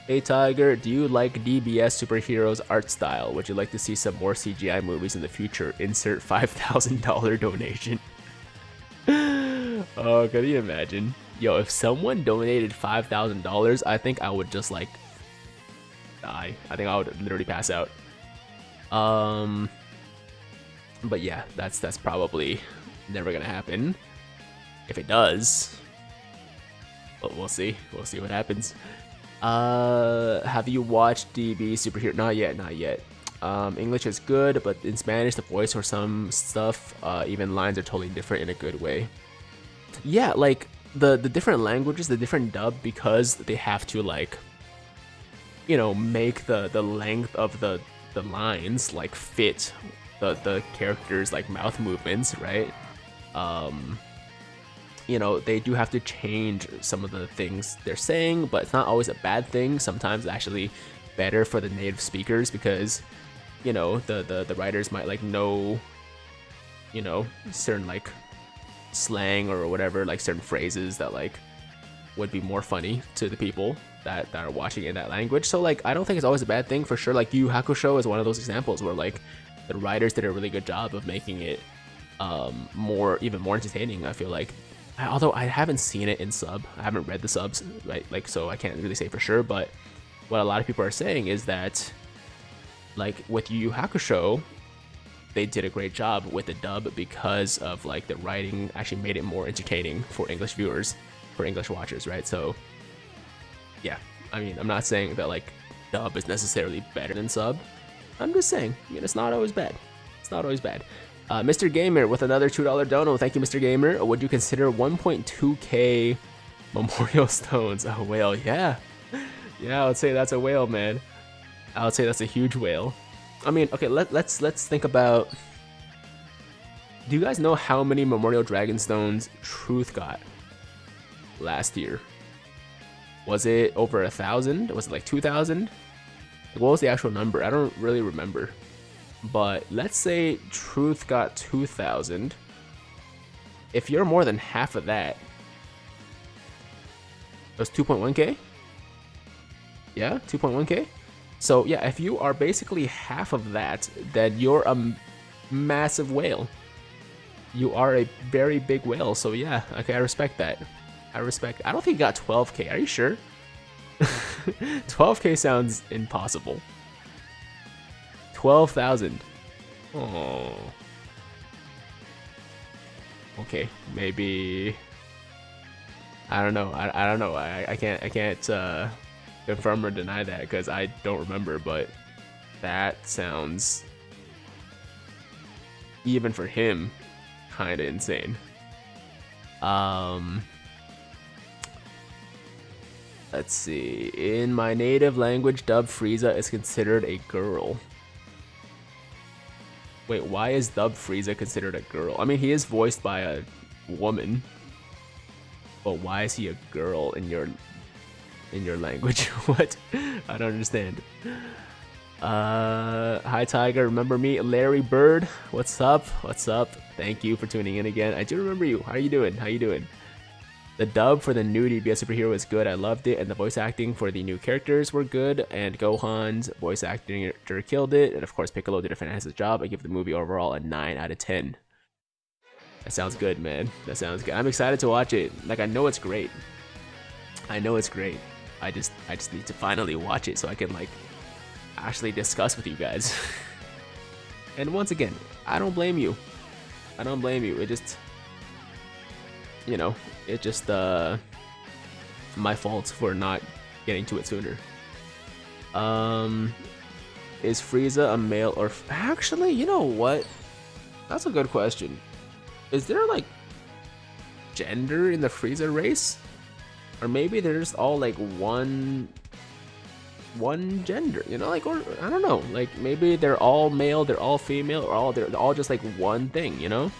[SPEAKER 1] Hey Tiger, do you like DBS superheroes art style? Would you like to see some more CGI movies in the future? Insert $5,000 donation. Oh, can you imagine? Yo, if someone donated $5,000, I think I would just, like, die. I think I would literally pass out. But yeah, that's probably never gonna happen. If it does, well, we'll see. We'll see what happens. Have you watched DB Superhero? Not yet. English is good, but in Spanish, the voice or some stuff, even lines are totally different in a good way. Yeah, like, the different languages, the different dub, because they have to, like, you know, make the length of the lines, like, fit the characters' like mouth movements, right? You know, they do have to change some of the things they're saying, but it's not always a bad thing. Sometimes it's actually better for the native speakers, because, you know, the writers might, like, know, you know, certain, like, slang or whatever, like certain phrases that, like, would be more funny to the people that are watching in that language. So, like, I don't think it's always a bad thing, for sure. Like, Yu Yu Hakusho is one of those examples where, like, the writers did a really good job of making it even more entertaining, I feel like. Although I haven't seen it in sub, I haven't read the subs, right? Like, so I can't really say for sure, but what a lot of people are saying is that, like, with Yu Yu Hakusho, they did a great job with the dub because of, like, the writing actually made it more entertaining for English viewers, for English watchers, right? So yeah, I mean, I'm not saying that, like, dub is necessarily better than sub. I'm just saying, I mean, it's not always bad. It's not always bad. Mr. Gamer with another $2 dono. Thank you, Mr. Gamer. Would you consider 1.2k memorial stones a whale? Yeah. Yeah, I would say that's a whale, man. I would say that's a huge whale. I mean, okay, let's think about... Do you guys know how many memorial dragon stones Truth got last year? Was it over 1,000? Was it like 2,000? What was the actual number? I don't really remember. But let's say Truth got 2,000. If you're more than half of that, it was 2.1k? Yeah, 2.1k? So yeah, if you are basically half of that, then you're a massive whale. You are a very big whale, so yeah, okay, I respect that. I don't think he got 12k, are you sure? 12k sounds impossible. 12,000. Oh. Okay, maybe. I don't know. I don't know. I can't confirm or deny that because I don't remember. But that sounds, even for him, kind of insane. Let's see. In my native language, Dub Frieza is considered a girl. Wait, why is Dub Frieza considered a girl? I mean, he is voiced by a woman, but why is he a girl in your language? What? I don't understand. Hi Tiger, remember me? Larry Bird. What's up? What's up? Thank you for tuning in again. I do remember you. How are you doing? How you doing? The dub for the new DBS superhero was good. I loved it, and the voice acting for the new characters were good. And Gohan's voice acting killed it, and of course Piccolo did a fantastic job. I give the movie overall a 9 out of 10. That sounds good, man. That sounds good. I'm excited to watch it. Like, I know it's great. I know it's great. I just need to finally watch it so I can like actually discuss with you guys. And once again, I don't blame you. I don't blame you. It just, you know, it just my fault for not getting to it sooner. Is Frieza a male or actually, you know what? That's a good question. Is there like gender in the Frieza race? Or maybe they're just all like one gender, you know, like, or I don't know, like maybe they're all male, they're all female, or they're all just like one thing, you know?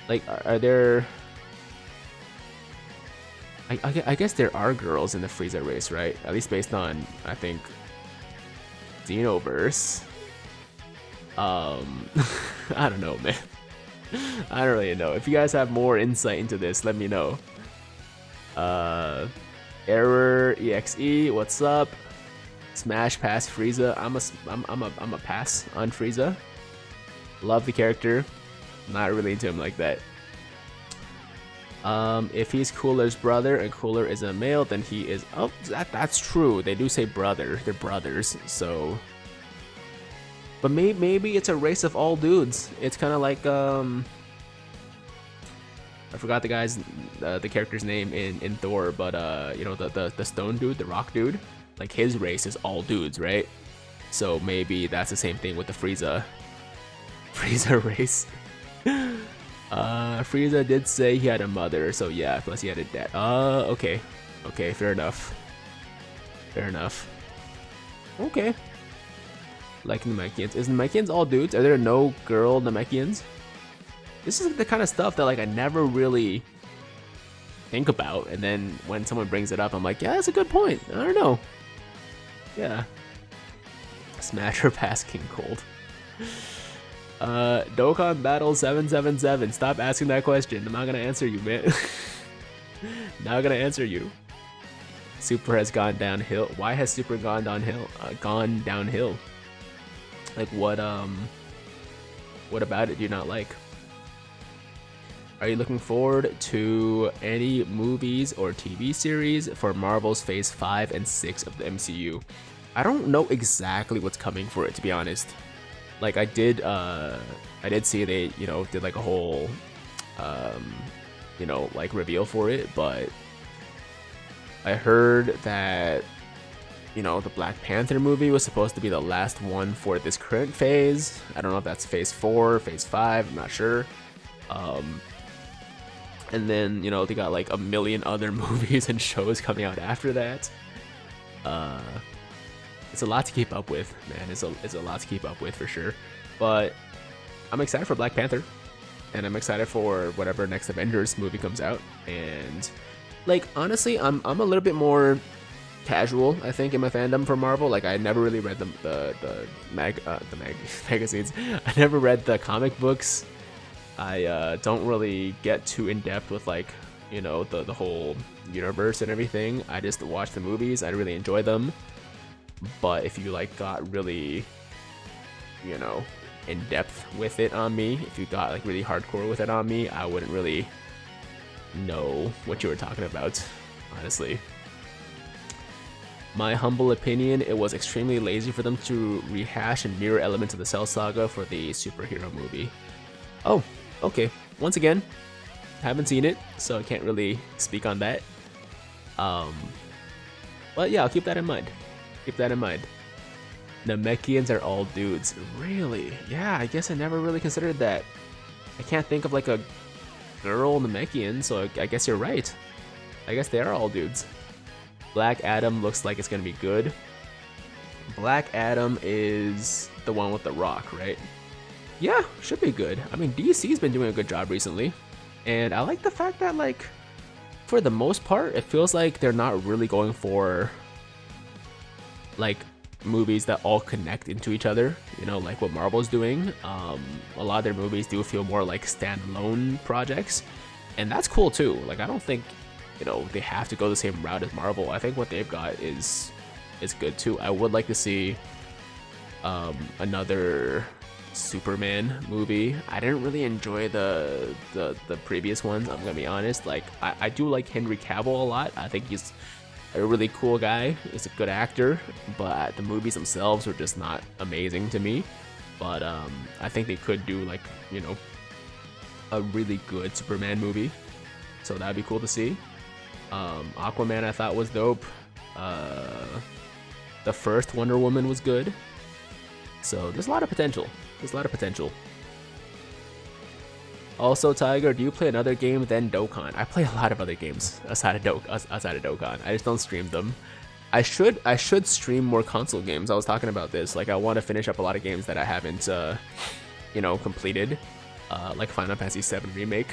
[SPEAKER 1] Like, are there? I guess there are girls in the Frieza race, right? At least based on, I think, Xenoverse. I don't know, man. I don't really know. If you guys have more insight into this, let me know. Error EXE, what's up? Smash pass Frieza. I'm a pass on Frieza. Love the character. Not really into him like that. If he's Cooler's brother and Cooler is a male, then he is. Oh, that's true. They do say brother. They're brothers. So, but maybe it's a race of all dudes. It's kind of like I forgot the character's name in Thor, but you know, the stone dude, the rock dude. Like his race is all dudes, right? So maybe that's the same thing with the Frieza race. Frieza did say he had a mother, so yeah, plus he had a dad. Okay, fair enough. Okay. Like Namekians. Is Namekians all dudes? Are there no girl Namekians? This is the kind of stuff that like I never really think about, and then when someone brings it up, I'm like, yeah, that's a good point. I don't know. Yeah. Smash or pass King Cold. Dokkan Battle 777. Stop asking that question. I'm not gonna answer you, man. Not gonna answer you. Super has gone downhill. Why has Super gone downhill? Like what about it do you not like? Are you looking forward to any movies or TV series for Marvel's Phase 5 and 6 of the MCU? I don't know exactly what's coming for it, to be honest. Like I did see they, you know, did like a whole, you know, like reveal for it, but I heard that, you know, the Black Panther movie was supposed to be the last one for this current phase. I don't know if that's Phase 4, Phase 5, I'm not sure. And then, you know, they got like a million other movies and shows coming out after that. It's a lot to keep up with, man. It's a lot to keep up with for sure. But I'm excited for Black Panther, and I'm excited for whatever next Avengers movie comes out. And like honestly, I'm a little bit more casual, I think, in my fandom for Marvel. Like I never really read the magazines. I never read the comic books. I don't really get too in depth with like, you know, the whole universe and everything. I just watch the movies. I really enjoy them. But if you like got really, you know, in depth with it on me, if you got like really hardcore with it on me, I wouldn't really know what you were talking about, honestly. My humble opinion, it was extremely lazy for them to rehash and mirror elements of the Cell Saga for the superhero movie. Oh, okay. Once again, haven't seen it, so I can't really speak on that. But yeah, I'll keep that in mind. Keep that in mind. Namekians are all dudes. Really? Yeah, I guess I never really considered that. I can't think of like a girl Namekian, so I guess you're right. I guess they are all dudes. Black Adam looks like it's gonna be good. Black Adam is the one with the rock, right? Yeah, should be good. I mean, DC's been doing a good job recently. And I like the fact that, like, for the most part, it feels like they're not really going for, like, movies that all connect into each other, you know, like what Marvel's doing. A lot of their movies do feel more like standalone projects, and that's cool too. Like, I don't think you know, they have to go the same route as Marvel. I think what they've got is good too. I would like to see another Superman movie. I didn't really enjoy the previous ones, I'm gonna be honest. Like I do like Henry Cavill a lot. I think he's a really cool guy. He's a good actor, but the movies themselves are just not amazing to me. But I think they could do, like, you know, a really good Superman movie, so that'd be cool to see. Aquaman I thought was dope. The first Wonder Woman was good. So there's a lot of potential. There's a lot of potential. Also, Tiger, do you play another game than Dokkan? I play a lot of other games outside of Dokkan. I just don't stream them. I should stream more console games. I was talking about this. Like, I want to finish up a lot of games that I haven't, you know, completed. Like Final Fantasy VII Remake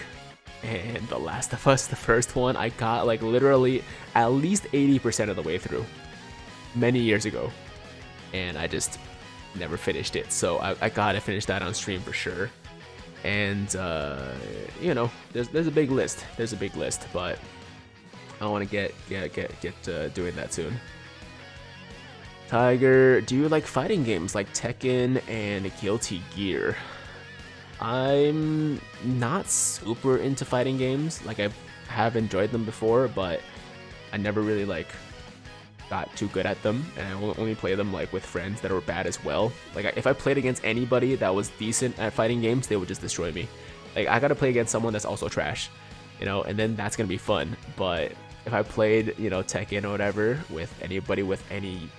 [SPEAKER 1] and The Last of Us, the first one. I got like literally at least 80% of the way through many years ago, and I just never finished it. So I gotta finish that on stream for sure. And you know, there's a big list. There's a big list, but I want to get doing that soon. Tiger, do you like fighting games like Tekken and Guilty Gear? I'm not super into fighting games. Like, I have enjoyed them before, but I never really like got too good at them, and I only play them like with friends that are bad as well. Like, if I played against anybody that was decent at fighting games, they would just destroy me. Like, I gotta play against someone that's also trash, you know, and then that's gonna be fun. But if I played, you know, Tekken or whatever with anybody with any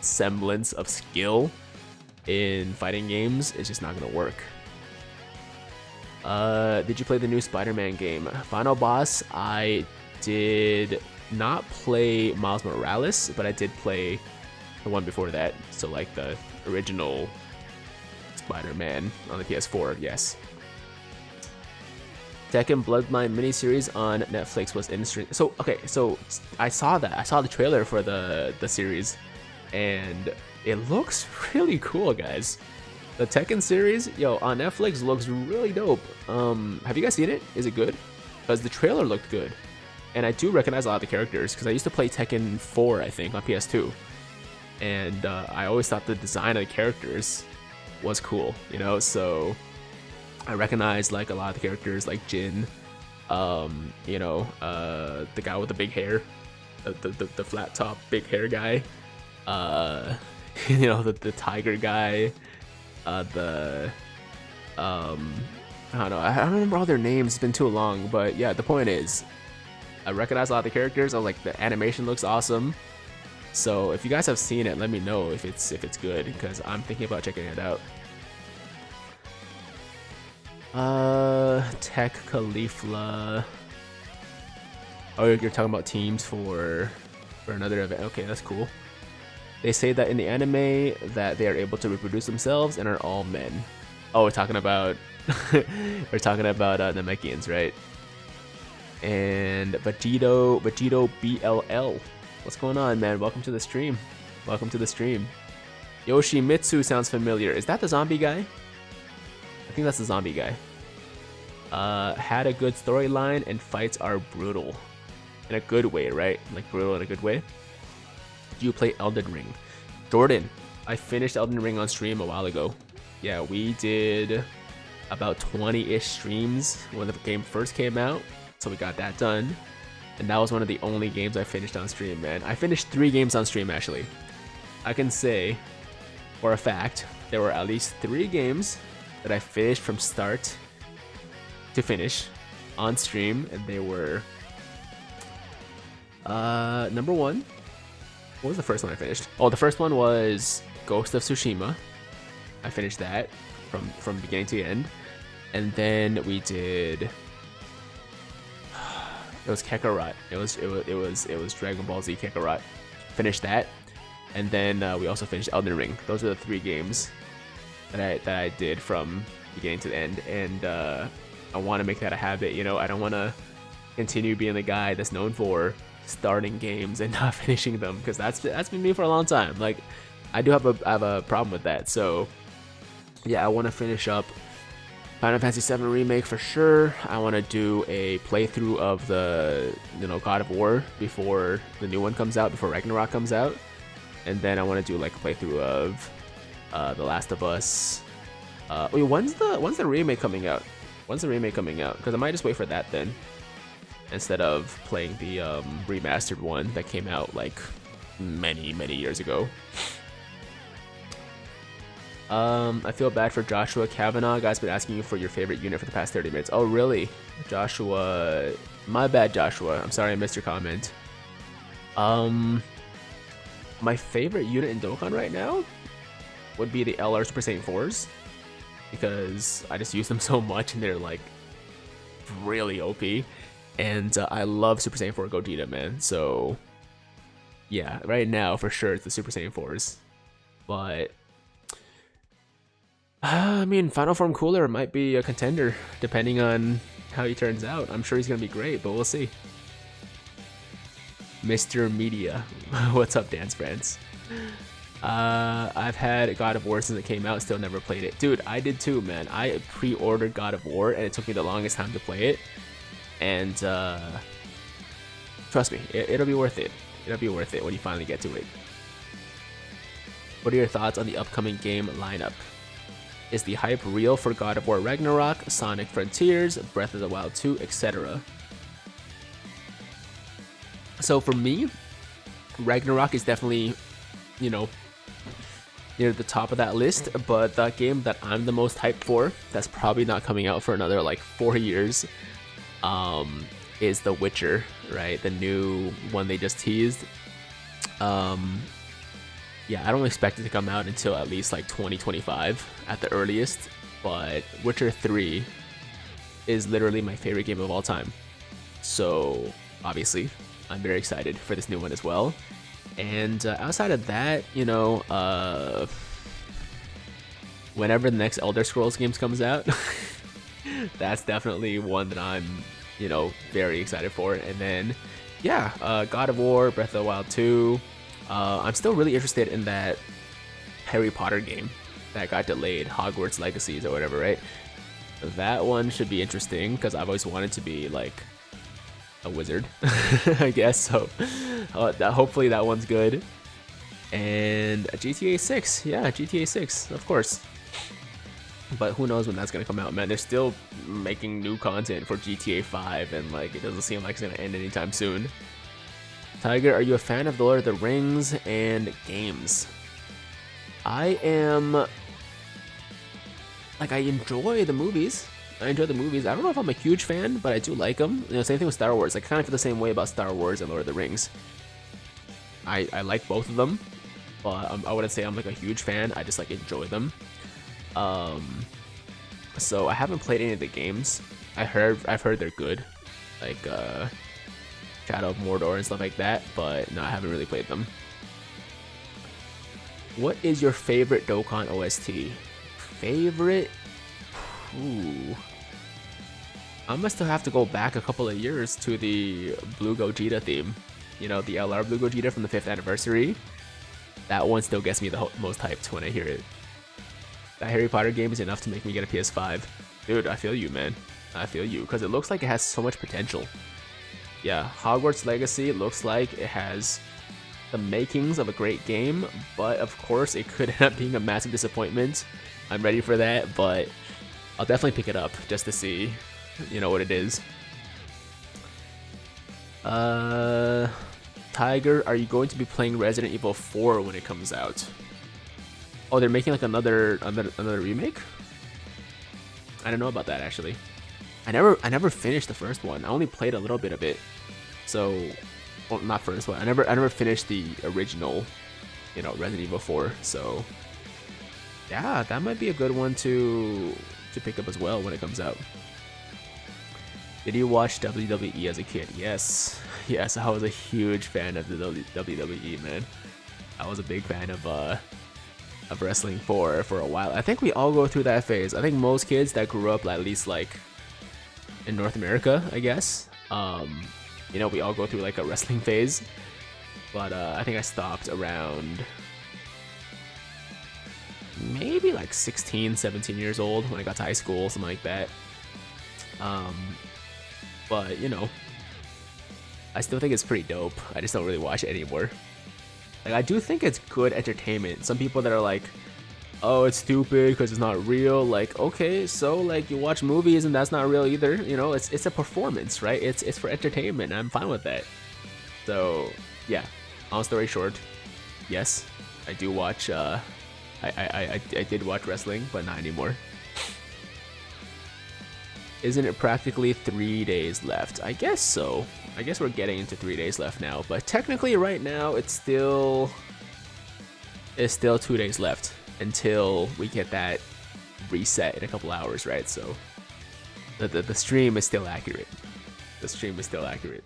[SPEAKER 1] semblance of skill in fighting games, it's just not gonna work. Did you play the new Spider-Man game? Final Boss, I did not play Miles Morales, but I did play the one before that. So like the original Spider-Man on the PS4, yes. Tekken Bloodline miniseries on Netflix was in stream. So okay, so I saw that. I saw the trailer for the series, and it looks really cool, guys. The Tekken series, yo, on Netflix looks really dope. Have you guys seen it? Is it good? Because the trailer looked good. And I do recognize a lot of the characters, because I used to play Tekken 4, I think, on PS2. And I always thought the design of the characters was cool, you know? So I recognize, like, a lot of the characters, like Jin, you know, the guy with the big hair, the flat top, big hair guy, you know, the tiger guy, I don't know, I don't remember all their names, it's been too long, but yeah, the point is, I recognize a lot of the characters. I was like, the animation looks awesome. So if you guys have seen it, let me know if it's good, because I'm thinking about checking it out. Tech Khalifa. Oh, you're talking about teams for another event. Okay, that's cool. They say that in the anime that they are able to reproduce themselves and are all men. Oh, we're talking about the Namekians, right? And Vegito BLL. What's going on, man? Welcome to the stream. Welcome to the stream. Yoshimitsu sounds familiar. Is that the zombie guy? I think that's the zombie guy. Had a good storyline and fights are brutal. In a good way, right? Like brutal in a good way. Do you play Elden Ring? Jordan, I finished Elden Ring on stream a while ago. Yeah, we did about 20-ish streams when the game first came out. So we got that done. And that was one of the only games I finished on stream, man. I finished 3 games on stream, actually. I can say, for a fact, there were at least 3 games that I finished from start to finish on stream. And they were... number 1. What was the first one I finished? Oh, the first one was Ghost of Tsushima. I finished that from beginning to end. And then we did... It was Kakarot. It was Dragon Ball Z Kakarot. Finished that, and then we also finished Elden Ring. Those are the 3 games that I did from beginning to the end, and I want to make that a habit. You know, I don't want to continue being the guy that's known for starting games and not finishing them, because that's been me for a long time. Like, I have a problem with that. So yeah, I want to finish up Final Fantasy VII Remake for sure. I want to do a playthrough of the God of War before the new one comes out, before Ragnarok comes out, and then I want to do like a playthrough of The Last of Us. Wait, when's the remake coming out? When's the remake coming out? Because I might just wait for that then, instead of playing the remastered one that came out like many years ago. I feel bad for Joshua Kavanaugh. Guy's been asking you for your favorite unit for the past 30 minutes. Oh, really? Joshua. My bad, Joshua. I'm sorry I missed your comment. My favorite unit in Dokkan right now would be the LR Super Saiyan 4s, because I just use them so much and they're like really OP. And I love Super Saiyan 4 Gogeta, man. So yeah, right now for sure it's the Super Saiyan 4s. But I mean, Final Form Cooler might be a contender depending on how he turns out. I'm sure he's gonna be great, but we'll see. Mr. Media, what's up, dance friends? I've had God of War since it came out, still never played it. Dude, I did too, man. I pre-ordered God of War and it took me the longest time to play it. And trust me, it'll be worth it. It'll be worth it when you finally get to it. What are your thoughts on the upcoming game lineup? Is the hype real for God of War Ragnarok, Sonic Frontiers, Breath of the Wild 2, etc.? So for me, Ragnarok is definitely, near the top of that list, but the game that I'm the most hyped for, that's probably not coming out for another like 4 years, is The Witcher, right? The new one they just teased. Yeah, I don't expect it to come out until at least like 2025 at the earliest, but Witcher 3 is literally my favorite game of all time. So obviously, I'm very excited for this new one as well. And outside of that, whenever the next Elder Scrolls games comes out, that's definitely one that I'm, very excited for. And then, yeah, God of War, Breath of the Wild 2. I'm still really interested in that Harry Potter game that got delayed, Hogwarts Legacies or whatever, right? That one should be interesting because I've always wanted to be like a wizard, I guess. So hopefully that one's good. And GTA 6, yeah, GTA 6, of course. But who knows when that's gonna come out, man? They're still making new content for GTA 5, and like it doesn't seem like it's gonna end anytime soon. Tiger, are you a fan of The Lord of the Rings and games? I am. Like, I enjoy the movies. I don't know if I'm a huge fan, but I do like them. Same thing with Star Wars. I kind of feel the same way about Star Wars and Lord of the Rings. I like both of them, but I wouldn't say I'm like a huge fan. I just like enjoy them. So I haven't played any of the games. I've heard they're good, like Shadow of Mordor and stuff like that, but no, I haven't really played them. What is your favorite Dokkan OST? Favorite? Ooh. I'm gonna still have to go back a couple of years to the Blue Gogeta theme. The LR Blue Gogeta from the 5th anniversary. That one still gets me the most hyped when I hear it. That Harry Potter game is enough to make me get a PS5. Dude, I feel you, man. I feel you, because it looks like it has so much potential. Yeah, Hogwarts Legacy looks like it has the makings of a great game, but of course it could end up being a massive disappointment. I'm ready for that, but I'll definitely pick it up just to see, what it is. Tiger, are you going to be playing Resident Evil 4 when it comes out? Oh, they're making like another remake? I don't know about that actually. I never finished the first one. I only played a little bit of it. So, well, not first one. I never finished the original, Resident Evil 4. So, yeah, that might be a good one to pick up as well when it comes out. Did you watch WWE as a kid? Yes, I was a huge fan of the WWE, man. I was a big fan of wrestling for a while. I think we all go through that phase. I think most kids that grew up at least like in North America, I guess, we all go through like a wrestling phase. But I think I stopped around maybe like 16, 17 years old when I got to high school, something like that. But you know, I still think it's pretty dope. I just don't really watch it anymore. Like, I do think it's good entertainment. Some people that are like, oh, it's stupid because it's not real. Like, okay, so like you watch movies and that's not real either. You know, it's a performance, right? It's for entertainment. I'm fine with that. So yeah, long story short, yes, I do watch. I did watch wrestling, but not anymore. Isn't it practically 3 days left? I guess so. I guess we're getting into 3 days left now, but technically right now it's still 2 days left until we get that reset in a couple hours, right? So the stream is still accurate. The stream is still accurate.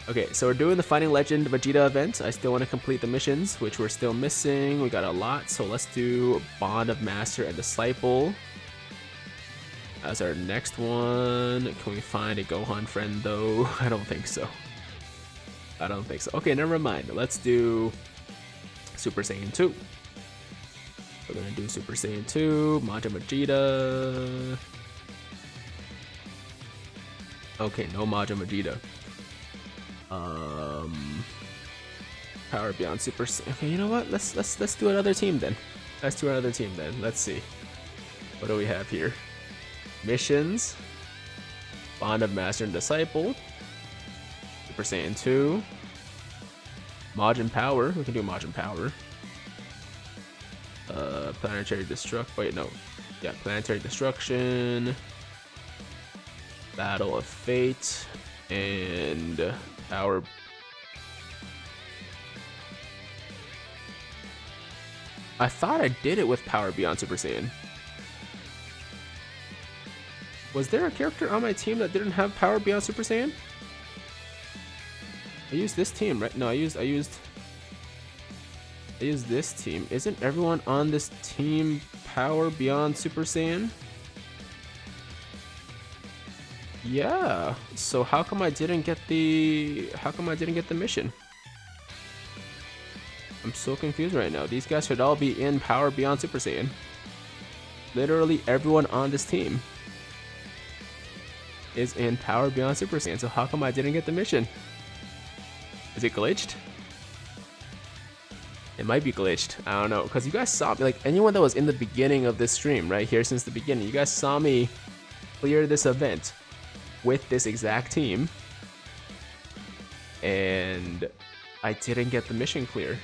[SPEAKER 1] Okay, so we're doing the Fighting Legend Vegeta event. I still want to complete the missions, which we're still missing. We got a lot, so let's do Bond of Master and Disciple as our next one. Can we find a Gohan friend though? I don't think so. I don't think so. Okay, never mind. Let's do Super Saiyan 2. We're gonna do Super Saiyan 2, Majin Vegeta. Okay, no Majin Vegeta. Power Beyond Super Saiyan. Okay, you know what? Let's do another team then. Let's do another team then. Let's see. What do we have here? Missions, Bond of Master and Disciple, Super Saiyan 2, Majin Power. We can do Majin Power. Planetary Destruct. Wait, no. Yeah, Planetary Destruction, Battle of Fate, and Power. I thought I did it with Power Beyond Super Saiyan. Was there a character on my team that didn't have Power Beyond Super Saiyan? I used this team, right? No, I used this team. Isn't everyone on this team Power Beyond Super Saiyan? Yeah. So how come I didn't get the mission? I'm so confused right now. These guys should all be in Power Beyond Super Saiyan. Literally everyone on this team is in Power Beyond Super Saiyan, so how come I didn't get the mission? Is it glitched? It might be glitched. I don't know, because you guys saw me, like anyone that was in the beginning of this stream, right here since the beginning, you guys saw me clear this event with this exact team, and I didn't get the mission clear.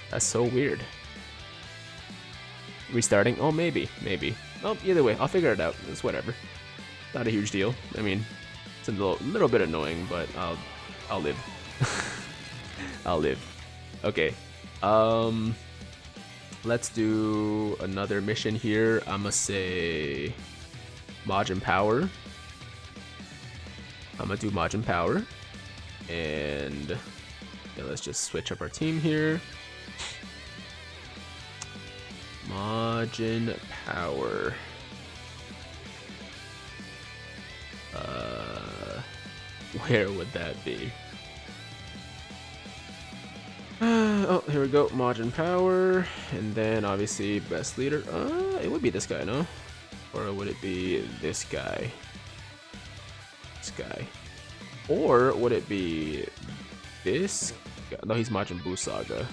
[SPEAKER 1] That's so weird. Restarting? Oh, maybe. Well, either way, I'll figure it out. It's whatever. Not a huge deal. I mean, it's a little bit annoying, but I'll live. I'll live. Okay. Let's do another mission here. I'ma say Majin Power. I'm gonna do Majin Power, and yeah, let's just switch up our team here. Majin Power. Where would that be? Oh, here we go. Majin Power, and then obviously best leader. It would be this guy, no? Or would it be this guy? This guy. Or would it be this guy? No, he's Majin Buu Saga.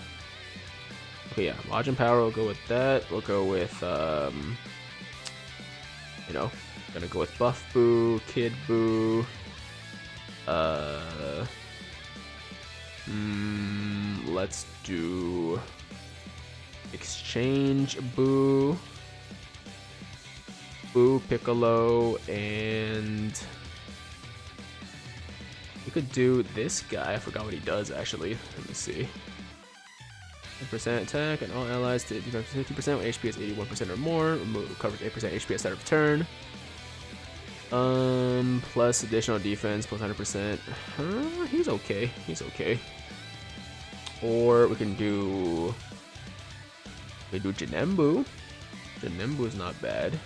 [SPEAKER 1] Okay, yeah, Majin Power, we'll go with that. We'll go with, you know, gonna go with Buff Buu, Kid Buu, let's do Exchange Buu, Buu Piccolo, and we could do this guy. I forgot what he does actually. Let me see. 10% attack and all allies to 50% when HP is 81% or more. Covers 8% HP at start of turn. Plus additional defense plus 100%. He's okay. He's okay. Or we can do Janembu. Janembu is not bad.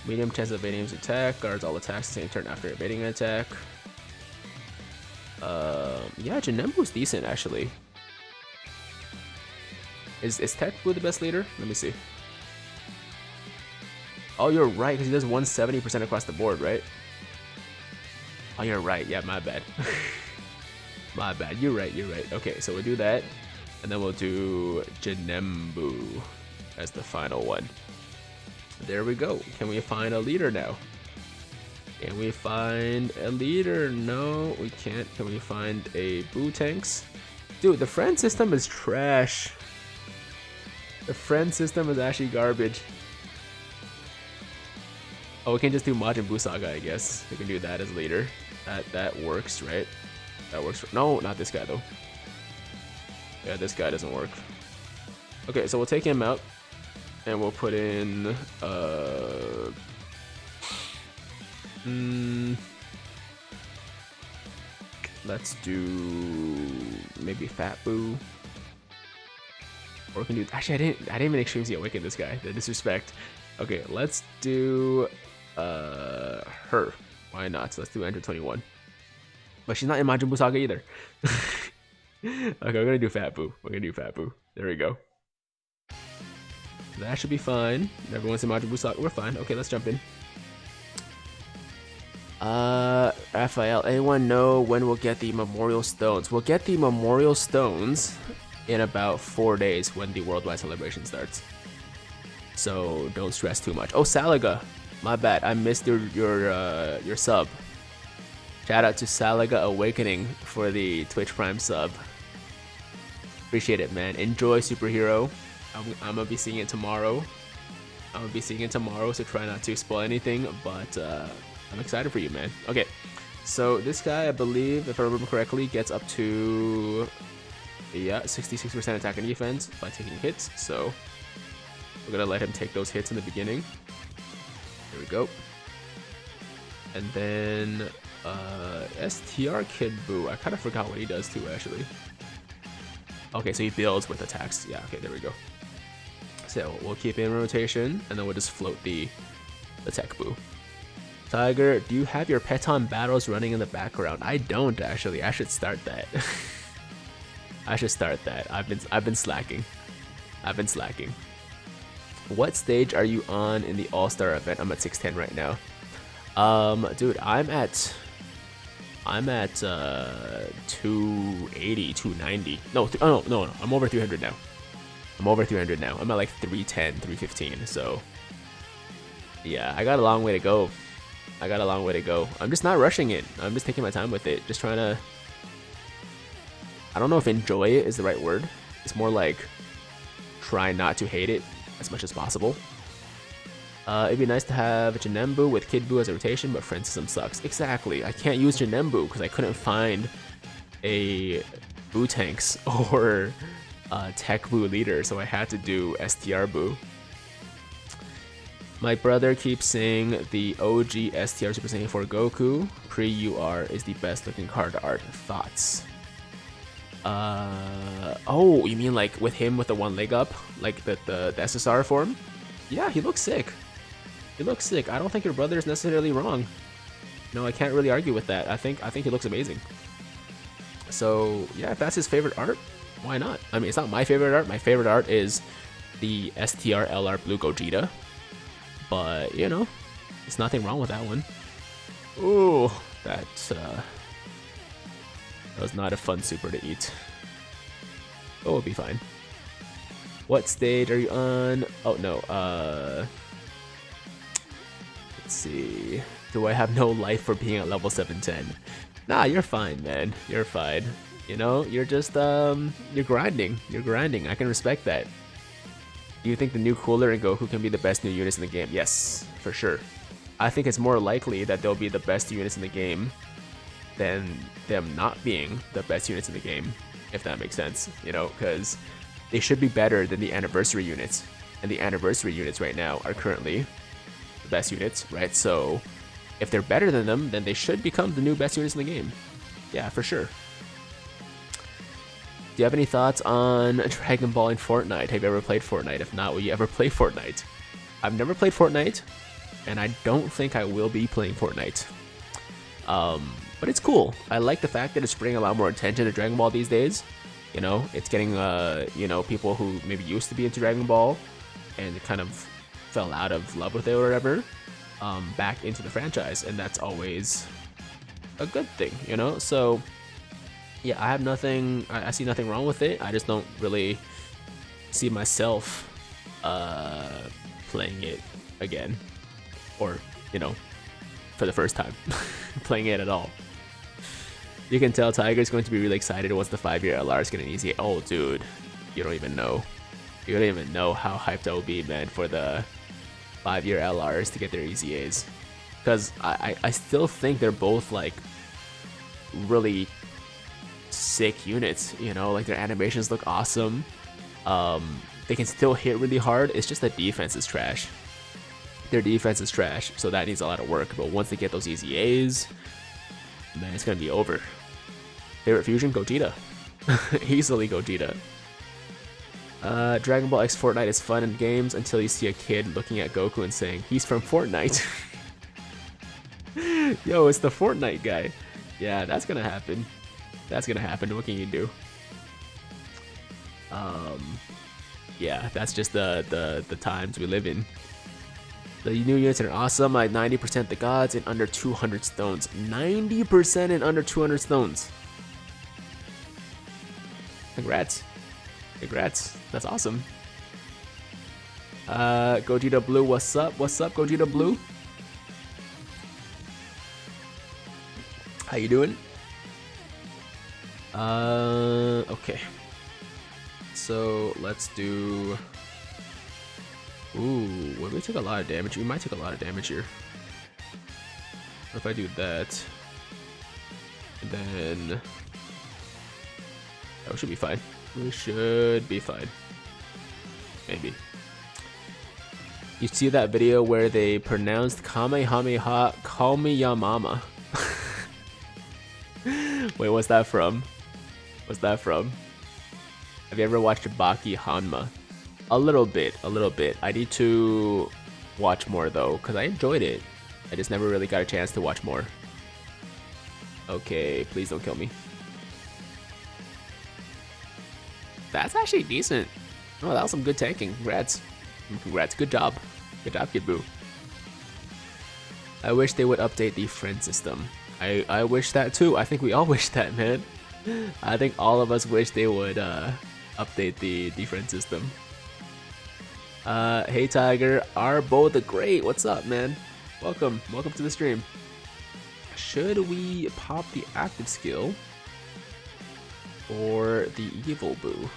[SPEAKER 1] Medium chance of evading his attack. Guards all attacks the same turn after evading an attack. Yeah, Janembu's decent actually. Is Tech Boo the best leader? Let me see. Oh, you're right, because he does 170% across the board, right? Oh, you're right. Yeah, my bad. My bad. You're right. You're right. Okay, so we'll do that, and then we'll do Janembu as the final one. There we go. Can we find a leader now? Can we find a leader? No, we can't. Can we find a Boo Tanks? Dude, the friend system is trash. The friend system is actually garbage. Oh, we can just do Majin Buu Saga, I guess. We can do that as leader. That works, right? That works. No, not this guy though. Yeah, this guy doesn't work. Okay, so we'll take him out, and we'll put in let's do maybe Fat Boo. Or we can do. Actually, I didn't even Extreme Z Awaken this guy. The disrespect. Okay, let's do her. Why not? So let's do Enter 21. But she's not in Majin Buu Saga either. Okay, we're gonna do Fat Boo. We're gonna do Fat Boo. There we go. That should be fine. Everyone's in Majin Buu Saga. We're fine. Okay, let's jump in. Raphael, anyone know when we'll get the Memorial Stones? We'll get the Memorial Stones in about 4 days when the worldwide celebration starts. So don't stress too much. Oh, Salaga, my bad. I missed your sub. Shout out to Salaga Awakening for the Twitch Prime sub. Appreciate it, man. Enjoy Superhero. I'm gonna be seeing it tomorrow. So try not to spoil anything, but I'm excited for you, man. Okay, so this guy, I believe, if I remember correctly, gets up to 66% attack and defense by taking hits. So we're gonna let him take those hits in the beginning. There we go. And then STR Kid Boo. I kind of forgot what he does too, actually. Okay, so he builds with attacks. Yeah, okay, there we go. So we'll keep it in rotation, and then we'll just float the Tech Boo. Tiger, do you have your Peton battles running in the background? I don't, actually. I should start that. I should start that. I've been slacking. What stage are you on in the All-Star event? I'm at 610 right now. Dude, I'm at 280, 290. No, no, I'm over 300 now. I'm at like 310, 315. So yeah, I got a long way to go. I'm just not rushing it. I'm just taking my time with it. Just trying to, I don't know if enjoy it is the right word. It's more like try not to hate it as much as possible. It'd be nice to have Janembu with Kid Buu as a rotation, but friend system sucks. Exactly. I can't use Janembu because I couldn't find a Buu Tanks or Tech Buu leader, so I had to do STR Buu. My brother keeps saying the OG STR Super Saiyan 4 Goku pre-UR is the best looking card art. Thoughts? Oh, you mean like with him with the one leg up, like the SSR form? Yeah, he looks sick. I don't think your brother is necessarily wrong. No, I can't really argue with that. I think he looks amazing. So yeah, if that's his favorite art, why not? I mean, it's not my favorite art. My favorite art is the STR LR Blue Gogeta. But, you know, there's nothing wrong with that one. Ooh, that was not a fun super to eat. Oh, it'll be fine. What stage are you on? Oh, no. Let's see. Do I have no life for being at level 710? Nah, you're fine, man. You're fine. You know, you're just, you're grinding. I can respect that. Do you think the new Cooler and Goku can be the best new units in the game? Yes, for sure. I think it's more likely that they'll be the best units in the game than them not being the best units in the game, if that makes sense. You know, because they should be better than the anniversary units. And the anniversary units right now are currently the best units, right? So if they're better than them, then they should become the new best units in the game. Yeah, for sure. Do you have any thoughts on Dragon Ball in Fortnite? Have you ever played Fortnite? If not, will you ever play Fortnite? I've never played Fortnite, and I don't think I will be playing Fortnite. But it's cool. I like the fact that it's bringing a lot more attention to Dragon Ball these days. You know, it's getting you know, people who maybe used to be into Dragon Ball and kind of fell out of love with it or whatever, back into the franchise, and that's always a good thing, you know. So yeah, I have nothing. I see nothing wrong with it. I just don't really see myself playing it again, or you know, for the first time, playing it at all. You can tell Tiger's going to be really excited once the 5-year LRs get an easy. Oh, dude, you don't even know. You don't even know how hyped I will be, man, for the 5-year LRs to get their EZAs. Because I still think they're both, like, really sick units, you know? Like, their animations look awesome. They can still hit really hard. It's just that defense is trash. Their defense is trash, so that needs a lot of work. But once they get those EZAs, man, it's gonna be over. Favorite fusion? Gogeta. Easily Gogeta. Dragon Ball X Fortnite is fun in games until you see a kid looking at Goku and saying, he's from Fortnite. Yo, it's the Fortnite guy. Yeah, that's gonna happen. That's gonna happen. What can you do? Yeah, that's just the times we live in. The new units are awesome, like 90% the gods in under 200 stones. 90% in under 200 stones. Congrats. Congrats. That's awesome. Gogeta Blue, what's up? What's up, Gogeta Blue? How you doing? Okay. So let's do. Ooh, well, we took a lot of damage. We might take a lot of damage here. If I do that, and then we should be fine. We should be fine. Maybe. You see that video where they pronounced Kamehameha Call Me Ya Mama? Wait, what's that from? What's that from? Have you ever watched Baki Hanma? A little bit, a little bit. I need to watch more though, because I enjoyed it. I just never really got a chance to watch more. Okay, please don't kill me. That's actually decent. Oh, that was some good tanking. Congrats. Congrats. Good job. Good job, Kid Boo. I wish they would update the friend system. I wish that too. I think we all wish that, man. I think all of us wish they would update the friend system. Hey Tiger, Arbo the Great, what's up, man? Welcome to the stream. Should we pop the active skill or the evil boo?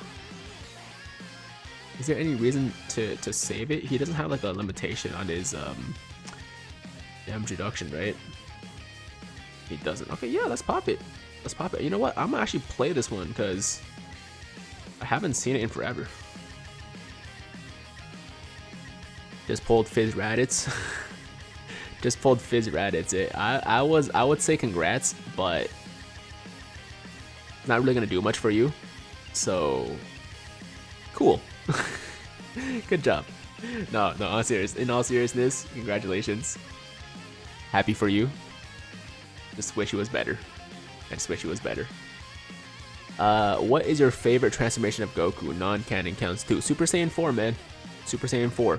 [SPEAKER 1] Is there any reason to save it? He doesn't have like a limitation on his damage reduction, right? He doesn't. Okay, yeah, let's pop it. Let's pop it. You know what? I'm gonna actually play this one because I haven't seen it in forever. Just pulled Fizz Raditz. Just pulled Fizz Raditz. I would say congrats, but it's not really gonna do much for you. So cool. Good job. No, I'm serious. In all seriousness, congratulations. Happy for you. Just wish it was better. I just wish it was better. What is your favorite transformation of Goku? Non-canon counts too. Super Saiyan 4, man. Super Saiyan 4.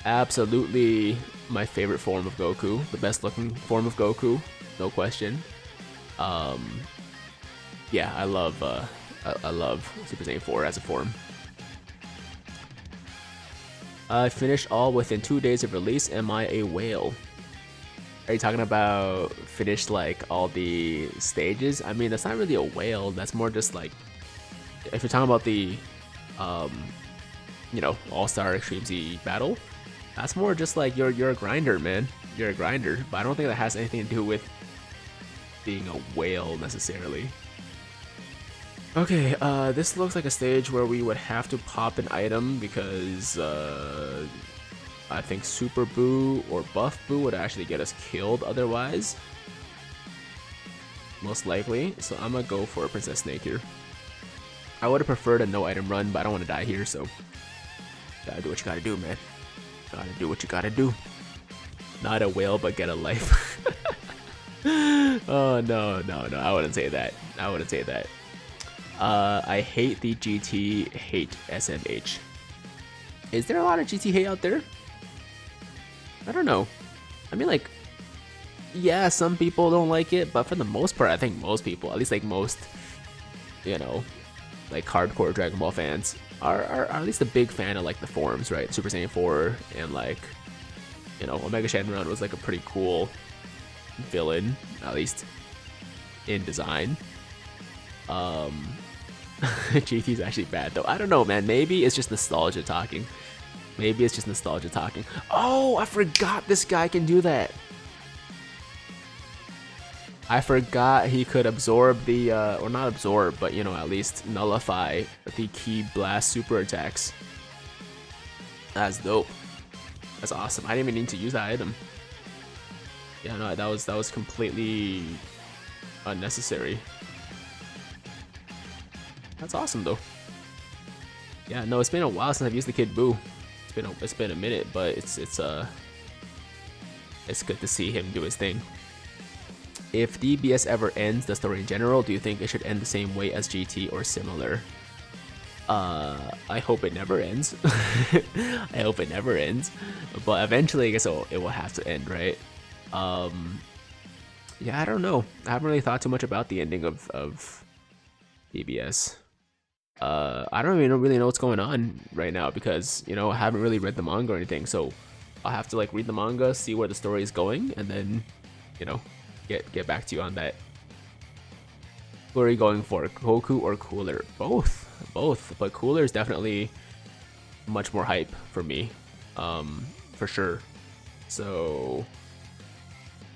[SPEAKER 1] Absolutely my favorite form of Goku. The best looking form of Goku. No question. Yeah, I love Super Saiyan 4 as a form. I finished all within 2 days of release. Am I a whale? Are you talking about finished like all the stages? I mean, that's not really a whale. That's more just like, if you're talking about the, you know, All-Star Extreme Z battle, that's more just like you're a grinder, man. You're a grinder. But I don't think that has anything to do with being a whale necessarily. Okay, this looks like a stage where we would have to pop an item because I think Super Boo or Buff Boo would actually get us killed otherwise. Most likely. So I'm gonna go for Princess Snake here. I would have preferred a no item run, but I don't want to die here, so gotta do what you gotta do, man. Gotta do what you gotta do. Not a whale, but get a life. Oh, no. I wouldn't say that. I wouldn't say that. I hate the GT, hate SMH. Is there a lot of GT hate out there? I don't know. I mean, like, yeah, some people don't like it, but for the most part, I think most people, at least like most, you know, like hardcore Dragon Ball fans, are at least a big fan of like the forms, right? Super Saiyan 4 and like, you know, Omega Shenron was like a pretty cool villain, at least in design. GT's actually bad though. I don't know, man. Maybe it's just nostalgia talking. Maybe it's just nostalgia talking. Oh, I forgot this guy can do that. I forgot he could absorb the, or not absorb, but you know, at least nullify the Ki Blast super attacks. That's dope. That's awesome. I didn't even need to use that item. Yeah, no, that was completely unnecessary. That's awesome though. Yeah, no, it's been a while since I've used the Kid Buu. It's been a minute, but it's good to see him do his thing. If DBS ever ends, the story in general, do you think it should end the same way as GT or similar? I hope it never ends. I hope it never ends. But eventually, I guess it will have to end, right? Yeah, I don't know. I haven't really thought too much about the ending of DBS. I don't even really know what's going on right now because, you know, I haven't really read the manga or anything. So I'll have to like read the manga, see where the story is going, and then, you know, get back to you on that. Who are you going for, Goku or Cooler? Both, but Cooler is definitely much more hype for me, for sure. So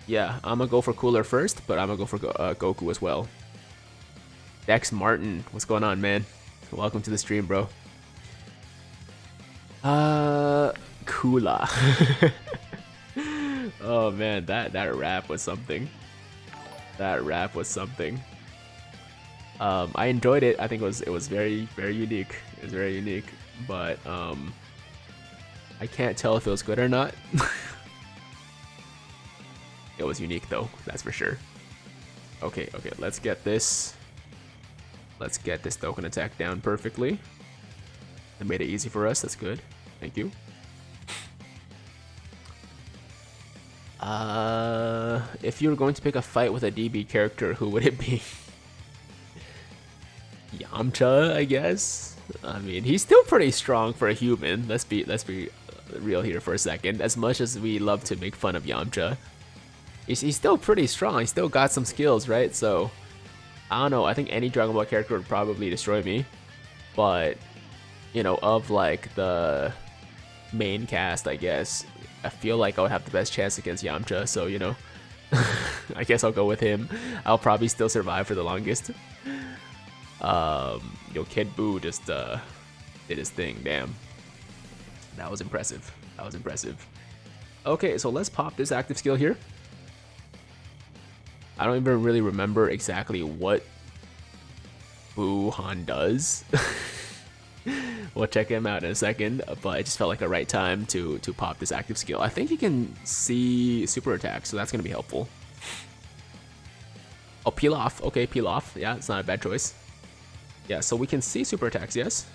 [SPEAKER 1] yeah, I'm gonna go for Cooler first, but I'm gonna go for Goku as well. Dex Martin, what's going on, man? Welcome to the stream, bro. Kula. Oh man, that rap was something. That rap was something. I enjoyed it. I think it was very unique. It was very unique, but I can't tell if it was good or not. It was unique though, that's for sure. Okay, let's get this. Let's get this Dokkan attack down perfectly. It made it easy for us. That's good. Thank you. If you were going to pick a fight with a DB character, who would it be? Yamcha, I guess. I mean, he's still pretty strong for a human. Let's be real here for a second. As much as we love to make fun of Yamcha, he's still pretty strong. He's still got some skills, right? So I don't know. I think any Dragon Ball character would probably destroy me, but you know, of like the main cast, I guess I feel like I would have the best chance against Yamcha. So you know, I guess I'll go with him. I'll probably still survive for the longest. Yo, Kid Buu just did his thing. Damn, that was impressive. That was impressive. Okay, so let's pop this active skill here. I don't even really remember exactly what Wuhan does. We'll check him out in a second, but it just felt like a right time to pop this active skill. I think he can see super attack, so that's going to be helpful. Oh, peel off. Okay, peel off. Yeah, it's not a bad choice. Yeah, so we can see super attacks, yes.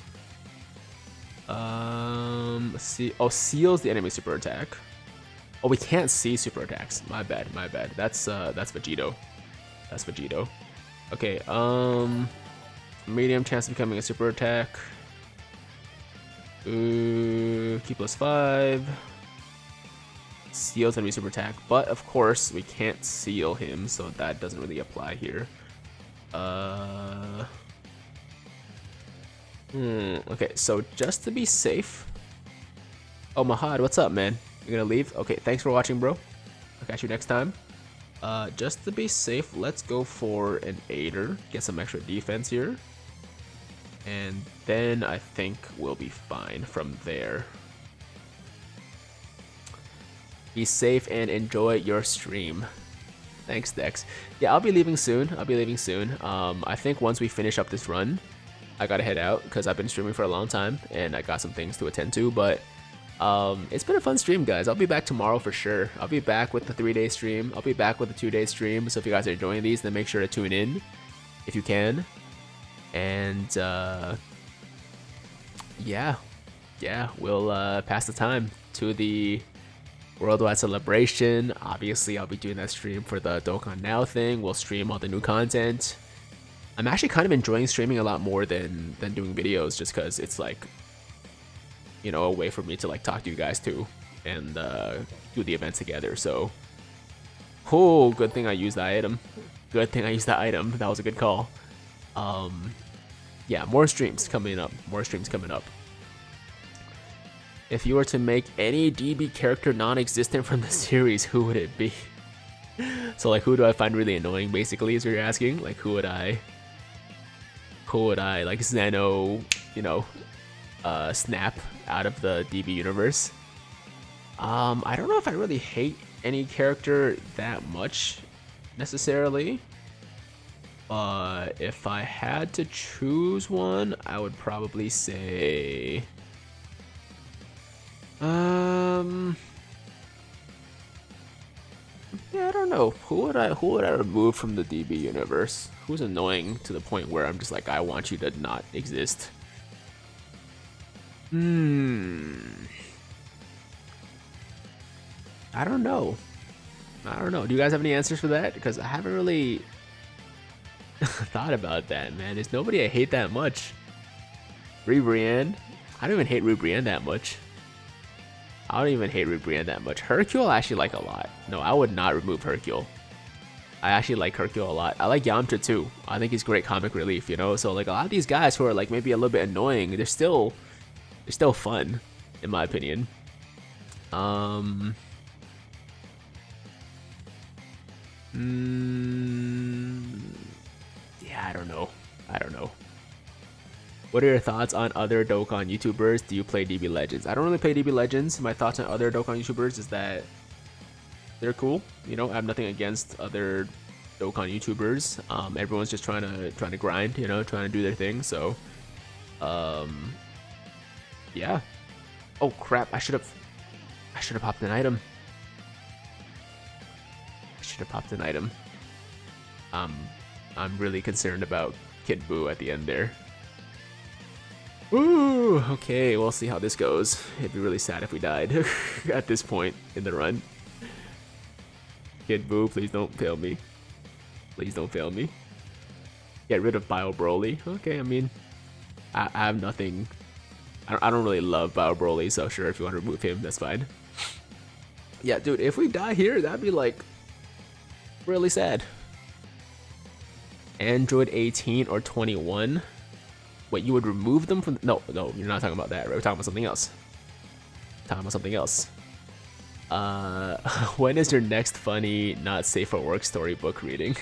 [SPEAKER 1] Let's see. Oh, seals the enemy super attack. Oh, we can't see super attacks. My bad. That's Vegito. That's Vegito. Okay, medium chance of becoming a super attack. Key +5. Seals enemy super attack, but of course we can't seal him, so that doesn't really apply here. Okay, so just to be safe. Oh, Mahad, what's up, man? You're gonna leave? Okay, thanks for watching, bro. I'll catch you next time. Just to be safe, let's go for an Aider. Get some extra defense here. And then I think we'll be fine from there. Be safe and enjoy your stream. Thanks, Dex. Yeah, I'll be leaving soon. I think once we finish up this run, I gotta head out because I've been streaming for a long time and I got some things to attend to, but it's been a fun stream, guys. I'll be back tomorrow for sure. I'll be back with the 3-day stream. I'll be back with the 2-day stream. So if you guys are enjoying these, then make sure to tune in if you can. And yeah, we'll pass the time to the worldwide celebration. Obviously, I'll be doing that stream for the Dokkan Now thing. We'll stream all the new content. I'm actually kind of enjoying streaming a lot more than doing videos, just because it's like, you know, a way for me to like talk to you guys too and do the event together. So, oh, good thing I used that item. Good thing I used that item. That was a good call. Yeah, more streams coming up. More streams coming up. If you were to make any DB character non-existent from the series, who would it be? So like, who do I find really annoying, basically, is what you're asking? Like, who would I, like, Zeno, you know, Snap out of the DB universe? I don't know if I really hate any character that much, necessarily. If I had to choose one, I would probably say... yeah, I don't know. Who would I remove from the DB universe? Who's annoying to the point where I'm just like, I want you to not exist? I don't know. Do you guys have any answers for that? Because I haven't really thought about that, man. There's nobody I hate that much. Brienne. I don't even hate Brienne that much. Hercule I actually like a lot. No, I would not remove Hercule. I actually like Hercule a lot. I like Yamcha too. I think he's great comic relief, you know? So like a lot of these guys who are like maybe a little bit annoying, they're still fun, in my opinion. Yeah, I don't know. What are your thoughts on other Dokkan YouTubers? Do you play DB Legends? I don't really play DB Legends. My thoughts on other Dokkan YouTubers is that they're cool. You know, I have nothing against other Dokkan YouTubers. Everyone's just trying to grind, you know, trying to do their thing. So, yeah. Oh crap! I should have popped an item. I'm really concerned about Kid Buu at the end there. Ooh, okay, we'll see how this goes. It'd be really sad if we died at this point in the run. Kid Buu, please don't fail me. Get rid of Bio Broly. Okay, I mean, I have nothing. I don't really love Bio Broly, so sure, if you want to remove him, that's fine. Yeah, dude, if we die here, that'd be like really sad. Android 18 or 21. Wait, you would remove them from... No, you're not talking about that, right? We're talking about something else. When is your next funny, not safe for work storybook reading?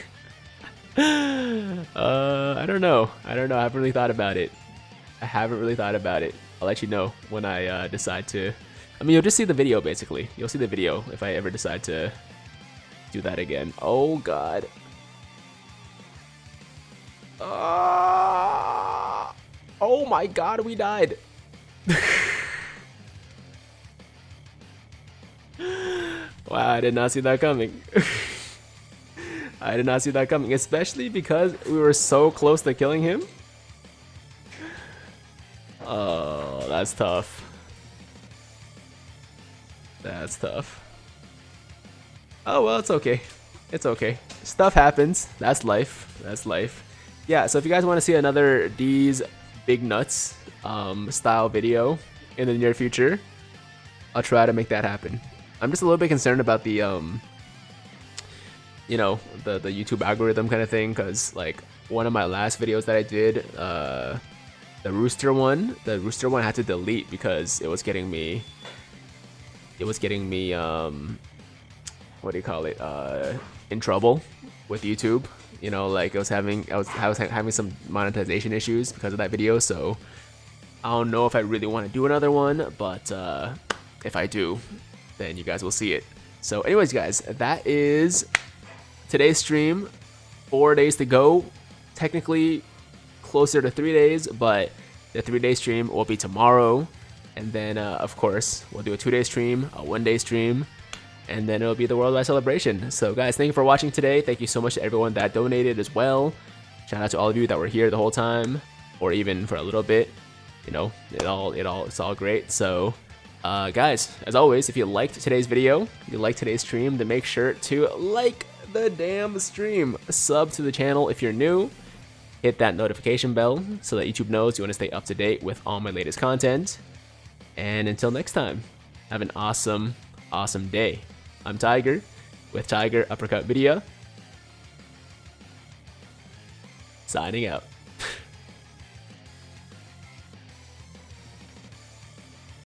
[SPEAKER 1] I don't know. I haven't really thought about it. I'll let you know when I decide to... I mean, you'll just see the video, basically. You'll see the video if I ever decide to do that again. Oh, God. Oh my God, we died. Wow, I did not see that coming. Especially because we were so close to killing him. Oh, that's tough. Oh, well, it's okay. Stuff happens. That's life. Yeah, so if you guys want to see another D's Big Nuts style video in the near future, I'll try to make that happen. I'm just a little bit concerned about the you know, the YouTube algorithm kind of thing, because like one of my last videos that I did, the rooster one I had to delete because it was getting me what do you call it, in trouble with YouTube. You know, like I was having some monetization issues because of that video, so I don't know if I really want to do another one, but if I do, then you guys will see it. So anyways, guys, that is today's stream. 4 days to go. Technically closer to 3 days, but the 3-day stream will be tomorrow. And then, of course, we'll do a 2-day stream, a 1-day stream, and then it'll be the worldwide celebration. So guys, thank you for watching today. Thank you so much to everyone that donated as well. Shout out to all of you that were here the whole time, or even for a little bit. You know, it's all great. So, guys, as always, if you liked today's video, if you liked today's stream, then make sure to like the damn stream. Sub to the channel if you're new. Hit that notification bell so that YouTube knows you want to stay up to date with all my latest content. And until next time, have an awesome, awesome day. I'm Tiger with Tiger Uppercut Video. Signing out.